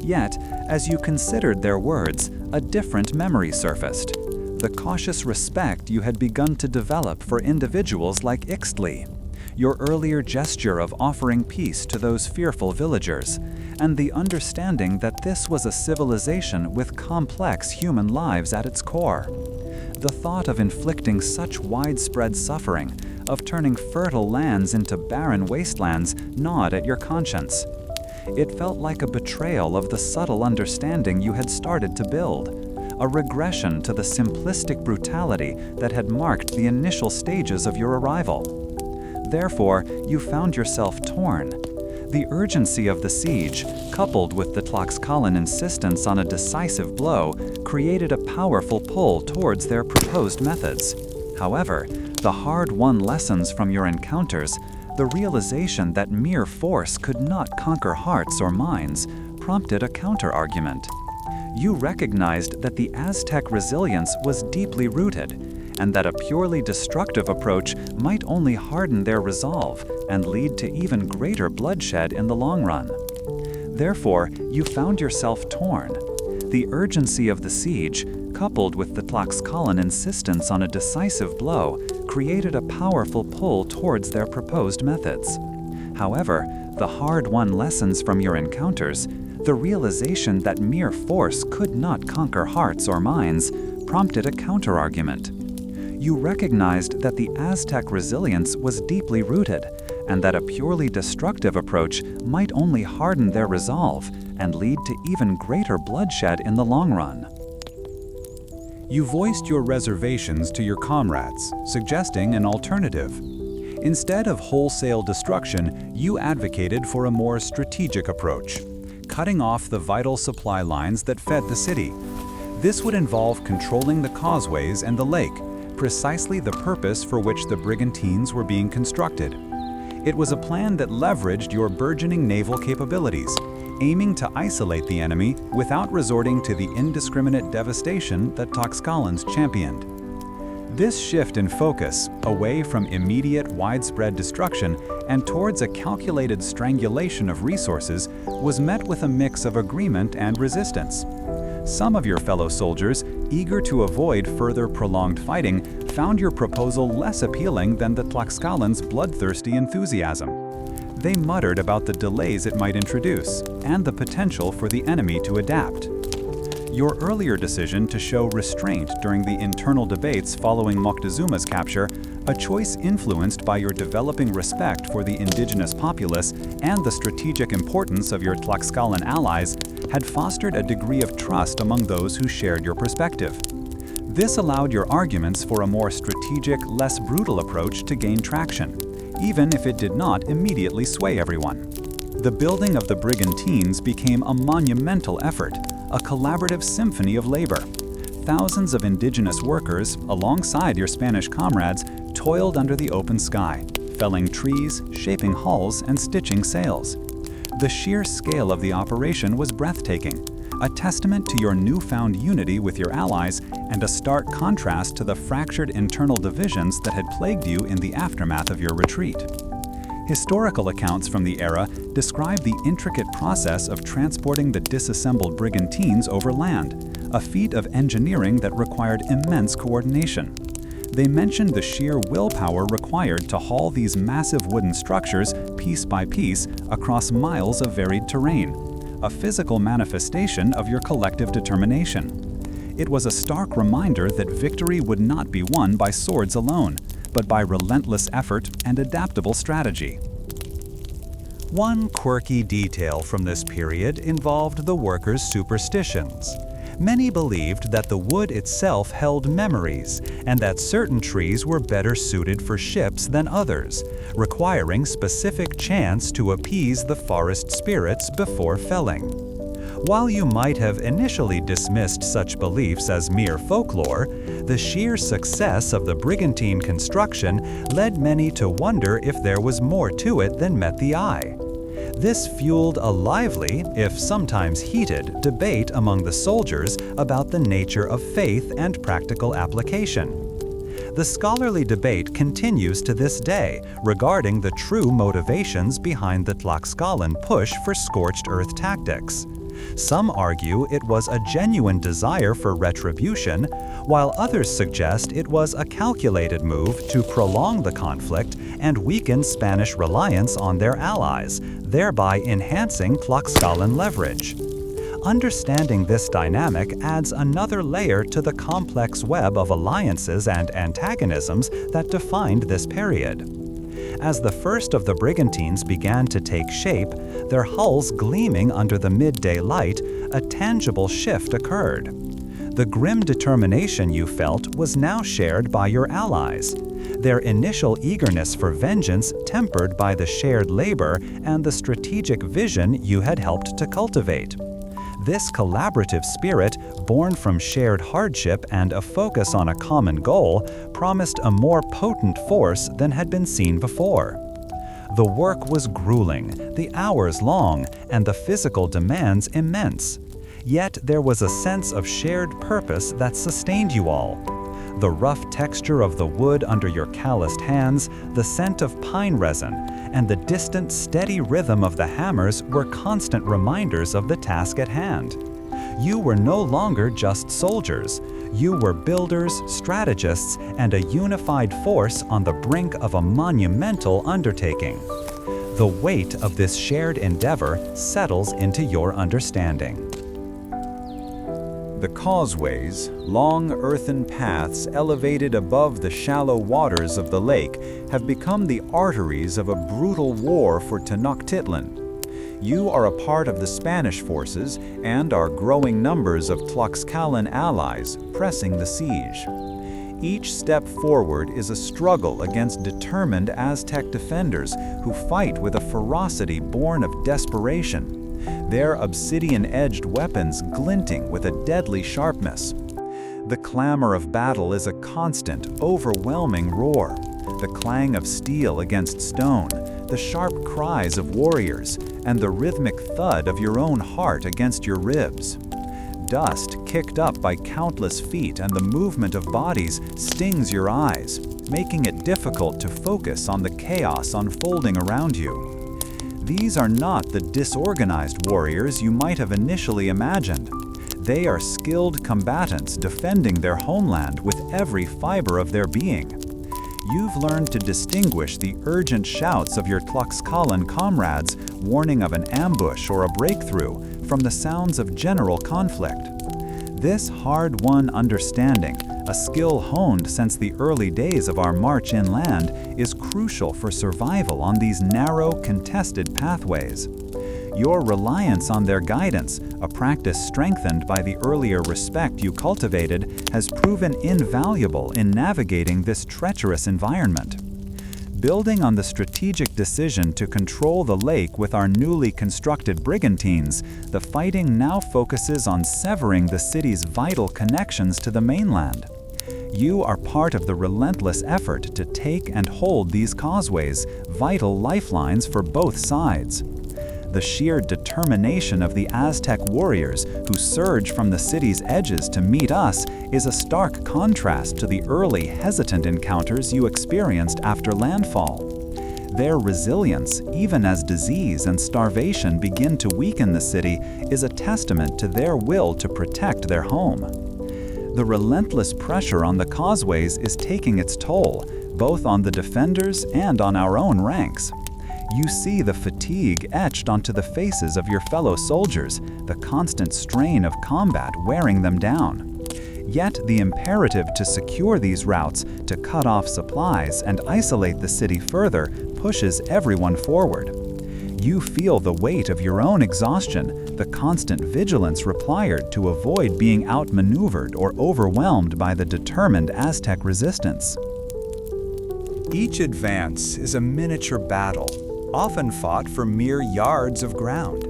Yet, as you considered their words, a different memory surfaced: the cautious respect you had begun to develop for individuals like Ixtli, your earlier gesture of offering peace to those fearful villagers, and the understanding that this was a civilization with complex human lives at its core. The thought of inflicting such widespread suffering, of turning fertile lands into barren wastelands, gnawed at your conscience. It felt like a betrayal of the subtle understanding you had started to build, a regression to the simplistic brutality that had marked the initial stages of your arrival. Therefore, you found yourself torn. The urgency of the siege, coupled with the Tlaxcalan insistence on a decisive blow, created a powerful pull towards their proposed methods. However, the hard-won lessons from your encounters, the realization that mere force could not conquer hearts or minds, prompted a counter-argument. You recognized that the Aztec resilience was deeply rooted, and that a purely destructive approach might only harden their resolve and lead to even greater bloodshed in the long run. Therefore, you found yourself torn. The urgency of the siege, coupled with the Tlaxcalan insistence on a decisive blow, created a powerful pull towards their proposed methods. However, the hard-won lessons from your encounters, the realization that mere force could not conquer hearts or minds, prompted a counter-argument. You recognized that the Aztec resilience was deeply rooted, and that a purely destructive approach might only harden their resolve and lead to even greater bloodshed in the long run. You voiced your reservations to your comrades, suggesting an alternative. Instead of wholesale destruction, you advocated for a more strategic approach, cutting off the vital supply lines that fed the city. This would involve controlling the causeways and the lake, precisely the purpose for which the brigantines were being constructed. It was a plan that leveraged your burgeoning naval capabilities, aiming to isolate the enemy without resorting to the indiscriminate devastation that Tlaxcalans championed. This shift in focus, away from immediate widespread destruction and towards a calculated strangulation of resources, was met with a mix of agreement and resistance. Some of your fellow soldiers, eager to avoid further prolonged fighting, found your proposal less appealing than the Tlaxcalans' bloodthirsty enthusiasm. They muttered about the delays it might introduce and the potential for the enemy to adapt. Your earlier decision to show restraint during the internal debates following Moctezuma's capture, a choice influenced by your developing respect for the indigenous populace and the strategic importance of your Tlaxcalan allies, had fostered a degree of trust among those who shared your perspective. This allowed your arguments for a more strategic, less brutal approach to gain traction, even if it did not immediately sway everyone. The building of the Brigantines became a monumental effort, a collaborative symphony of labor. Thousands of indigenous workers, alongside your Spanish comrades, toiled under the open sky, felling trees, shaping hulls, and stitching sails. The sheer scale of the operation was breathtaking, a testament to your newfound unity with your allies and a stark contrast to the fractured internal divisions that had plagued you in the aftermath of your retreat. Historical accounts from the era describe the intricate process of transporting the disassembled brigantines over land, a feat of engineering that required immense coordination. They mentioned the sheer willpower required to haul these massive wooden structures, piece by piece, across miles of varied terrain, a physical manifestation of your collective determination. It was a stark reminder that victory would not be won by swords alone, but by relentless effort and adaptable strategy. One quirky detail from this period involved the workers' superstitions. Many believed that the wood itself held memories, and that certain trees were better suited for ships than others, requiring specific chants to appease the forest spirits before felling. While you might have initially dismissed such beliefs as mere folklore, the sheer success of the brigantine construction led many to wonder if there was more to it than met the eye. This fueled a lively, if sometimes heated, debate among the soldiers about the nature of faith and practical application. The scholarly debate continues to this day regarding the true motivations behind the Tlaxcalan push for scorched earth tactics. Some argue it was a genuine desire for retribution, while others suggest it was a calculated move to prolong the conflict and weaken Spanish reliance on their allies, thereby enhancing Tlaxcalan leverage. Understanding this dynamic adds another layer to the complex web of alliances and antagonisms that defined this period. As the first of the brigantines began to take shape, their hulls gleaming under the midday light, a tangible shift occurred. The grim determination you felt was now shared by your allies, their initial eagerness for vengeance tempered by the shared labor and the strategic vision you had helped to cultivate. This collaborative spirit, born from shared hardship and a focus on a common goal, promised a more potent force than had been seen before. The work was grueling, the hours long, and the physical demands immense. Yet there was a sense of shared purpose that sustained you all. The rough texture of the wood under your calloused hands, the scent of pine resin, and the distant, steady rhythm of the hammers were constant reminders of the task at hand. You were no longer just soldiers. You were builders, strategists, and a unified force on the brink of a monumental undertaking. The weight of this shared endeavor settles into your understanding. The causeways, long earthen paths elevated above the shallow waters of the lake, have become the arteries of a brutal war for Tenochtitlan. You are a part of the Spanish forces and are growing numbers of Tlaxcalan allies pressing the siege. Each step forward is a struggle against determined Aztec defenders who fight with a ferocity born of desperation, their obsidian-edged weapons glinting with a deadly sharpness. The clamor of battle is a constant, overwhelming roar, the clang of steel against stone, the sharp cries of warriors, and the rhythmic thud of your own heart against your ribs. Dust kicked up by countless feet and the movement of bodies stings your eyes, making it difficult to focus on the chaos unfolding around you. These are not the disorganized warriors you might have initially imagined. They are skilled combatants defending their homeland with every fiber of their being. You've learned to distinguish the urgent shouts of your Tlaxcalan comrades warning of an ambush or a breakthrough from the sounds of general conflict. This hard-won understanding, a skill honed since the early days of our march inland, is crucial for survival on these narrow, contested pathways. Your reliance on their guidance, a practice strengthened by the earlier respect you cultivated, has proven invaluable in navigating this treacherous environment. Building on the strategic decision to control the lake with our newly constructed brigantines, the fighting now focuses on severing the city's vital connections to the mainland. You are part of the relentless effort to take and hold these causeways, vital lifelines for both sides. The sheer determination of the Aztec warriors who surge from the city's edges to meet us is a stark contrast to the early, hesitant encounters you experienced after landfall. Their resilience, even as disease and starvation begin to weaken the city, is a testament to their will to protect their home. The relentless pressure on the causeways is taking its toll, both on the defenders and on our own ranks. You see the fatigue etched onto the faces of your fellow soldiers, the constant strain of combat wearing them down. Yet the imperative to secure these routes, to cut off supplies and isolate the city further, pushes everyone forward. You feel the weight of your own exhaustion, the constant vigilance required to avoid being outmaneuvered or overwhelmed by the determined Aztec resistance. Each advance is a miniature battle, often fought for mere yards of ground.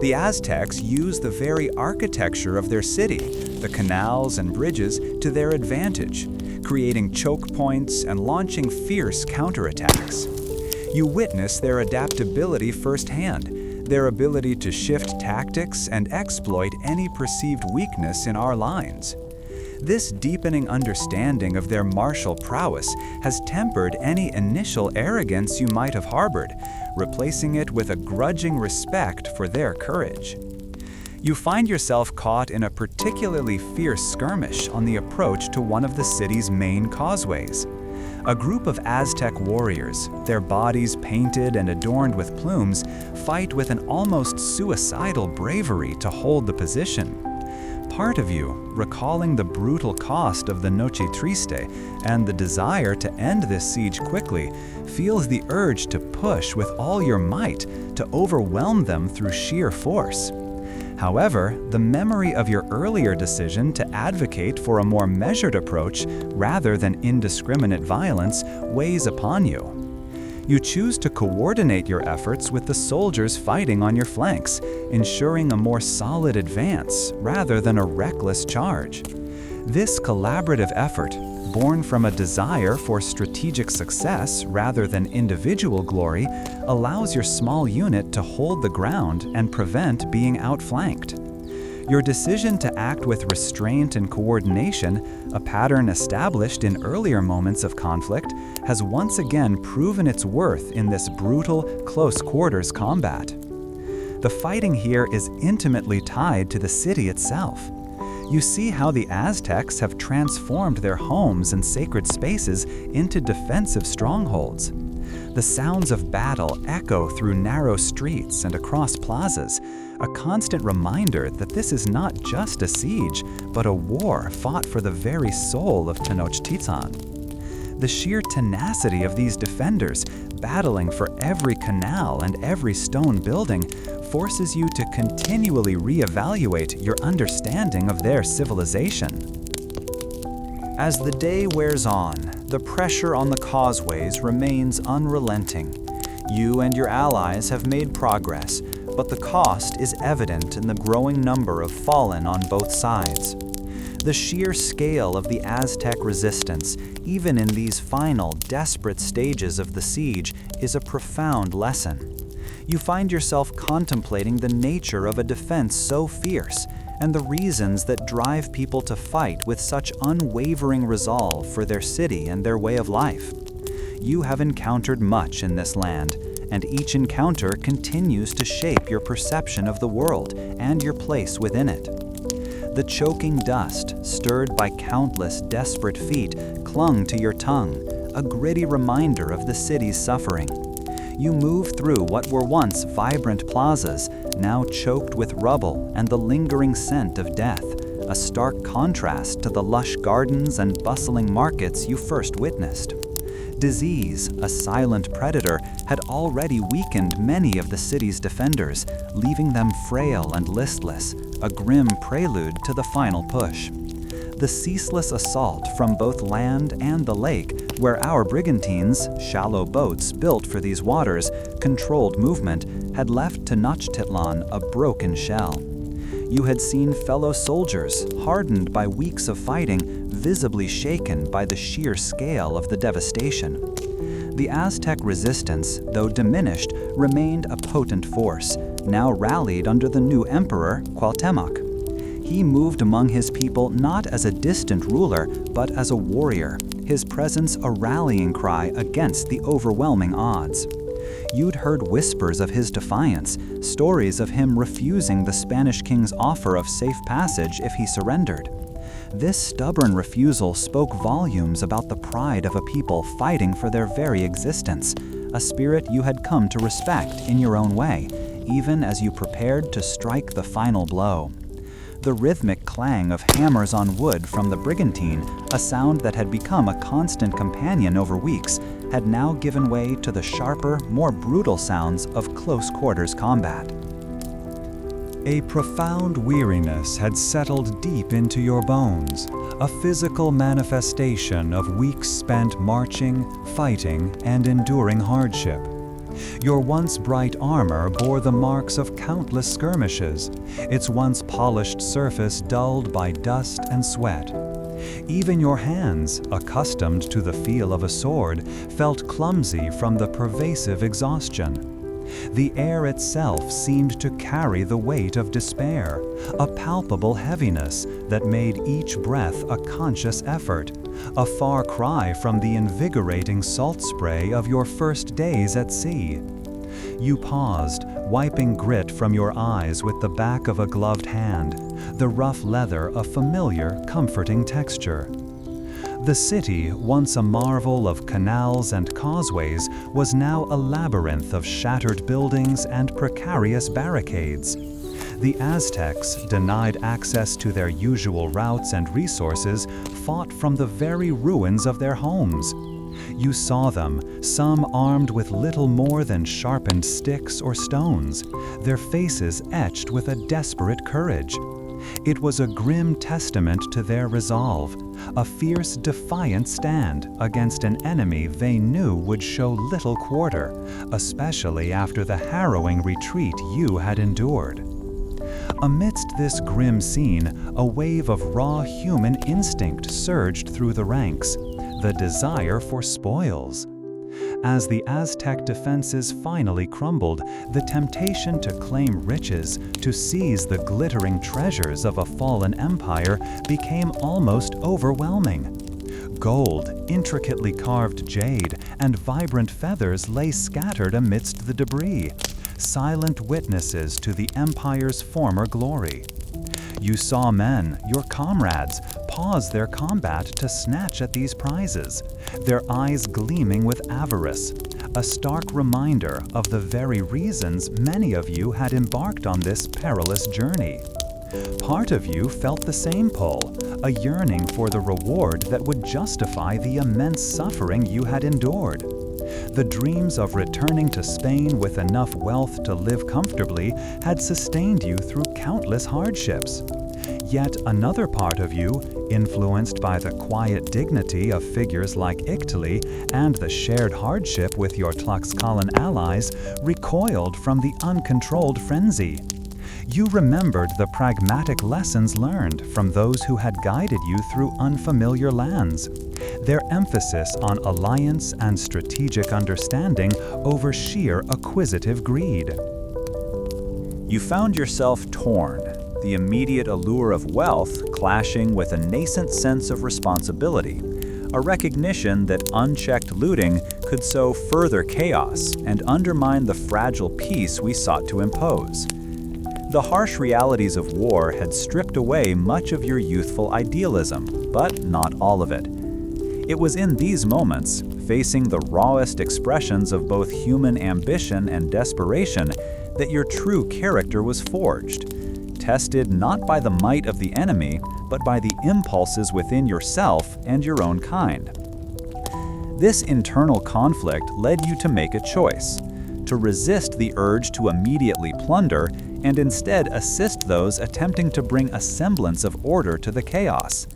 The Aztecs used the very architecture of their city, the canals and bridges, to their advantage, creating choke points and launching fierce counterattacks. You witness their adaptability firsthand, their ability to shift tactics and exploit any perceived weakness in our lines. This deepening understanding of their martial prowess has tempered any initial arrogance you might have harbored, replacing it with a grudging respect for their courage. You find yourself caught in a particularly fierce skirmish on the approach to one of the city's main causeways. A group of Aztec warriors, their bodies painted and adorned with plumes, fight with an almost suicidal bravery to hold the position. Part of you, recalling the brutal cost of the Noche Triste and the desire to end this siege quickly, feels the urge to push with all your might to overwhelm them through sheer force. However, the memory of your earlier decision to advocate for a more measured approach rather than indiscriminate violence weighs upon you. You choose to coordinate your efforts with the soldiers fighting on your flanks, ensuring a more solid advance rather than a reckless charge. This collaborative effort, born from a desire for strategic success rather than individual glory, allows your small unit to hold the ground and prevent being outflanked. Your decision to act with restraint and coordination, a pattern established in earlier moments of conflict, has once again proven its worth in this brutal, close-quarters combat. The fighting here is intimately tied to the city itself. You see how the Aztecs have transformed their homes and sacred spaces into defensive strongholds. The sounds of battle echo through narrow streets and across plazas, a constant reminder that this is not just a siege, but a war fought for the very soul of Tenochtitlan. The sheer tenacity of these defenders, battling for every canal and every stone building, forces you to continually reevaluate your understanding of their civilization. As the day wears on, the pressure on the causeways remains unrelenting. You and your allies have made progress, but the cost is evident in the growing number of fallen on both sides. The sheer scale of the Aztec resistance, even in these final, desperate stages of the siege, is a profound lesson. You find yourself contemplating the nature of a defense so fierce, and the reasons that drive people to fight with such unwavering resolve for their city and their way of life. You have encountered much in this land, and each encounter continues to shape your perception of the world and your place within it. The choking dust, stirred by countless desperate feet, clung to your tongue, a gritty reminder of the city's suffering. You move through what were once vibrant plazas, now choked with rubble and the lingering scent of death, a stark contrast to the lush gardens and bustling markets you first witnessed. Disease, a silent predator, had already weakened many of the city's defenders, leaving them frail and listless, a grim prelude to the final push. The ceaseless assault from both land and the lake, where our brigantines, shallow boats built for these waters, controlled movement, had left Tenochtitlan a broken shell. You had seen fellow soldiers, hardened by weeks of fighting, visibly shaken by the sheer scale of the devastation. The Aztec resistance, though diminished, remained a potent force, now rallied under the new emperor, Cuauhtémoc. He moved among his people not as a distant ruler, but as a warrior, his presence a rallying cry against the overwhelming odds. You'd heard whispers of his defiance, stories of him refusing the Spanish king's offer of safe passage if he surrendered. This stubborn refusal spoke volumes about the pride of a people fighting for their very existence, a spirit you had come to respect in your own way, even as you prepared to strike the final blow. The rhythmic clang of hammers on wood from the brigantine, a sound that had become a constant companion over weeks, had now given way to the sharper, more brutal sounds of close-quarters combat. A profound weariness had settled deep into your bones, a physical manifestation of weeks spent marching, fighting, and enduring hardship. Your once bright armor bore the marks of countless skirmishes, its once polished surface dulled by dust and sweat. Even your hands, accustomed to the feel of a sword, felt clumsy from the pervasive exhaustion. The air itself seemed to carry the weight of despair, a palpable heaviness that made each breath a conscious effort, a far cry from the invigorating salt spray of your first days at sea. You paused, wiping grit from your eyes with the back of a gloved hand, the rough leather a familiar, comforting texture. The city, once a marvel of canals and causeways, was now a labyrinth of shattered buildings and precarious barricades. The Aztecs, denied access to their usual routes and resources, fought from the very ruins of their homes. You saw them, some armed with little more than sharpened sticks or stones, their faces etched with a desperate courage. It was a grim testament to their resolve, a fierce, defiant stand against an enemy they knew would show little quarter, especially after the harrowing retreat you had endured. Amidst this grim scene, a wave of raw human instinct surged through the ranks, the desire for spoils. As the Aztec defenses finally crumbled, the temptation to claim riches, to seize the glittering treasures of a fallen empire, became almost overwhelming. Gold, intricately carved jade, and vibrant feathers lay scattered amidst the debris, silent witnesses to the empire's former glory. You saw men, your comrades, pause their combat to snatch at these prizes, their eyes gleaming with avarice, a stark reminder of the very reasons many of you had embarked on this perilous journey. Part of you felt the same pull, a yearning for the reward that would justify the immense suffering you had endured. The dreams of returning to Spain with enough wealth to live comfortably had sustained you through countless hardships. Yet another part of you, influenced by the quiet dignity of figures like Ictali and the shared hardship with your Tlaxcalan allies, recoiled from the uncontrolled frenzy. You remembered the pragmatic lessons learned from those who had guided you through unfamiliar lands. Their emphasis on alliance and strategic understanding over sheer acquisitive greed. You found yourself torn, the immediate allure of wealth clashing with a nascent sense of responsibility, a recognition that unchecked looting could sow further chaos and undermine the fragile peace we sought to impose. The harsh realities of war had stripped away much of your youthful idealism, but not all of it. It was in these moments, facing the rawest expressions of both human ambition and desperation, that your true character was forged, tested not by the might of the enemy, but by the impulses within yourself and your own kind. This internal conflict led you to make a choice, to resist the urge to immediately plunder and instead assist those attempting to bring a semblance of order to the chaos.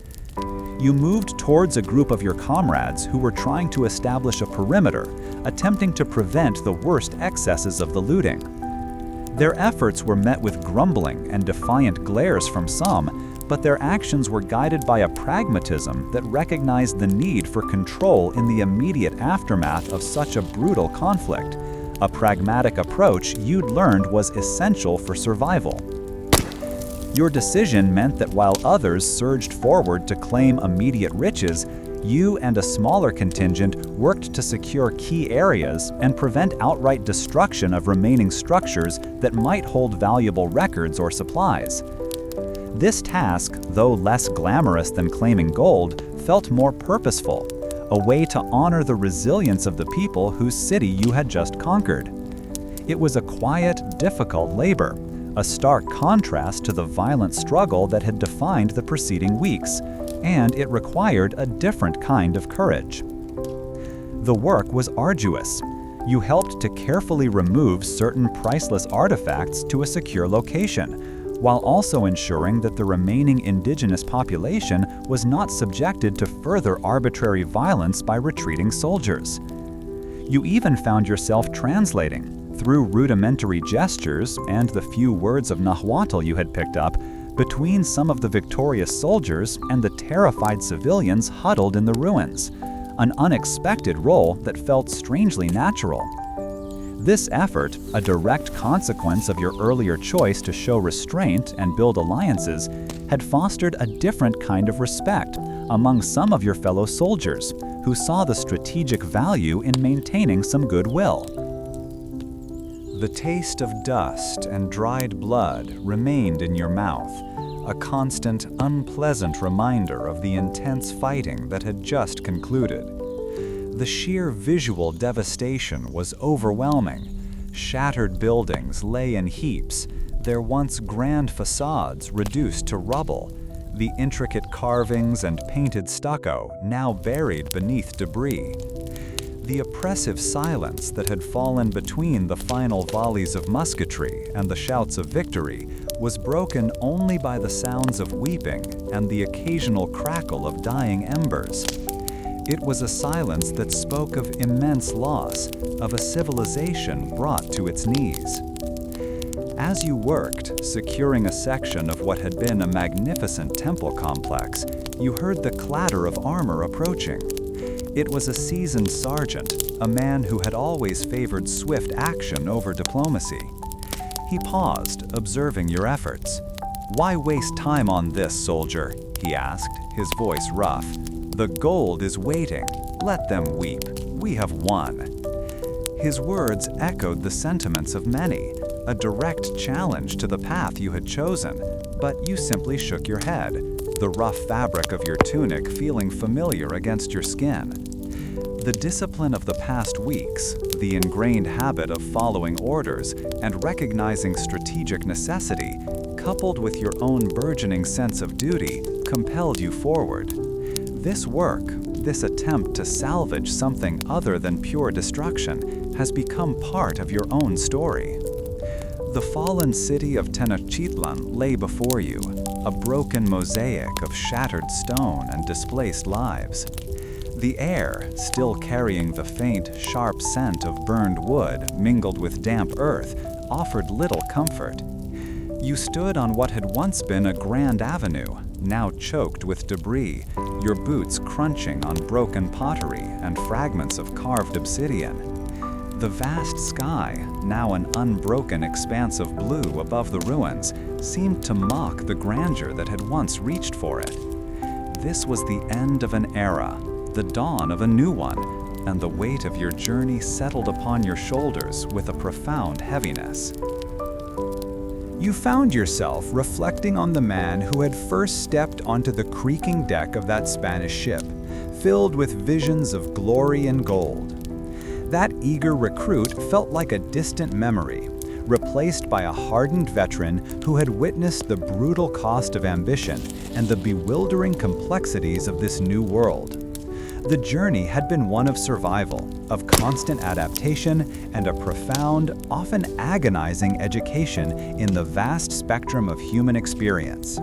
You moved towards a group of your comrades who were trying to establish a perimeter, attempting to prevent the worst excesses of the looting. Their efforts were met with grumbling and defiant glares from some, but their actions were guided by a pragmatism that recognized the need for control in the immediate aftermath of such a brutal conflict, a pragmatic approach you'd learned was essential for survival. Your decision meant that while others surged forward to claim immediate riches, you and a smaller contingent worked to secure key areas and prevent outright destruction of remaining structures that might hold valuable records or supplies. This task, though less glamorous than claiming gold, felt more purposeful, a way to honor the resilience of the people whose city you had just conquered. It was a quiet, difficult labor, a stark contrast to the violent struggle that had defined the preceding weeks, and it required a different kind of courage. The work was arduous. You helped to carefully remove certain priceless artifacts to a secure location, while also ensuring that the remaining indigenous population was not subjected to further arbitrary violence by retreating soldiers. You even found yourself translating, through rudimentary gestures and the few words of Nahuatl you had picked up, between some of the victorious soldiers and the terrified civilians huddled in the ruins, an unexpected role that felt strangely natural. This effort, a direct consequence of your earlier choice to show restraint and build alliances, had fostered a different kind of respect among some of your fellow soldiers, who saw the strategic value in maintaining some goodwill. The taste of dust and dried blood remained in your mouth, a constant, unpleasant reminder of the intense fighting that had just concluded. The sheer visual devastation was overwhelming. Shattered buildings lay in heaps, their once grand facades reduced to rubble, the intricate carvings and painted stucco now buried beneath debris. The oppressive silence that had fallen between the final volleys of musketry and the shouts of victory was broken only by the sounds of weeping and the occasional crackle of dying embers. It was a silence that spoke of immense loss, of a civilization brought to its knees. As you worked, securing a section of what had been a magnificent temple complex, you heard the clatter of armor approaching. It was a seasoned sergeant, a man who had always favored swift action over diplomacy. He paused, observing your efforts. "Why waste time on this, soldier?" he asked, his voice rough. "The gold is waiting. Let them weep. We have won." His words echoed the sentiments of many, a direct challenge to the path you had chosen, but you simply shook your head, the rough fabric of your tunic feeling familiar against your skin. The discipline of the past weeks, the ingrained habit of following orders and recognizing strategic necessity, coupled with your own burgeoning sense of duty, compelled you forward. This work, this attempt to salvage something other than pure destruction, has become part of your own story. The fallen city of Tenochtitlan lay before you, a broken mosaic of shattered stone and displaced lives. The air, still carrying the faint, sharp scent of burned wood mingled with damp earth, offered little comfort. You stood on what had once been a grand avenue, now choked with debris, your boots crunching on broken pottery and fragments of carved obsidian. The vast sky, now an unbroken expanse of blue above the ruins, seemed to mock the grandeur that had once reached for it. This was the end of an era, the dawn of a new one, and the weight of your journey settled upon your shoulders with a profound heaviness. You found yourself reflecting on the man who had first stepped onto the creaking deck of that Spanish ship, filled with visions of glory and gold. That eager recruit felt like a distant memory, replaced by a hardened veteran who had witnessed the brutal cost of ambition and the bewildering complexities of this new world. The journey had been one of survival, of constant adaptation, and a profound, often agonizing education in the vast spectrum of human experience.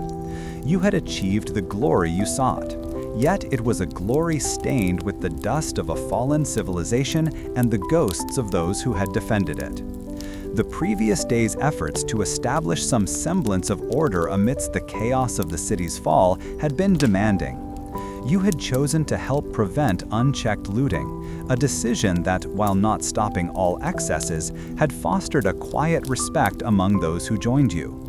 You had achieved the glory you sought, yet it was a glory stained with the dust of a fallen civilization and the ghosts of those who had defended it. The previous day's efforts to establish some semblance of order amidst the chaos of the city's fall had been demanding. You had chosen to help prevent unchecked looting, a decision that, while not stopping all excesses, had fostered a quiet respect among those who joined you.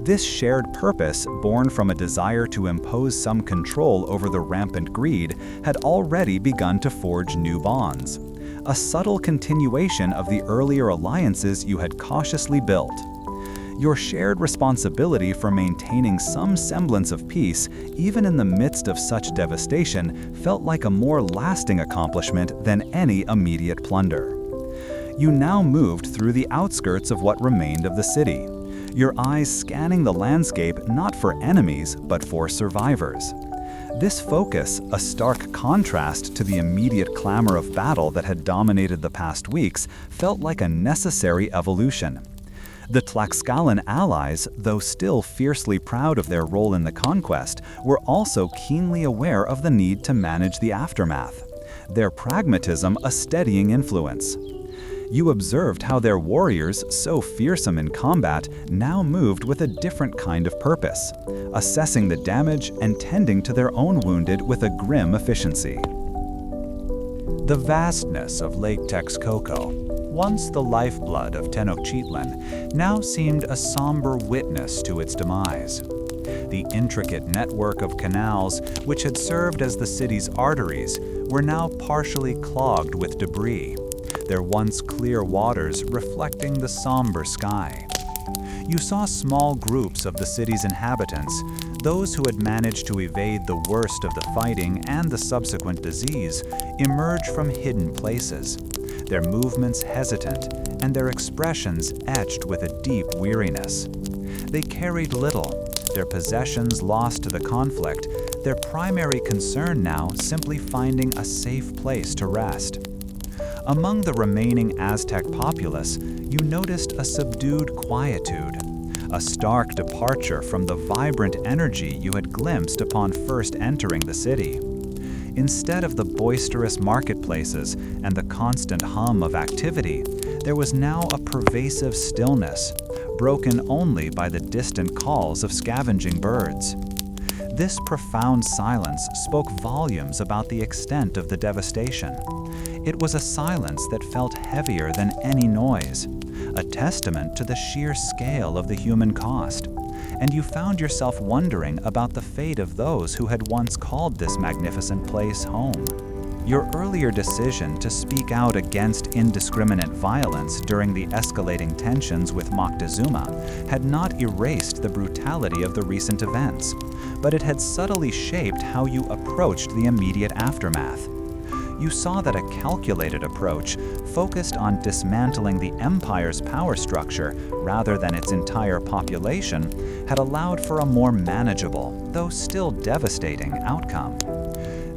This shared purpose, born from a desire to impose some control over the rampant greed, had already begun to forge new bonds, a subtle continuation of the earlier alliances you had cautiously built. Your shared responsibility for maintaining some semblance of peace, even in the midst of such devastation, felt like a more lasting accomplishment than any immediate plunder. You now moved through the outskirts of what remained of the city, your eyes scanning the landscape not for enemies, but for survivors. This focus, a stark contrast to the immediate clamor of battle that had dominated the past weeks, felt like a necessary evolution. The Tlaxcalan allies, though still fiercely proud of their role in the conquest, were also keenly aware of the need to manage the aftermath, their pragmatism a steadying influence. You observed how their warriors, so fearsome in combat, now moved with a different kind of purpose, assessing the damage and tending to their own wounded with a grim efficiency. The vastness of Lake Texcoco, once the lifeblood of Tenochtitlan, now seemed a somber witness to its demise. The intricate network of canals, which had served as the city's arteries, were now partially clogged with debris, their once clear waters reflecting the somber sky. You saw small groups of the city's inhabitants, those who had managed to evade the worst of the fighting and the subsequent disease, emerge from hidden places, their movements hesitant and their expressions etched with a deep weariness. They carried little, their possessions lost to the conflict, their primary concern now simply finding a safe place to rest. Among the remaining Aztec populace, you noticed a subdued quietude, a stark departure from the vibrant energy you had glimpsed upon first entering the city. Instead of the boisterous marketplaces and the constant hum of activity, there was now a pervasive stillness, broken only by the distant calls of scavenging birds. This profound silence spoke volumes about the extent of the devastation. It was a silence that felt heavier than any noise, a testament to the sheer scale of the human cost. And you found yourself wondering about the fate of those who had once called this magnificent place home. Your earlier decision to speak out against indiscriminate violence during the escalating tensions with Moctezuma had not erased the brutality of the recent events, but it had subtly shaped how you approached the immediate aftermath. You saw that a calculated approach, focused on dismantling the empire's power structure rather than its entire population, had allowed for a more manageable, though still devastating, outcome.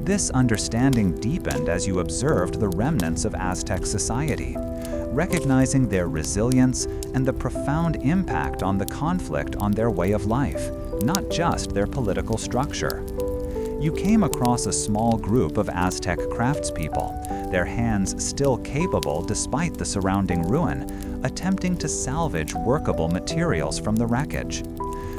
This understanding deepened as you observed the remnants of Aztec society, recognizing their resilience and the profound impact on the conflict on their way of life, not just their political structure. You came across a small group of Aztec craftspeople, their hands still capable despite the surrounding ruin, attempting to salvage workable materials from the wreckage.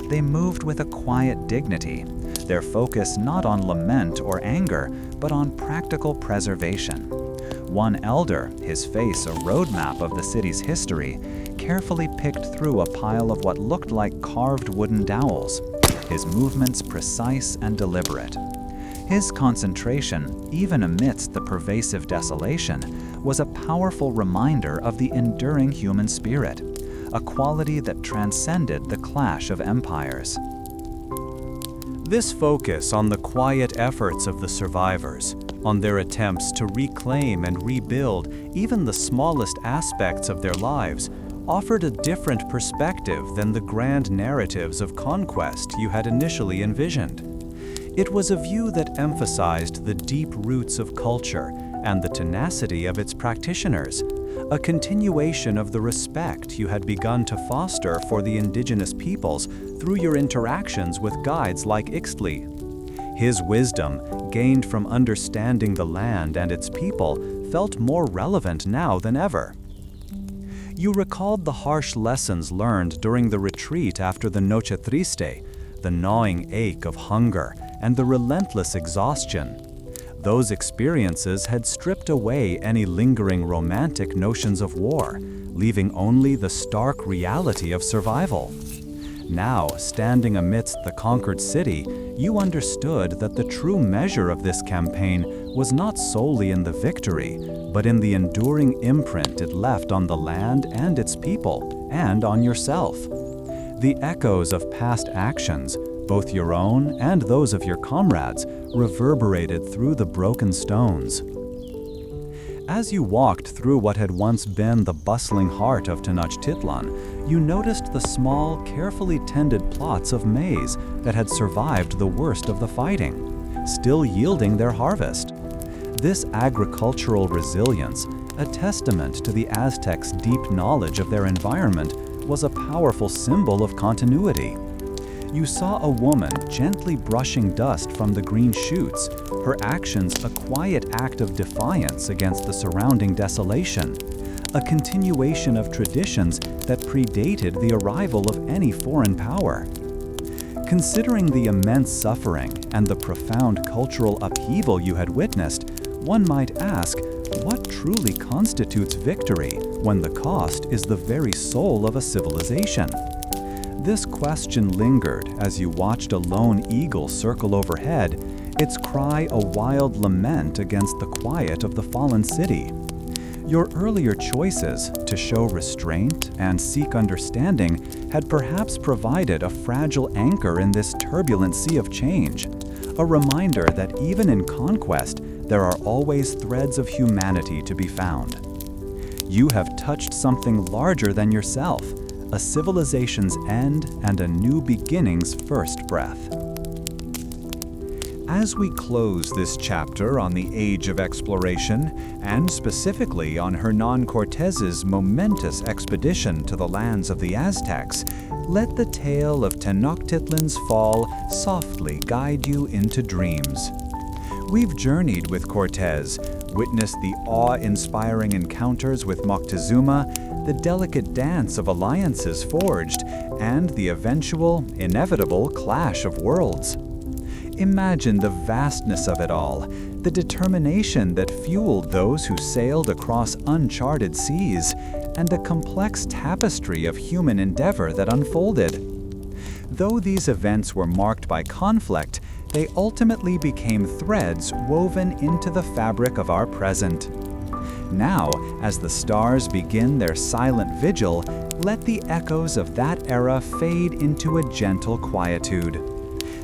They moved with a quiet dignity, their focus not on lament or anger, but on practical preservation. One elder, his face a roadmap of the city's history, carefully picked through a pile of what looked like carved wooden dowels, his movements precise and deliberate. His concentration, even amidst the pervasive desolation, was a powerful reminder of the enduring human spirit, a quality that transcended the clash of empires. This focus on the quiet efforts of the survivors, on their attempts to reclaim and rebuild even the smallest aspects of their lives, offered a different perspective than the grand narratives of conquest you had initially envisioned. It was a view that emphasized the deep roots of culture and the tenacity of its practitioners, a continuation of the respect you had begun to foster for the indigenous peoples through your interactions with guides like Ixtli. His wisdom, gained from understanding the land and its people, felt more relevant now than ever. You recalled the harsh lessons learned during the retreat after the Noche Triste, the gnawing ache of hunger, and the relentless exhaustion. Those experiences had stripped away any lingering romantic notions of war, leaving only the stark reality of survival. Now, standing amidst the conquered city, you understood that the true measure of this campaign was not solely in the victory, but in the enduring imprint it left on the land and its people, and on yourself. The echoes of past actions, both your own and those of your comrades, reverberated through the broken stones. As you walked through what had once been the bustling heart of Tenochtitlan, you noticed the small, carefully tended plots of maize that had survived the worst of the fighting, still yielding their harvest. This agricultural resilience, a testament to the Aztecs' deep knowledge of their environment, was a powerful symbol of continuity. You saw a woman gently brushing dust from the green shoots, her actions a quiet act of defiance against the surrounding desolation, a continuation of traditions that predated the arrival of any foreign power. Considering the immense suffering and the profound cultural upheaval you had witnessed, one might ask, what truly constitutes victory when the cost is the very soul of a civilization? This question lingered as you watched a lone eagle circle overhead, its cry a wild lament against the quiet of the fallen city. Your earlier choices to show restraint and seek understanding had perhaps provided a fragile anchor in this turbulent sea of change, a reminder that even in conquest, there are always threads of humanity to be found. You have touched something larger than yourself, a civilization's end and a new beginning's first breath. As we close this chapter on the Age of Exploration, and specifically on Hernan Cortez's momentous expedition to the lands of the Aztecs, let the tale of Tenochtitlan's fall softly guide you into dreams. We've journeyed with Cortez, witnessed the awe-inspiring encounters with Moctezuma, the delicate dance of alliances forged, and the eventual, inevitable clash of worlds. Imagine the vastness of it all, the determination that fueled those who sailed across uncharted seas, and the complex tapestry of human endeavor that unfolded. Though these events were marked by conflict, they ultimately became threads woven into the fabric of our present. Now, as the stars begin their silent vigil, let the echoes of that era fade into a gentle quietude.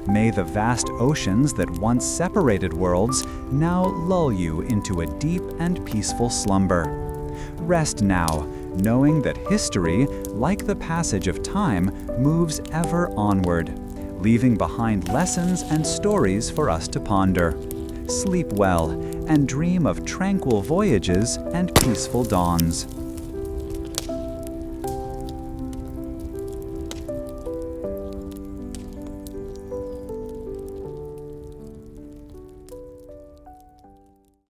May the vast oceans that once separated worlds now lull you into a deep and peaceful slumber. Rest now, knowing that history, like the passage of time, moves ever onward, leaving behind lessons and stories for us to ponder. Sleep well and dream of tranquil voyages and peaceful dawns.